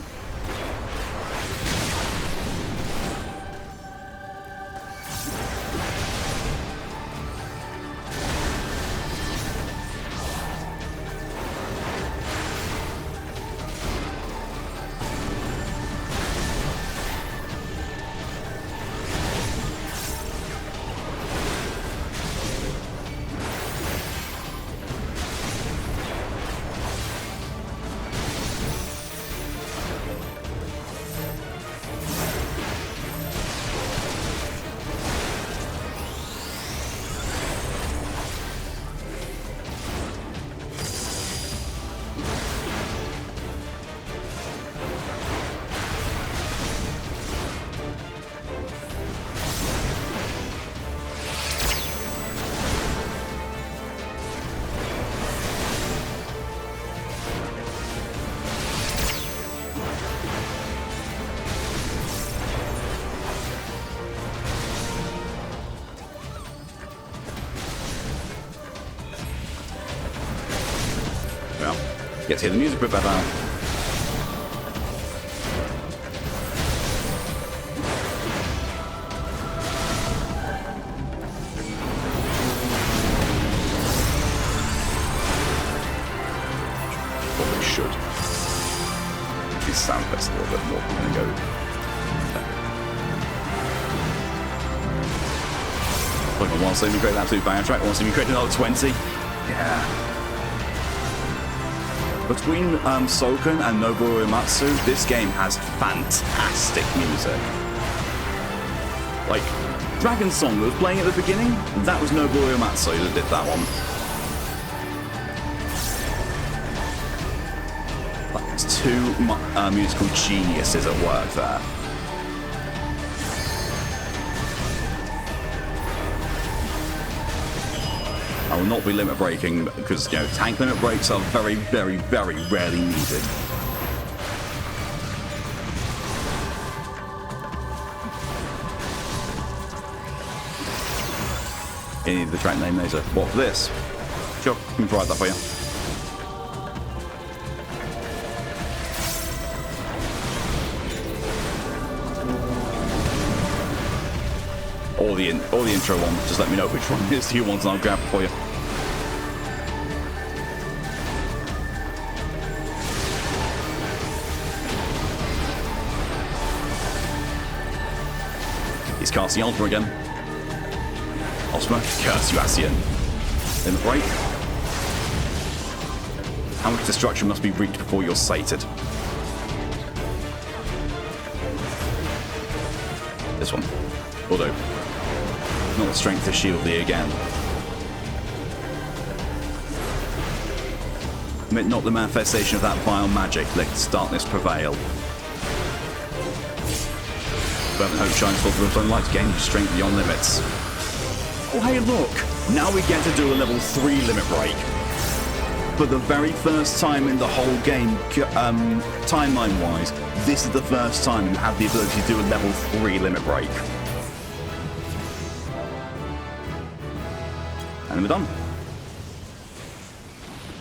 Get to hear the music a bit better now. Probably should. This sound effects a little bit more. I'm gonna go. Like I want to see me create an absolute banger track. I want to see me create another 20. Yeah. Between Soken and Nobuo Uematsu, this game has fantastic music. Like, Dragon's Song that was playing at the beginning, that was Nobuo Uematsu that did that one. Like, it's two musical geniuses at work there. I will not be limit breaking because, you know, tank limit breaks are very, very, very rarely needed. You need the track name laser. What for this? Sure, I can provide that for you. Or the intro one. Just let me know which one it is you want and I'll grab it for you. He's casting Ultima again. Ultima, curse you, Ascian. In the break. How much destruction must be wreaked before you're sated? This one. Although, not the strength to shield thee again. Permit not the manifestation of that vile magic, let darkness prevail. Fervent hope shines forth with own light, gain strength beyond limits. Oh hey look! Now we get to do a level 3 limit break. For the very first time in the whole game, timeline-wise, this is the first time you have the ability to do a level 3 limit break. And we're done.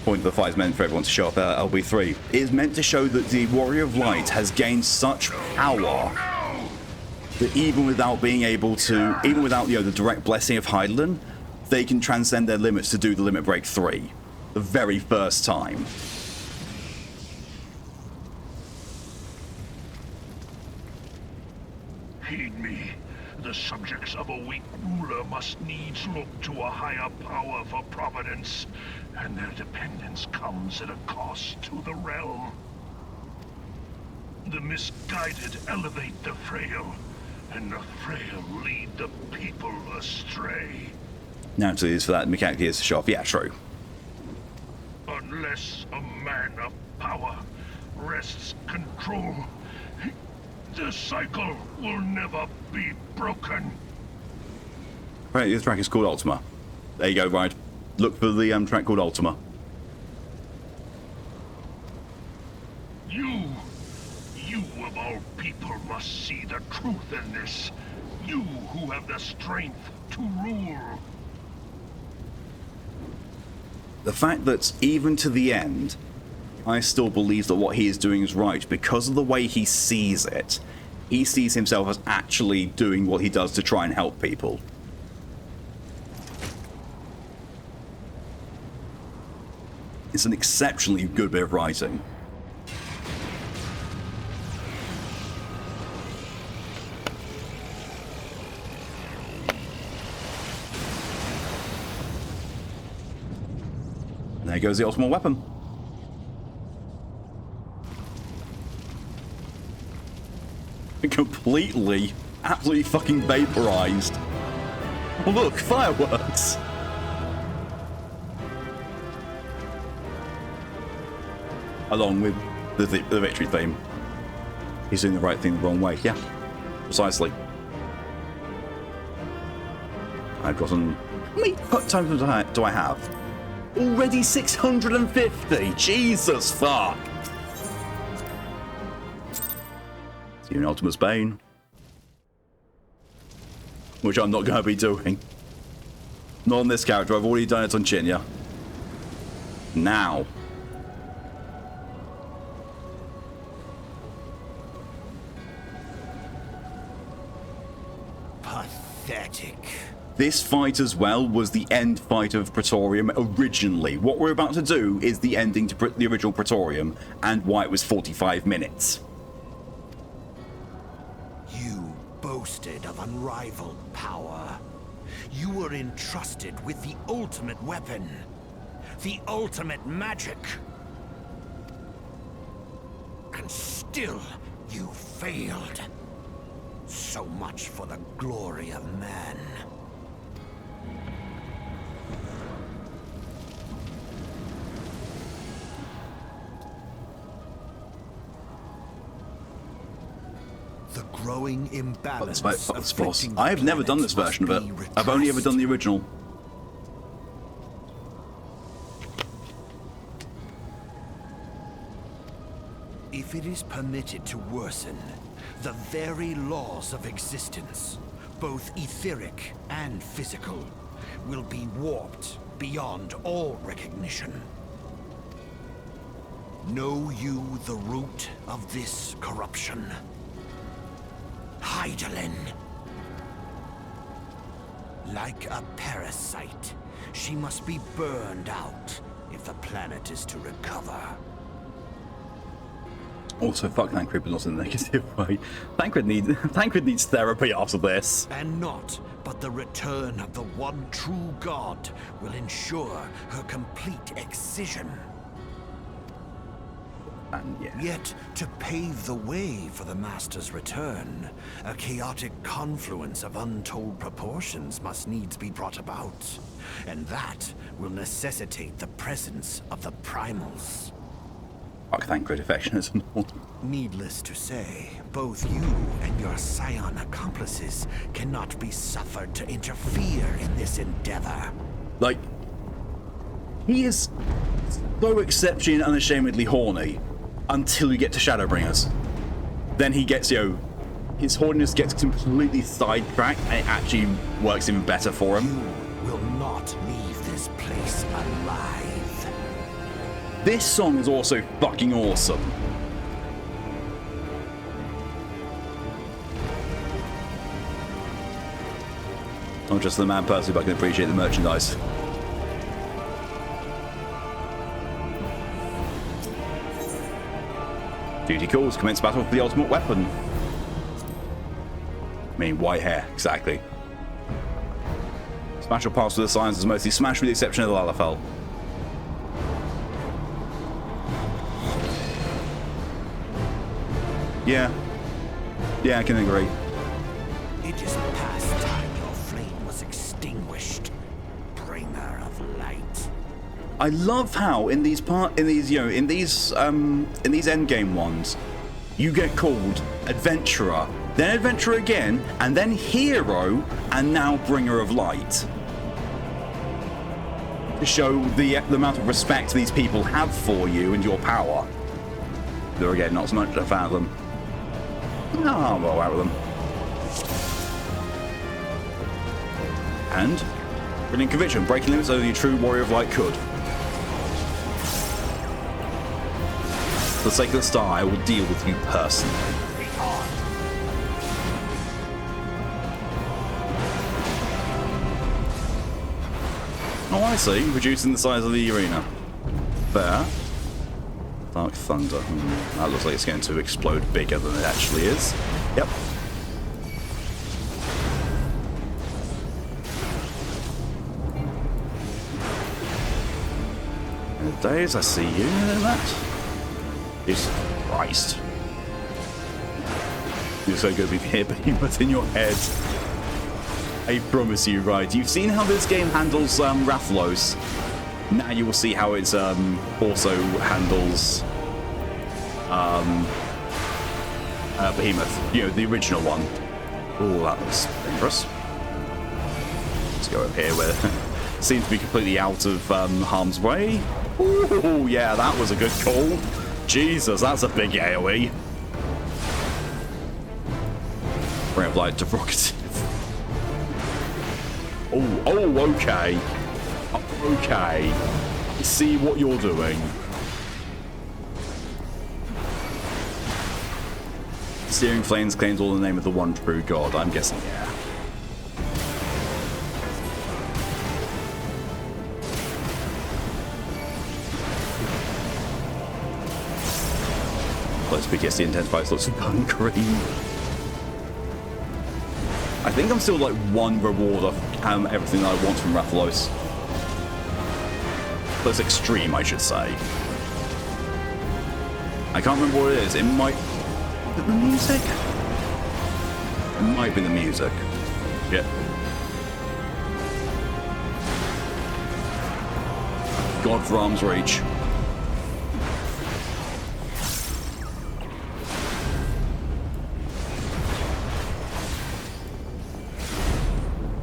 Point of the fight is meant for everyone to show up at LB3. It is meant to show that the Warrior of Light has gained such power that even without being able to, even without the direct blessing of Hydaelyn, they can transcend their limits to do the limit break 3. The very first time.
Heed me. The subjects of a weak ruler must needs look to a higher power for providence, and their dependence comes at a cost to the realm. The misguided elevate the frail, and the frail lead the people astray.
Naturally, it's for that mechanic is to show off. Yeah, true.
Unless a man of power wrests control, the cycle will never be broken.
Right, the track is called Ultima. There you go, right. Look for the track called Ultima.
You of all people must see the truth in this. You who have the strength to rule.
The fact that even to the end, I still believe that what he is doing is right because of the way he sees it. He sees himself as actually doing what he does to try and help people. It's an exceptionally good bit of writing. And there goes the ultimate weapon. Completely, absolutely fucking vaporized. Oh, look, fireworks! Along with the victory theme. He's doing the right thing the wrong way. Yeah, precisely. I've gotten... How many times do I have? Already 650! Jesus fuck! See you in Ultima's Bane. Which I'm not going to be doing. Not on this character, I've already done it on Chinya. Now.
Pathetic.
This fight as well was the end fight of Praetorium originally. What we're about to do is the ending to the original Praetorium and why it was 45 minutes.
You boasted of unrivaled power. You were entrusted with the ultimate weapon. The ultimate magic. And still, you failed. So much for the glory of man. The growing imbalance.
This boss. I've never done this version of it. I've only ever done the original.
If it is permitted to worsen, the very laws of existence, both etheric and physical, will be warped beyond all recognition. Know you the root of this corruption? Hydaelyn. Like a parasite, she must be burned out if the planet is to recover.
Also, fuck Thancred, but not in a negative way. Thancred needs therapy after this.
And not, but the return of the one true god will ensure her complete excision.
And yeah.
Yet, to pave the way for the Master's return, a chaotic confluence of untold proportions must needs be brought about. And that will necessitate the presence of the primals.
Fuck, thank good affectionate and all.
Needless to say, both you and your scion accomplices cannot be suffered to interfere in this endeavor.
Like, he is so exceptionally and unashamedly horny until you get to Shadowbringers. Then he gets, his horniness gets completely sidetracked and it actually works even better for him.
You will not leave this place alive.
This song is also fucking awesome. Not just the man person, but I can appreciate the merchandise. Duty calls, commence battle for the ultimate weapon. I mean, white hair, exactly. Smash or pass with the science is mostly smash with the exception of the Lalafell. Yeah. Yeah, I can agree.
It is past time your flame was extinguished, bringer of light.
I love how in these endgame ones, you get called adventurer, then adventurer again, and then hero, and now bringer of light. To show the amount of respect these people have for you and your power. Though again, not so much a fan of them. No, I'm all right with them. And brilliant conviction, breaking limits only a true warrior of light could. For the sake of the star, I will deal with you personally. Oh, I see. Reducing the size of the arena. Fair. Dark Thunder. That looks like it's going to explode bigger than it actually is. Yep. Days, I see you in that. Jesus Christ. You're so good with here, but in your head. I promise you, right? You've seen how this game handles Rathalos. Now you will see how it also handles Behemoth. The original one. Oh, that looks dangerous. Let's go over here where it seems to be completely out of harm's way. Oh, yeah, that was a good call. Jesus, that's a big AoE. Bring up light derogative. Oh, okay. Okay. See what you're doing. Searing Flames claims all in the name of the one true god. I'm guessing, yeah. Close PTSD intensifies lots of burn green. I think I'm still like one reward of everything that I want from Rathalos. Plus extreme, I should say. I can't remember what it is. It might... Is it the music? It might be the music. Yeah. God for arm's reach.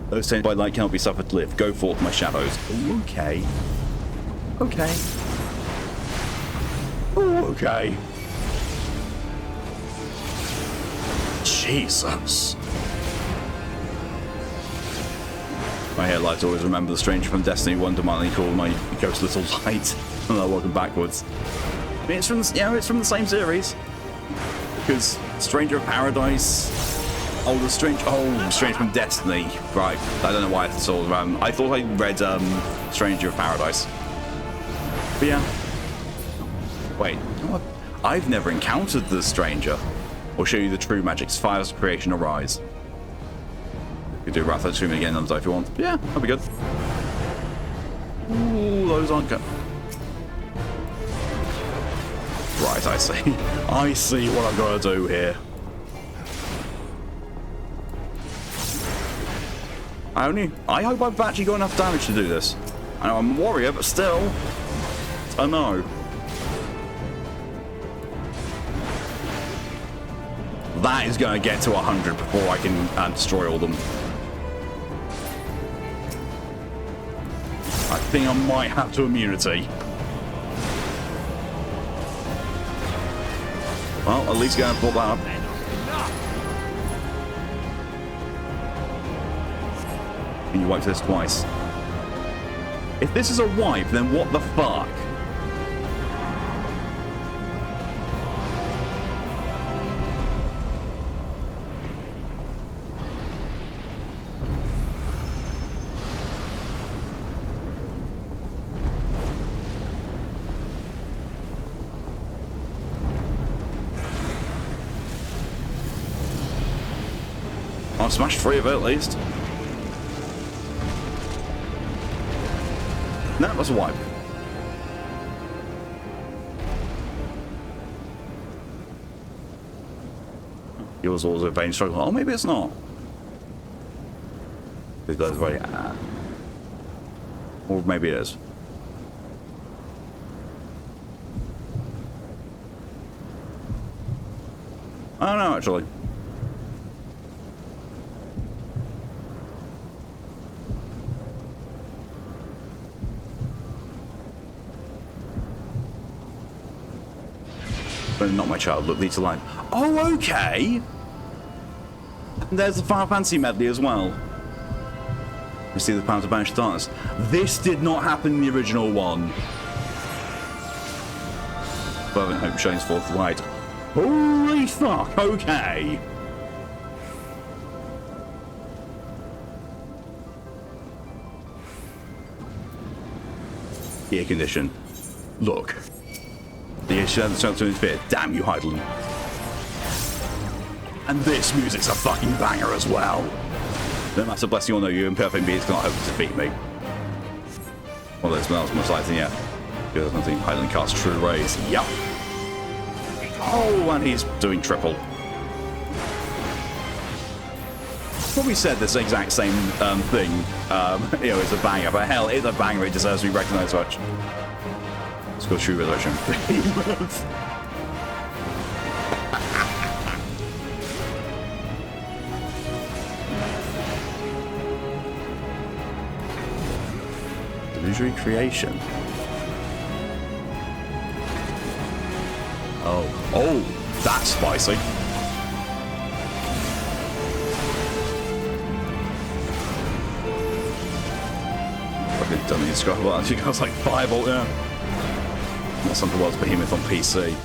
Those tainted by light cannot be suffered to live. Go forth, my shadows. Ooh, okay. Okay. Ooh, okay. Jesus. My headlights always remember the stranger from Destiny 1 demanding call my ghost little light. And I walking backwards. I mean, it's from the same series. Because Stranger of Paradise. Oh, Strange from Destiny. Right. I don't know why I thought I thought I read Stranger of Paradise. But yeah. Wait. I've never encountered the Stranger. Or show you the true magic's fires of creation arise. You can do Wrath of Streaming again if you want. Yeah, that'll be good. Ooh, those aren't good. Right, I see. I see what I've got to do here. I hope I've actually got enough damage to do this. I know I'm a warrior, but still. I know. That is going to get to 100 before I can destroy all of them. I think I might have to immunity. Well, at least going to pull that up. Can you wipe this twice? If this is a wipe, then what the fuck? I've smashed 3 of it at least. No, that's a wipe. Yours was a vain struggle. Oh, maybe it's not. This guy's very... or maybe it is. I don't know, actually. Not my child, look, leads to line. Oh, okay! And there's the Final Fantasy medley as well. You see the power to banish darkness. This did not happen in the original one. Fervent hope shines forth light. Holy fuck, okay! Ear condition. Look. The issue hasn't shown to interfere. Damn you, Heidelin. And this music's a fucking banger as well. No matter blessing or no, you imperfect beings cannot hope to defeat me. Well, there's smells most likely, yeah. There's nothing. Heidelin casts true rays. Yup. Oh, and he's doing triple. Probably said this exact same thing. You know, it's a banger, but hell, it's a banger. It deserves to be recognized much. Let's go true resolution. Illusory creation. Oh, that's spicy. Fucking done these scrap buttons. You guys like fireball, yeah. Not something was Behemoth on PC.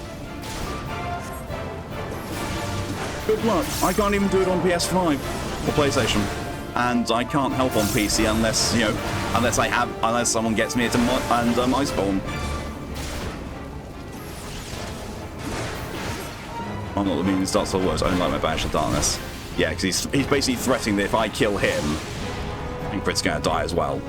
Good luck. I can't even do it on PS5 or PlayStation, and I can't help on PC unless unless someone gets me to Iceborne. I'm not the meaning starts all words. I only like my Banish of Darkness. Yeah, because he's basically threatening that if I kill him, Ingrid's going to die as well.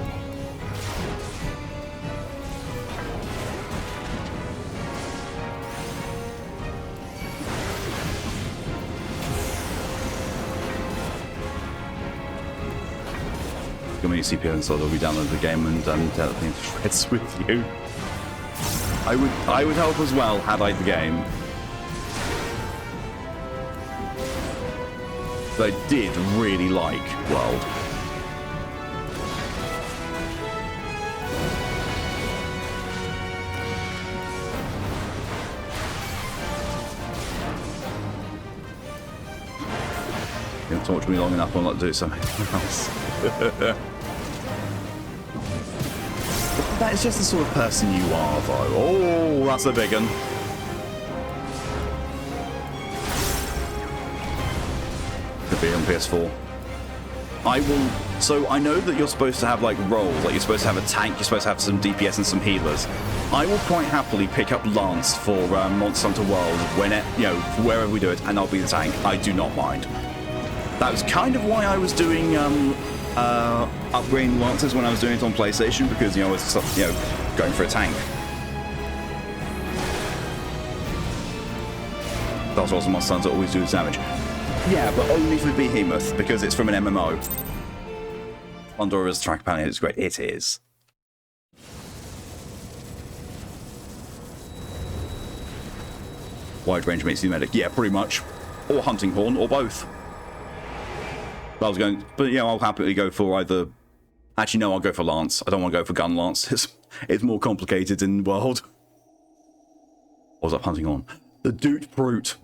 Your CPU installed, I'll re-download the game and tear the thing to shreds with you. I would help as well had I the game. But I did really like World. You can talk to me long enough, I'll not do something else. That is just the sort of person you are, though. Oh, that's a big one. Could be on PS4. I will. So I know that you're supposed to have like roles, like you're supposed to have a tank, you're supposed to have some DPS and some healers. I will quite happily pick up Lance for Monster Hunter World when it, you know, wherever we do it, and I'll be the tank. I do not mind. That was kind of why I was doing upgrading Lancers when I was doing it on PlayStation, because, you know, I was, you know, going for a tank. That's also my sons that always do damage. Yeah, but only for Behemoth, because it's from an MMO. Pandora's track panel is great. It is. Wide range makes you medic. Yeah, pretty much. Or hunting horn, or both. I was going, but yeah, I'll happily go for either. Actually, no, I'll go for Lance. I don't want to go for Gun Lance. It's more complicated in the world. What was that hunting horn? The Doot Brute.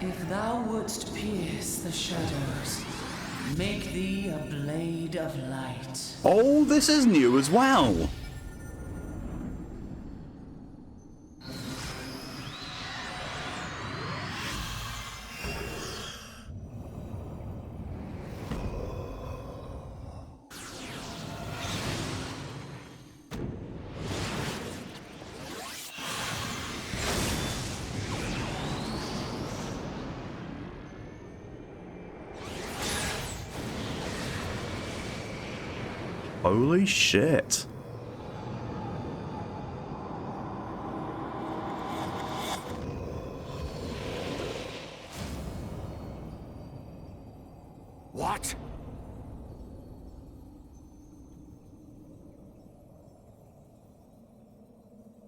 If thou wouldst pierce the shadows, make thee a blade of light.
Oh, this is new as well. Holy shit.
What?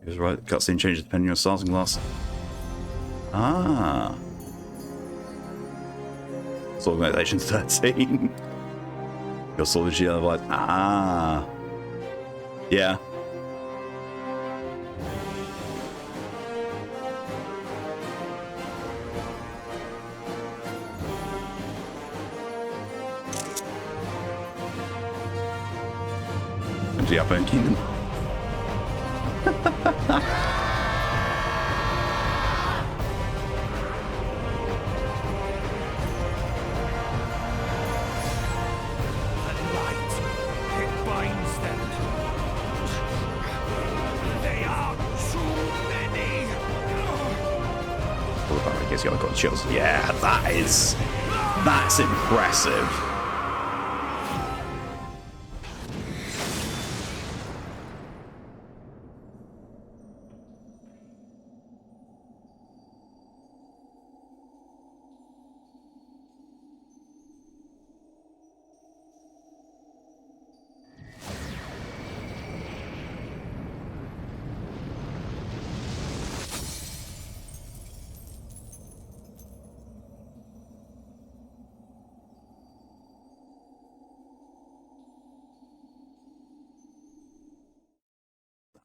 He was right. Cutscene changes depending on your starting class. Ah. It's Organization 13. Your sword is like, ah. Yeah. Empty up own kingdom. I got chills. Yeah, that's impressive.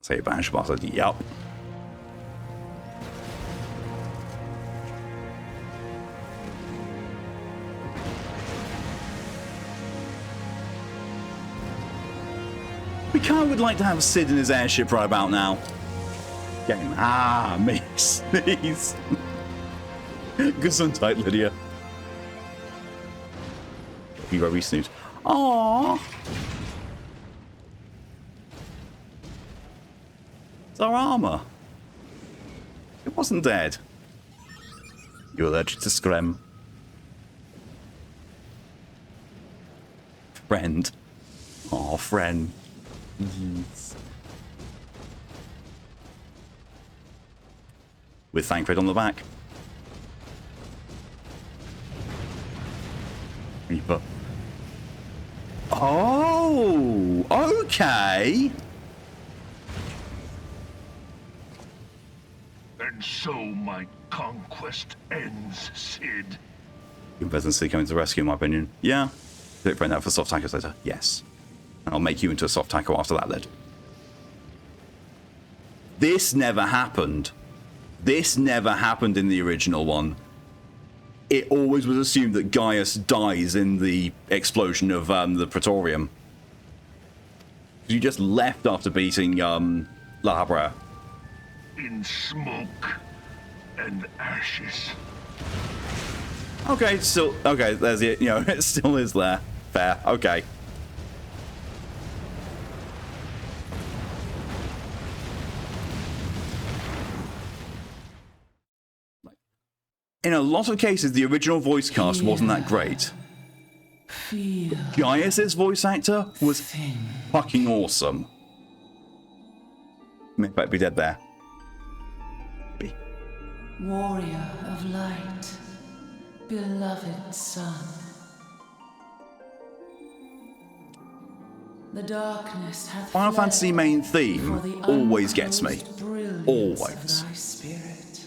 Say Banshee Boss, yup. We kind of would like to have Sid in his airship right about now. Game. Ah, me sneeze. Gesundheit, Lydia. Hero re-snoot. Aww. It's our armor. It wasn't dead. You're allergic to Screm. Friend. Aw, friend. Yes. With Thancred on the back. Reaper. Oh, okay.
And so my conquest ends, Sid.
Your presidency coming to the rescue, in my opinion. Yeah. Click right now for soft tackles later. Yes. And I'll make you into a soft tackle after that, lad. This never happened. This never happened in the original one. It always was assumed that Gaius dies in the explosion of the Praetorium. You just left after beating La Habra.
In smoke and ashes.
Okay, still okay. There's it. You know, it still is there. Fair. Okay. In a lot of cases, the original voice cast wasn't that great.
Feel
Gaius' voice actor was
thin.
fucking awesome. In fact, be dead there. Be.
Warrior of light, beloved son. The darkness hath
Final
fled
Fantasy main theme
before the
always gets me.
unclosed brilliance
Always.
of thy spirit.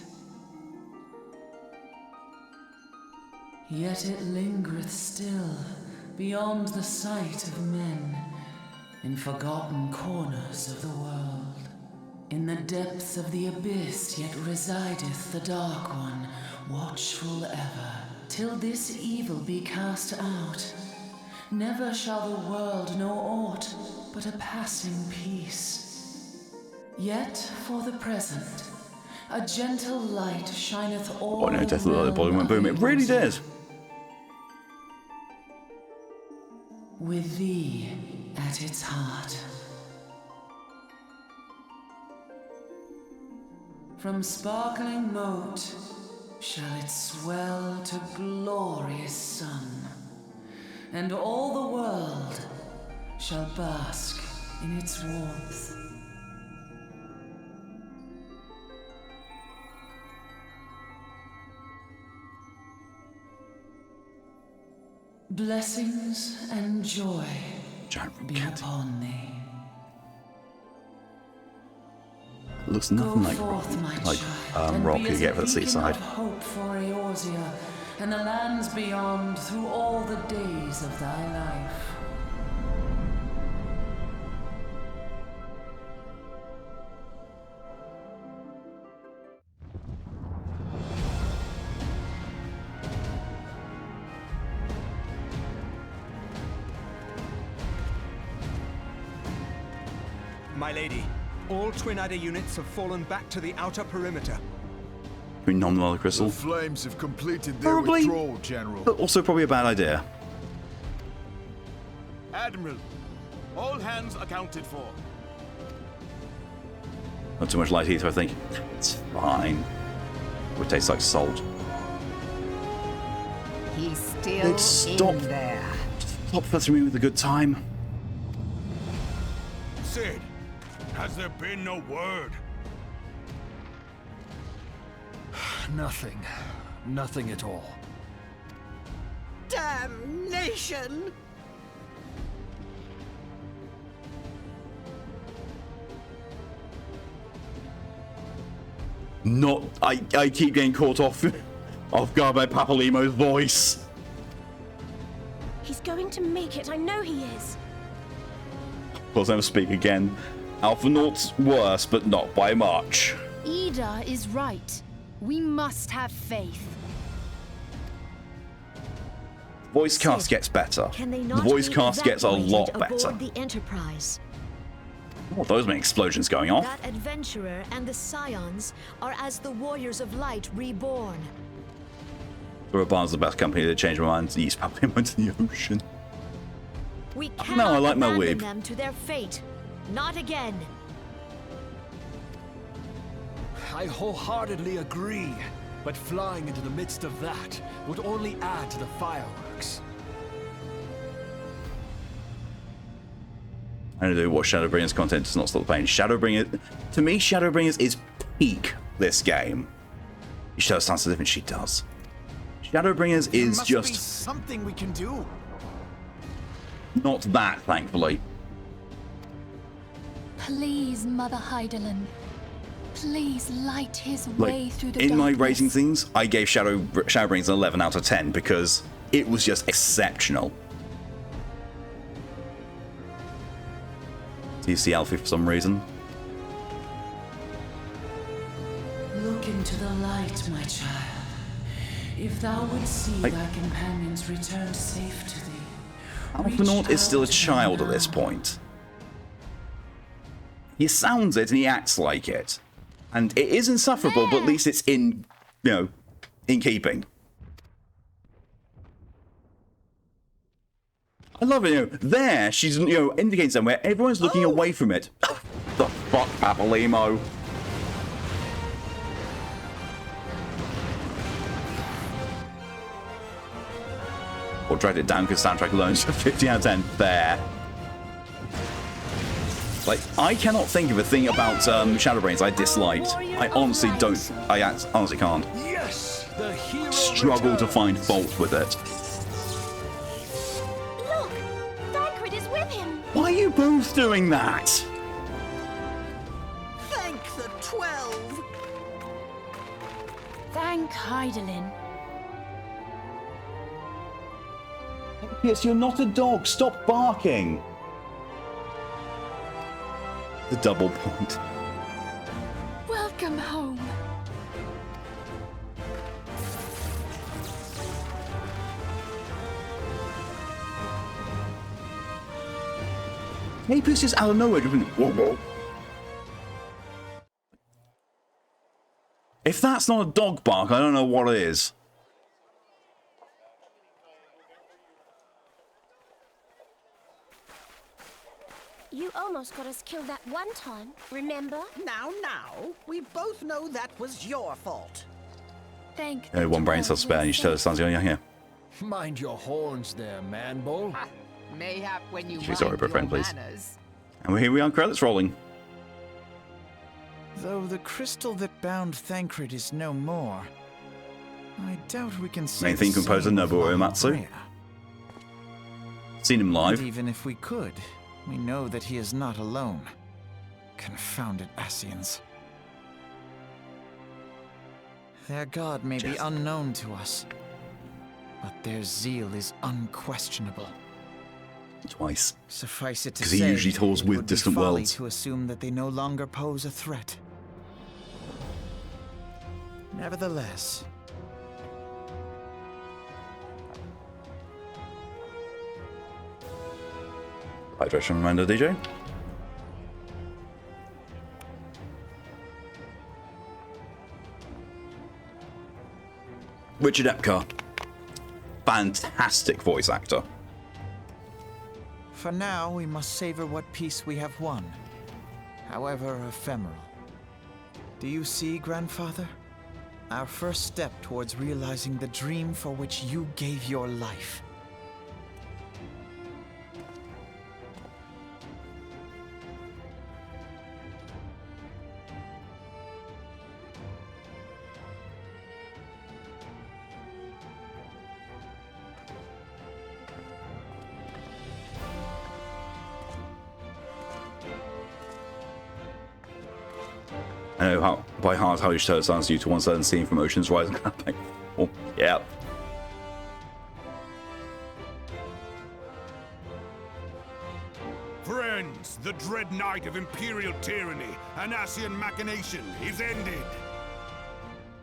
Yet it lingereth still beyond the sight of men, in forgotten corners of the world. In the depths of the abyss yet resideth the Dark One, watchful ever, till this evil be cast out. Never shall the world know aught but a passing peace. Yet for the present, a gentle light shineth all
Oh no, definitely the volume went boom. It really did.
With thee at its heart. From sparkling moat shall it swell to glorious sun, and all the world shall bask in its warmth. Blessings and joy
Giant
be
cat.
upon thee.
Looks
Go
nothing like
forth, my child, and
rock
be
you
as
get
a
for the
beacon
seaside.
of hope for Eorzea and the lands beyond through all the days of thy life.
My lady, all Twin Adder units have fallen back to the outer perimeter.
Nominal crystal.
The flames have completed their
Probably.
withdrawal, General.
But also probably a bad idea.
Admiral, all hands accounted for.
Not too much light ether, I think. It's fine. It tastes like salt.
He's still
Let's stop.
in there.
Stop filtering me with a good time.
Sid, has there been no word?
Nothing. Nothing at all.
Damnation!
Not. I keep getting caught off guard by Papalimo's voice.
He's going to make it, I know he is.
Of course, never speak again. Alpha Naught's worse, but not by much.
Ida is right. We must have faith.
Voice cast
Sid,
gets better.
Can they
The
not
voice
be
cast gets a lot
evacuated
better.
aboard the Enterprise?
Oh, those many explosions going off.
That adventurer and the Scions are as the Warriors of Light reborn.
Barnes the best company to change my mind to use Papalimo into the ocean.
We
know,
cannot
I like my
abandon
weeb.
them to their fate. Not again.
I wholeheartedly agree, but flying into the midst of that would only add to the fireworks.
I don't know what Shadowbringers content does not stop the pain. Shadowbringers, to me, Shadowbringers is peak this game. Shadow sounds so different. She does. Shadowbringers is
Must be
just
something we can do.
not that, thankfully.
Please, Mother Heidelin. Please light his way
Like,
through the
in my
darkness.
rating things, I gave Shadowbringers an 11 out of 10 because it was just exceptional. Do you see Alfie for some reason?
Look into the light, my child. If thou would see thy companions return safe to thee.
Alpha Naut is still a
Reach out to
child
them
at this
now.
point. He sounds it and he acts like it. And it is insufferable, but at least it's in, in keeping. I love it, there, she's, indicating somewhere, everyone's looking away from it. The fuck, Papalimo? or dragged it down because soundtrack alone is 50 out of 10. There. Like, I cannot think of a thing about Shadowbrains I disliked. I honestly don't. I honestly can't.
Yes, the hero
Struggle to find fault with it.
Look! Thancred is with him!
Why are you both doing that?
Thank the 12.
Thank Hydaelyn.
Yes, you're not a dog. Stop barking. The double point.
Welcome home.
Maybe it's just out of nowhere. Whoa, whoa. If that's not a dog bark, I don't know what it is.
You almost got us killed that one time, remember?
Now, we both know that was your fault.
Thank
Only one brain cell spare, and you should tell us something going on here.
Mind your horns there, man-bull.
Mayhap when you
She's sorry,
mind
but friend,
your
please.
manners.
And here we are, credits rolling.
Though the crystal that bound Thancred is no more, I doubt we can say
Main theme
the
composer
same of
Nobuo
Lama
Uematsu.
Brea.
Seen him live.
And even if we could, we know that he is not alone. Confounded Ascians. Their god may be unknown to us, but their zeal is unquestionable.
Twice.
Suffice it to
Because
say,
he usually tours
it
with
would be
distant
folly
worlds.
to assume that they no longer pose a threat. Nevertheless,
Hydration reminder, DJ. Richard Epcar. Fantastic voice actor.
for now we must savor what peace we have won, however ephemeral. Do you see, Grandfather? Our first step towards realizing the dream for which you gave your life.
I know how, by heart how you show it sounds due to one certain scene from Ocean's Rise and Clapping. Oh, yeah.
Friends, the dread night of Imperial tyranny and Ascian machination is ended.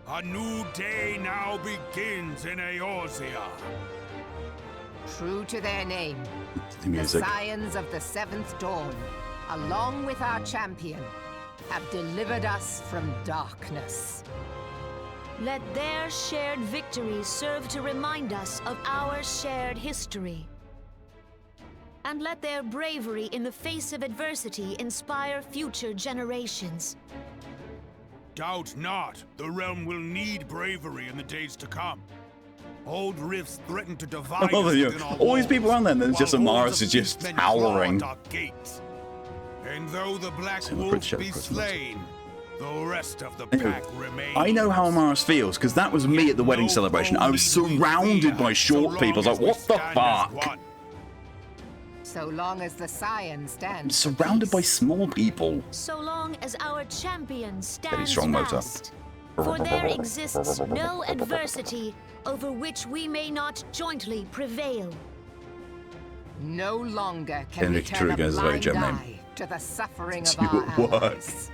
A new day now begins in Eorzea.
True to their name,
The music.
Scions of the Seventh Dawn, along with our champion, have delivered us from darkness.
Let their shared victory serve to remind us of our shared history. And let their bravery in the face of adversity inspire future generations.
Doubt not, the realm will need bravery in the days to come. Old rifts threaten to divide
love
us
it,
within our
all these people around there, and then
walls,
just
while
Amaris
hordes
is
of
just
beastmen claw
howling.
at our gates. And though the Black
Same with
Wolf
British
be
Shepherd,
slain, the rest of the
Anyway,
pack remains.
I know how Amaris feels, because that was me at the wedding celebration. I was surrounded by short people. I was like, what the fuck?
So long as the Scions stand.
I'm surrounded by small people.
So long as our champion stands
strong motor.
fast. For there exists no adversity over which we may not jointly prevail.
No longer can we
Henrik
turn a
Truger is a very
blind
German name.
eye to the suffering
To
of our
work.
allies.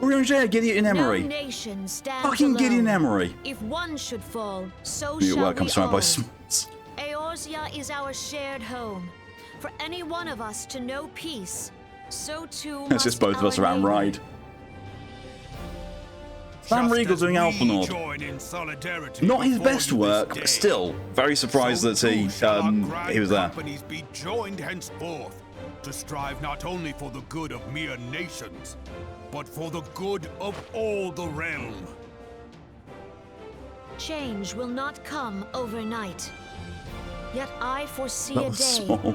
Orion Gideon Emery.
No nation stands
Fucking
alone.
Gideon Emery.
If one should fall, so
Your
shall
work comes
we
surrounded by
all.
smalls.
Eorzea is our shared home. For any one of us to know peace, so too
It's just both of us around Ride. Sam Riegel doing Alphanaud. Not his best work, but still very surprised that he was there.
Companies be joined henceforth to strive not only for the good of mere nations, but for the good of all the realm.
change will not come overnight. Yet I foresee
That
a
was
day,
small.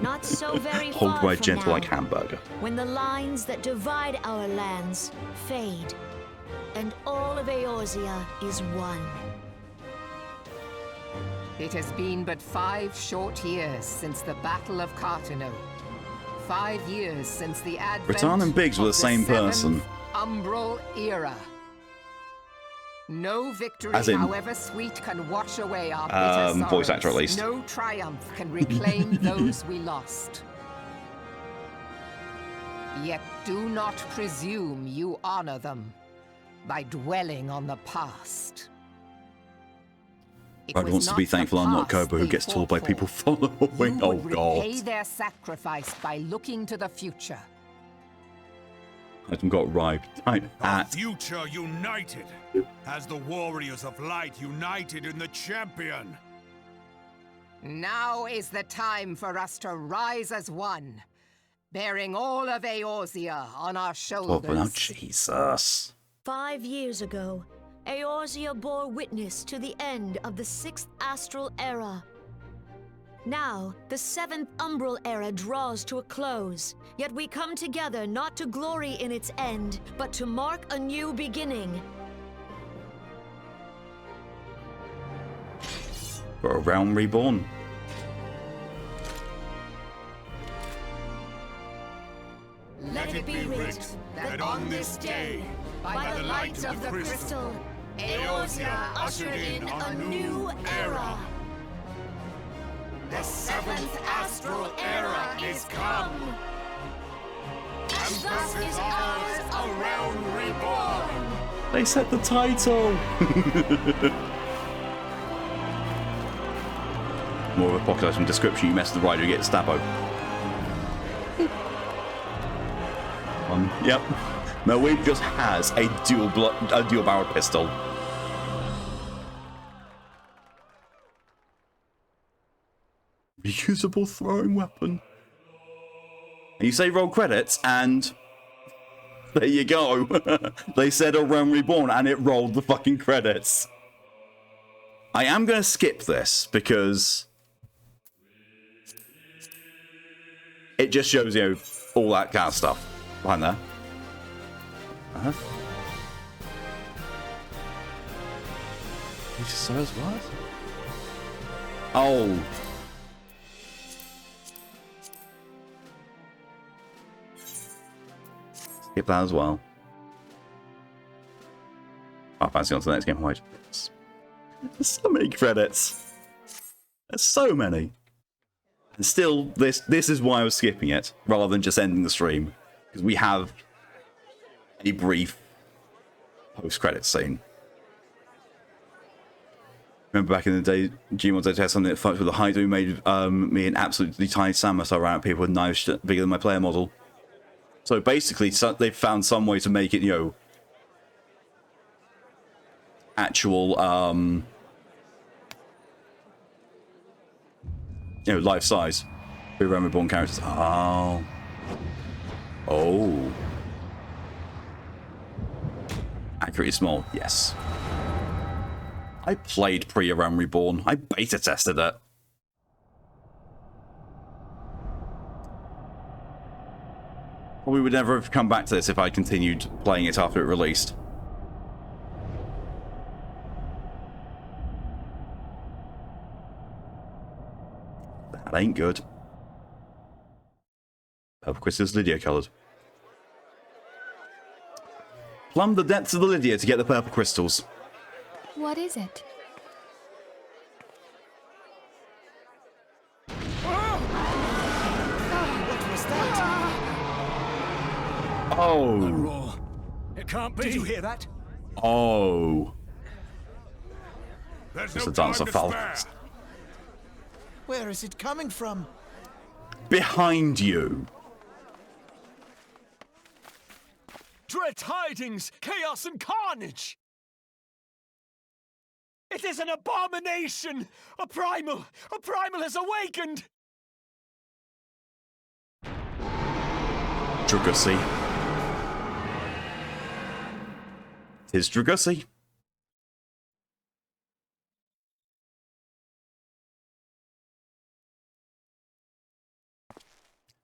not so very
Hold
far
my
from
gentle
now,
like hamburger.
when the lines that divide our lands fade, and all of Eorzea is one.
It has been but 5 short years since the Battle of Cartano. 5 years since the advent
Rattan and Biggs were the
of
same person.
7th Umbral era. No victory,
As in,
however sweet, can wash away our bitter sorrows.
voice actor at least.
No triumph can reclaim those we lost. Yet do not presume you honor them by dwelling on the past.
Brad wants to be thankful I'm not Cobra who gets told by people following. Oh god.
Repay their sacrifice by looking to the future.
I got right.
A future united, as the warriors of light united in the champion.
Now is the time for us to rise as one, bearing all of Eorzea on our shoulders.
Oh, now Jesus.
5 years ago, Eorzea bore witness to the end of the 6th Astral Era. Now, the 7th Umbral Era draws to a close, yet we come together not to glory in its end, but to mark a new beginning.
For a realm reborn.
Let it be writ that on this day, by the light of the crystal, Eorzea ushered in a new era.
The 7th Astral Era is come! And thus is ours a realm reborn!
They set the title! More of a population description, you mess with the rider, you get Stabbo. Yep. No, Weeb just has a dual barrel pistol. Reusable throwing weapon. And you say roll credits, and there you go. They said a realm reborn, and it rolled the fucking credits. I am going to skip this because it just shows you all that kind of stuff behind there. He says what? Oh. Skip that as well. I'll fancy on to the next game. Wait. There's so many credits. There's so many. And still, this is why I was skipping it, rather than just ending the stream. Because we have a brief post-credits scene. Remember back in the day, G1 did have something that fucked with the Haidu, made me an absolutely tiny Samus. I ran at people with knives bigger than my player model. So basically, they've found some way to make it, you know, actual, you know, life size. With Realm Reborn characters. Oh. Oh. Accurately small, yes. I played pre-Realm Reborn. I beta tested it. We would never have come back to this if I continued playing it after it released. That ain't good. Purple crystals Lydia coloured. Plumb the depths of the Lydia to get the purple crystals.
What is it?
What was that?
Oh.
It can't be. Did you hear that?
Oh.
There's
It's
no
a dance
time
of
to
falcons.
spare.
Where is it coming from?
Behind you.
Dread tidings, chaos and carnage! It is an abomination! A primal has awakened!
Dragussi. Tis Dragussi.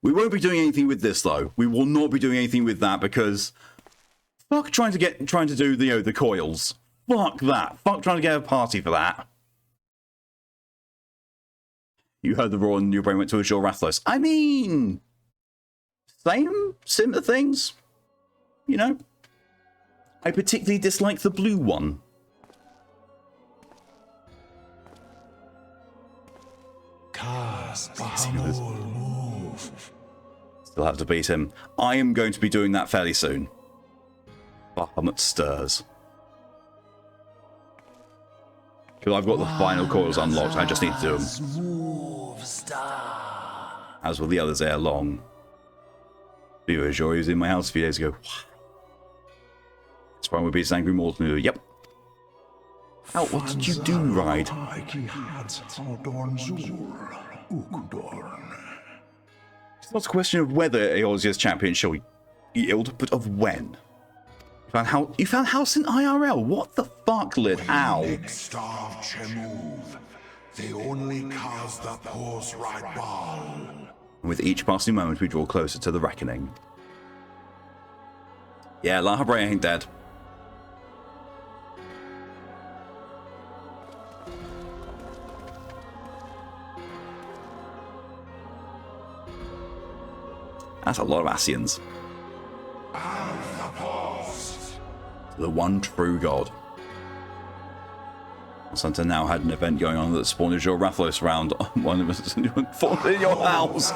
We won't be doing anything with this, though. We will not be doing anything with that, because fuck trying to do the, the coils. Fuck that. Fuck trying to get a party for that. You heard the roar and your brain went to Azure Rathlos. I mean, similar things. You know? I particularly dislike the blue one. Still have to beat him. I am going to be doing that fairly soon. Bahamut stirs. Because I've got the final coils unlocked, I just need to do them. As with the others ere long. Viva Joy was in my house a few days ago. That's why we beat Angry Morton. Yep. Oh, what did you do, Ride? It's not a question of whether Eorzea's champion shall yield, but of when. You found House in IRL? What the fuck, Lid? Ow. With each passing moment, we draw closer to the reckoning. Yeah, Lahabre ain't dead. That's a lot of Ascians. The one true god. Santa now had an event going on that spawned Azure Rathlos round one of us in your house.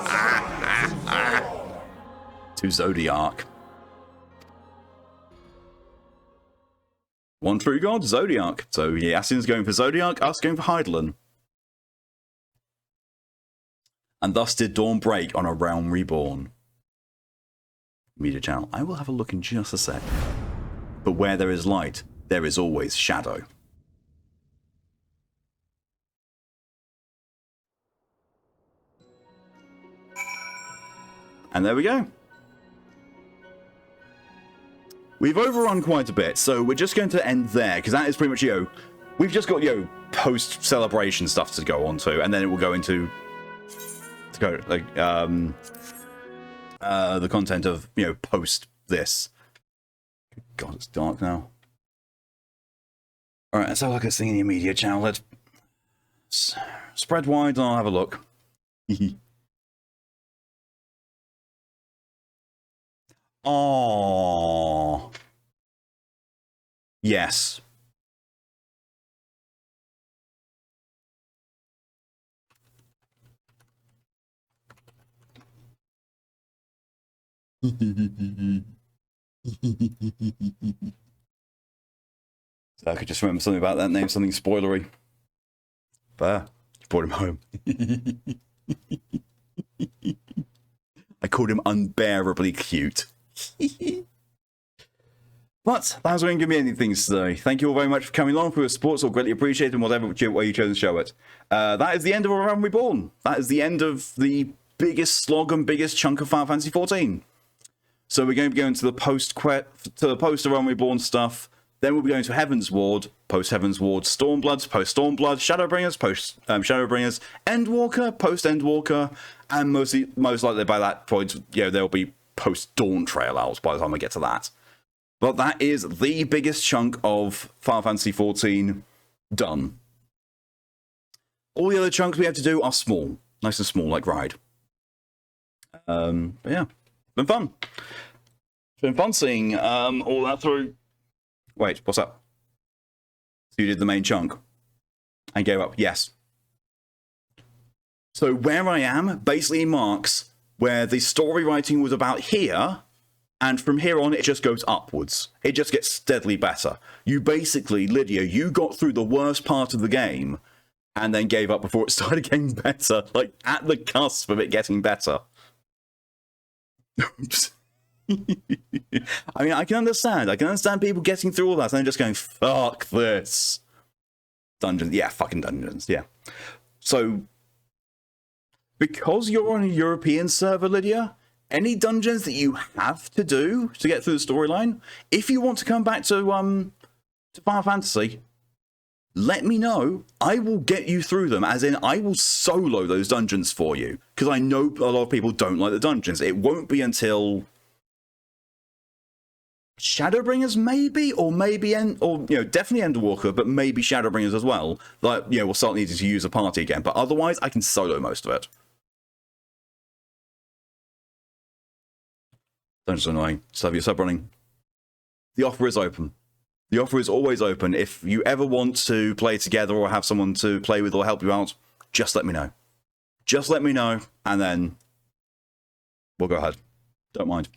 To Zodiac. One true god, Zodiac. So yeah, Ascian's going for Zodiac, us going for Hydaelyn. And thus did dawn break on a realm reborn. Media channel. I will have a look in just a sec. But where there is light, there is always shadow. And there we go. We've overrun quite a bit, so we're just going to end there, because that is pretty much, we've just got, post-celebration stuff to go on to, and then it will go into, the content of, post this. God, it's dark now. Alright, let's have a look at this thing in the media channel. Let's spread wide and I'll have a look. Oh, yes. So I could just remember something about that name, something spoilery. But you brought him home. I called him unbearably cute. But that was going to give me anything today. Thank you all very much for coming along for your support. It's all greatly appreciated in whatever way you chose to show it. That is the end of A Realm Reborn. That is the end of the biggest slog and biggest chunk of Final Fantasy XIV. So we're going to be going to the post A Realm Reborn stuff. Then we'll be going to Heaven's Ward, post Heaven's Ward, Stormbloods, post Stormblood, Shadowbringers, post Shadowbringers, Endwalker, post Endwalker, and most likely by that point, there'll be post Dawn Trail Owls by the time I get to that. But that is the biggest chunk of Final Fantasy XIV done. All the other chunks we have to do are small, nice and small, like Ride. But yeah, been fun. It's been fun seeing all that through. Wait, what's up? So you did the main chunk and gave up? Yes. So where I am basically marks where the story writing was about here, and from here on it just goes upwards. It just gets steadily better. You basically, Lydia, you got through the worst part of the game and then gave up before it started getting better, like at the cusp of it getting better. I mean, I can understand people getting through all that and then just going, fuck this. Dungeons, yeah, fucking dungeons, yeah. So, because you're on a European server, Lydia, any dungeons that you have to do to get through the storyline, if you want to come back to Final Fantasy, let me know. I will get you through them, as in I will solo those dungeons for you, because I know a lot of people don't like the dungeons. It won't be until Shadowbringers, maybe, or maybe definitely Endwalker, but maybe Shadowbringers as well. Like, we'll start needing to use a party again, but otherwise I can solo most of it. Don't just annoying. Just have your sub running. The offer is open. The offer is always open. If you ever want to play together or have someone to play with or help you out, just let me know. Just let me know, and then we'll go ahead. Don't mind.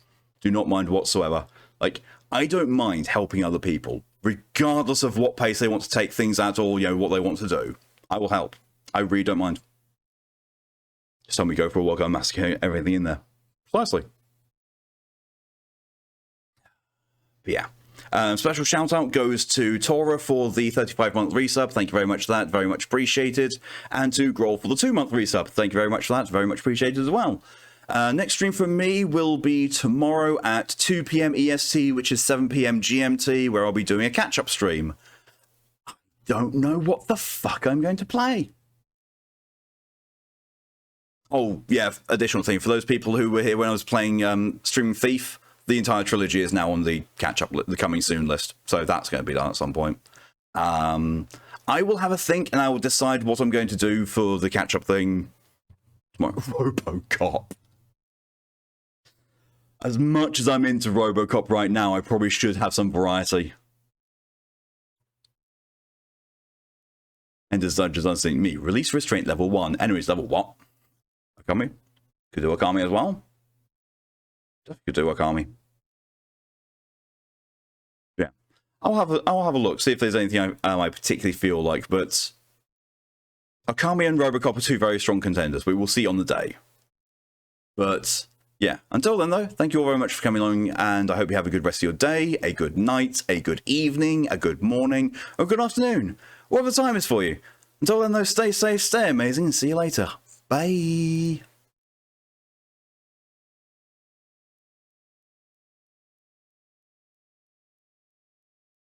Do not mind whatsoever. Like, I don't mind helping other people, regardless of what pace they want to take things at or, what they want to do. I will help. I really don't mind. Just tell me go for a walk, I'll massacre everything in there. Precisely. But yeah. Special shout out goes to Tora for the 35-month resub. Thank you very much for that. Very much appreciated. And to Grohl for the 2-month resub. Thank you very much for that. Very much appreciated as well. Next stream from me will be tomorrow at 2 PM EST, which is 7 PM GMT, where I'll be doing a catch-up stream. I don't know what the fuck I'm going to play. Oh, yeah, additional thing. For those people who were here when I was playing Stream Thief, the entire trilogy is now on the catch-up, the coming soon list. So that's going to be done at some point. I will have a think, and I will decide what I'm going to do for the catch-up thing tomorrow. RoboCop. As much as I'm into RoboCop right now, I probably should have some variety. Enters Dungeons Unseen. Me. Release Restraint level 1. Enemies level what? Akami? Could do Akami as well. Definitely could do Akami. Yeah. I'll have a look, see if there's anything I particularly feel like, but Akami and RoboCop are two very strong contenders. We will see on the day. But yeah, until then though, thank you all very much for coming along, and I hope you have a good rest of your day, a good night, a good evening, a good morning, or a good afternoon, whatever the time is for you. Until then though, stay safe, stay amazing, and see you later. Bye!